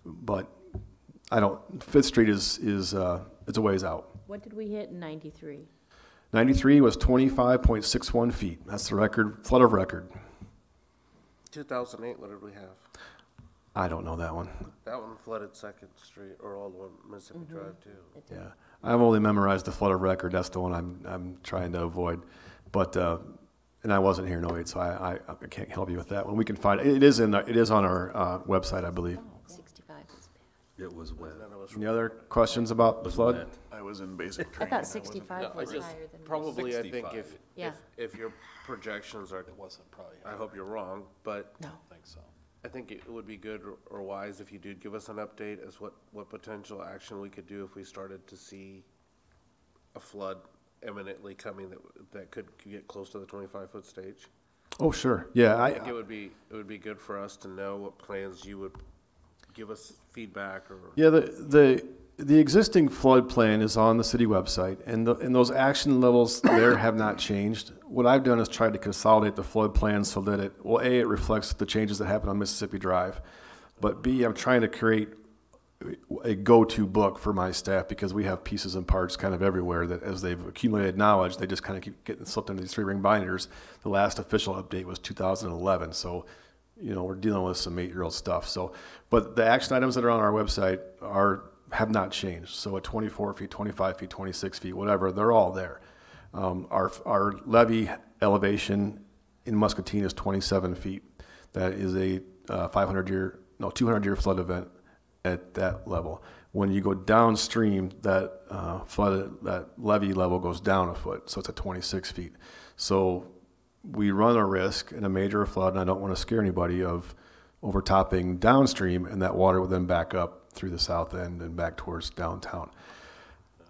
But Fifth Street is it's a ways out. What did we hit in 93? 93 was 25.61 feet. That's the record, flood of record. 2008, what did we have? I don't know that one. That one flooded 2nd Street, or all the one Mississippi Drive too. Yeah, I've only memorized the flood of record. That's the one I'm trying to avoid. But and I wasn't here in 08, so I can't help you with that one. We can find it. It is on our website, I believe. 65 is bad. It was wet. Any other questions about the flood? I was in basic I training. thought 65 was higher than this. Probably, I think 65. if your projections are, It wasn't probably. I hope you're wrong, but No. I think so. I think it would be good or wise if you did give us an update as what potential action we could do if we started to see a flood imminently coming that could get close to the 25-foot stage. Oh, sure. Yeah, I think it would be good for us to know what plans you would give us feedback or. Yeah, the existing flood plan is on the city website, and those action levels there have not changed. What I've done is tried to consolidate the flood plan so that it reflects the changes that happen on Mississippi Drive, but B, I'm trying to create a go-to book for my staff because we have pieces and parts kind of everywhere that as they've accumulated knowledge, they just kind of keep getting slipped into these 3-ring binders. The last official update was 2011, so we're dealing with some 8-year-old stuff. So, but the action items that are on our website have not changed. So at 24 feet, 25 feet, 26 feet, whatever, they're all there. Our levee elevation in Muscatine is 27 feet. That is a 200-year flood event at that level. When you go downstream, that levee level goes down a foot, so it's at 26 feet. So we run a risk in a major flood, and I don't want to scare anybody, of overtopping downstream, and that water will then back up through the south end and back towards downtown.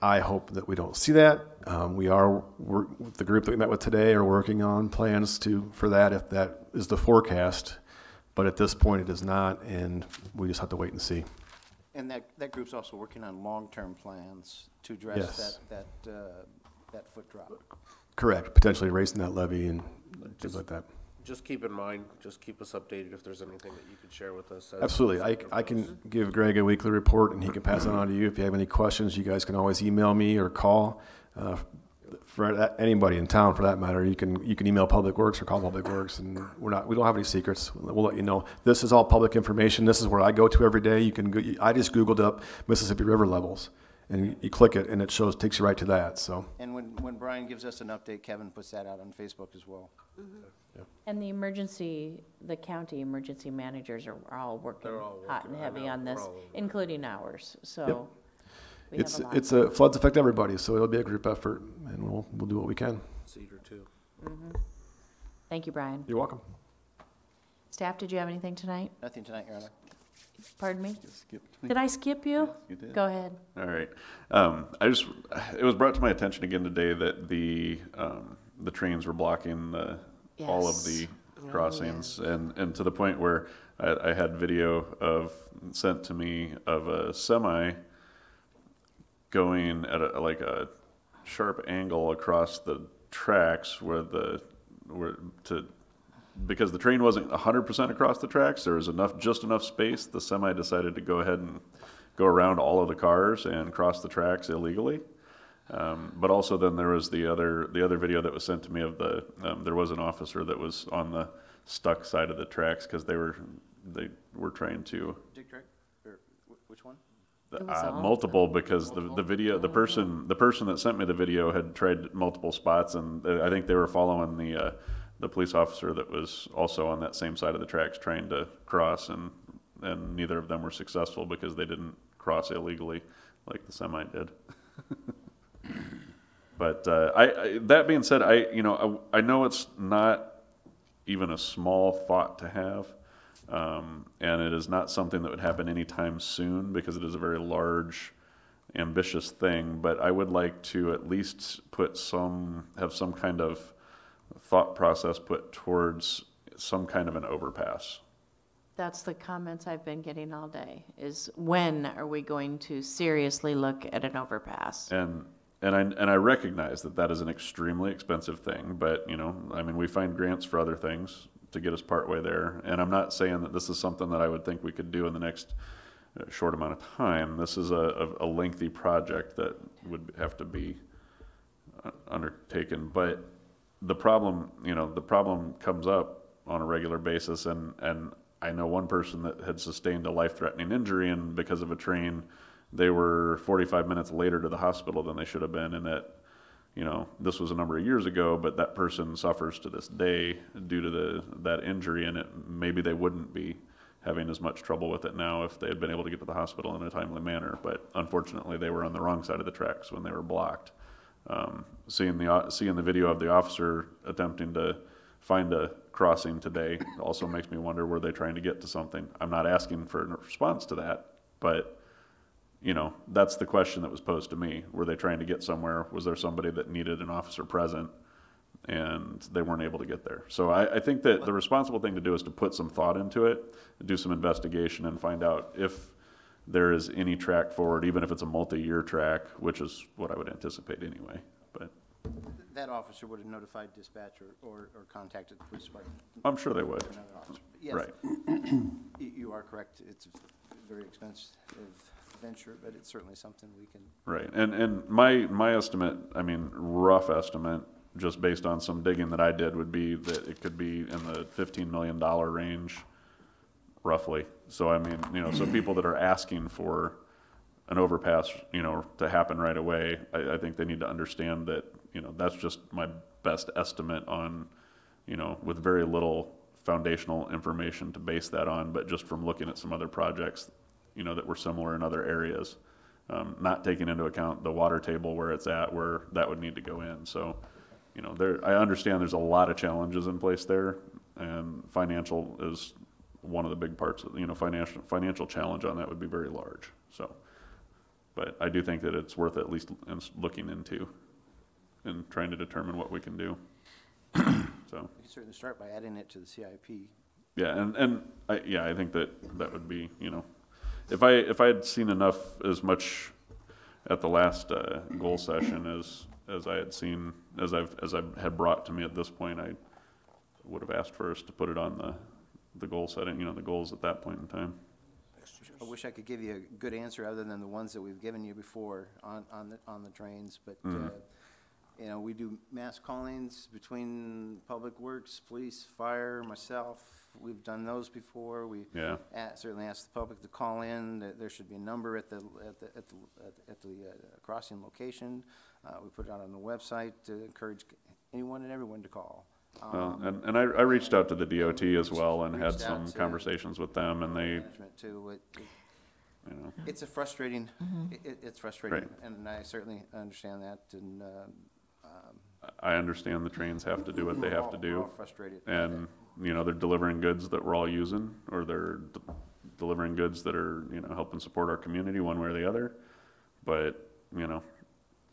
I hope that we don't see that. The group that we met with today are working on plans for that if that is the forecast, but at this point it is not, and we just have to wait and see. And that group's also working on long-term plans to address that foot drop. Correct, potentially raising that levee and things like that. Just keep in mind, just keep us updated if there's anything that you could share with us. Absolutely. I can give Greg a weekly report, and he can pass it on to you. If you have any questions, you guys can always email me or call. For anybody in town, for that matter, you can email Public Works or call Public Works, and we don't have any secrets. We'll let you know. This is all public information. This is where I go to every day. I just Googled up Mississippi River levels, and you click it, and it takes you right to that. So. And when Brian gives us an update, Kevin puts that out on Facebook as well. Mm-hmm. Yep. And the county emergency managers are all working hot and heavy on this, including ours. So yep. Floods affect everybody, so it'll be a group effort, and we'll do what we can. Cedar too. Mm-hmm. Thank you, Brian. You're welcome. Staff, did you have anything tonight? Nothing tonight, Your Honor. Pardon me? Did I skip you? Yes, you did. Go ahead. All right. It was brought to my attention again today that the the trains were blocking all of the crossings, and to the point where I had video sent to me of a semi going at a sharp angle across the tracks because the train wasn't 100% across the tracks. There was just enough space. The semi decided to go ahead and go around all of the cars and cross the tracks illegally. But also then there was the other video that was sent to me of there was an officer that was on the stuck side of the tracks because they were trying to. Dick Drake, or which one? Multiple, because the person that sent me the video had tried multiple spots, and I think they were following the police officer that was also on that same side of the tracks trying to cross, and neither of them were successful because they didn't cross illegally like the semi did. But that being said, I know it's not even a small thought to have. And it is not something that would happen anytime soon because it is a very large, ambitious thing. But I would like to at least have some kind of thought process put towards some kind of an overpass. That's the comments I've been getting all day, is when are we going to seriously look at an overpass? And I recognize that is an extremely expensive thing, but we find grants for other things to get us partway there. And I'm not saying that this is something that I would think we could do in the next short amount of time. This is a lengthy project that would have to be undertaken. But the problem comes up on a regular basis. And I know one person that had sustained a life-threatening injury, and because of a train, they were 45 minutes later to the hospital than they should have been. And that, this was a number of years ago, but that person suffers to this day due to that injury, and maybe they wouldn't be having as much trouble with it now if they had been able to get to the hospital in a timely manner. But unfortunately, they were on the wrong side of the tracks when they were blocked. Seeing the video of the officer attempting to find a crossing today also makes me wonder, were they trying to get to something? I'm not asking for a response to that, but that's the question that was posed to me. Were they trying to get somewhere? Was there somebody that needed an officer present and they weren't able to get there? So I think that the responsible thing to do is to put some thought into it, do some investigation, and find out if there is any track forward, even if it's a multi-year track, which is what I would anticipate anyway. But that officer would have notified dispatch or contacted the police department. I'm sure they would. Yes. Right. You are correct. It's a very expensive venture, but it's certainly something we can. Right, and my estimate, rough estimate, just based on some digging that I did, would be that it could be in the $15 million range, roughly. So so people that are asking for an overpass, to happen right away, I think they need to understand that, that's just my best estimate on, with very little foundational information to base that on, but just from looking at some other projects that were similar in other areas, not taking into account the water table where it's at, where that would need to go in. So, I understand there's a lot of challenges in place there, and financial is one of the big parts of, financial challenge on that would be very large. So, but I do think that it's worth at least looking into and trying to determine what we can do. So. We can certainly start by adding it to the CIP. Yeah, I think that would be, if I had seen as much at the last goal session as I had seen, as I had brought to me at this point, I would have asked for us to put it on the goal setting, the goals at that point in time. I wish I could give you a good answer other than the ones that we've given you before on the trains, but we do mass callings between Public Works, police, fire, myself. We've done those before. We certainly asked the public to call in. There should be a number at the crossing location. We put it out on the website to encourage anyone and everyone to call. Well, and I reached out to the DOT as well and had some conversations with them, and they. Management too. It's a frustrating. It's frustrating, right. And I certainly understand that. And I understand the trains have to do what they have to do. We're all frustrated. And they're delivering goods that we're all using, or they're delivering goods that are helping support our community one way or the other. But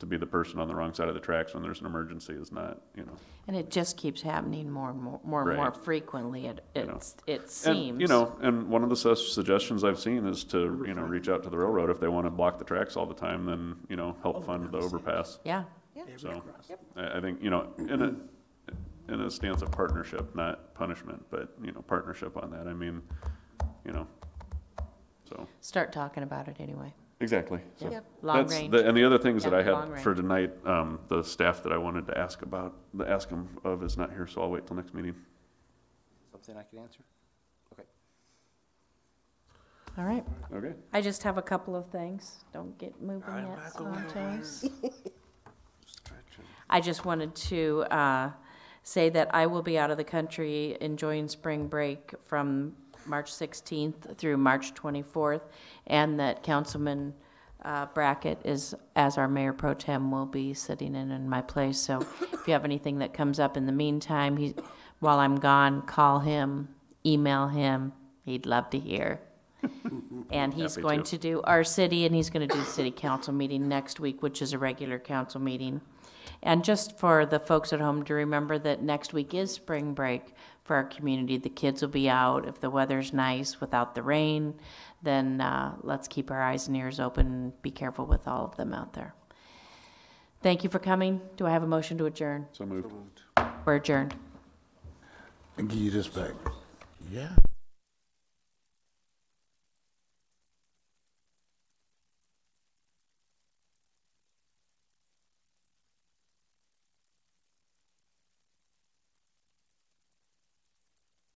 to be the person on the wrong side of the tracks when there's an emergency is not, you know. And it just keeps happening more and more Right. frequently, it And, seems. you know, and one of the suggestions I've seen is to, you know, reach out to the railroad. If they want to block the tracks all the time, then, you know, help fund the overpass. Yeah. So, I think, you know, in a stance of partnership, not punishment, but, you know, partnership on that. I mean, you know, so. Start talking about it anyway. Exactly. So Yep. Long range. And the other things that Yeah, I long had range. for tonight, the staff that I wanted to ask him of is not here, so I'll wait till next meeting. Something I could answer? Okay. All right. Okay. I just have a couple of things. Don't get moving yet, Santos. I just wanted to say that I will be out of the country enjoying spring break from March 16th through March 24th, and that Councilman Brackett is, as our Mayor Pro Tem, will be sitting in my place. So if you have anything that comes up in the meantime, while I'm gone, call him, email him. He'd love to hear. And he's Happy going to. to do our city, and he's going to do the city council meeting next week, which is a regular council meeting. And just for the folks at home to remember that next week is spring break for our community. The kids will be out. If the weather's nice without the rain, then let's keep our eyes and ears open and be careful with all of them out there. Thank you for coming. Do I have a motion to adjourn? So moved. We're adjourned. And give you this back. Yeah.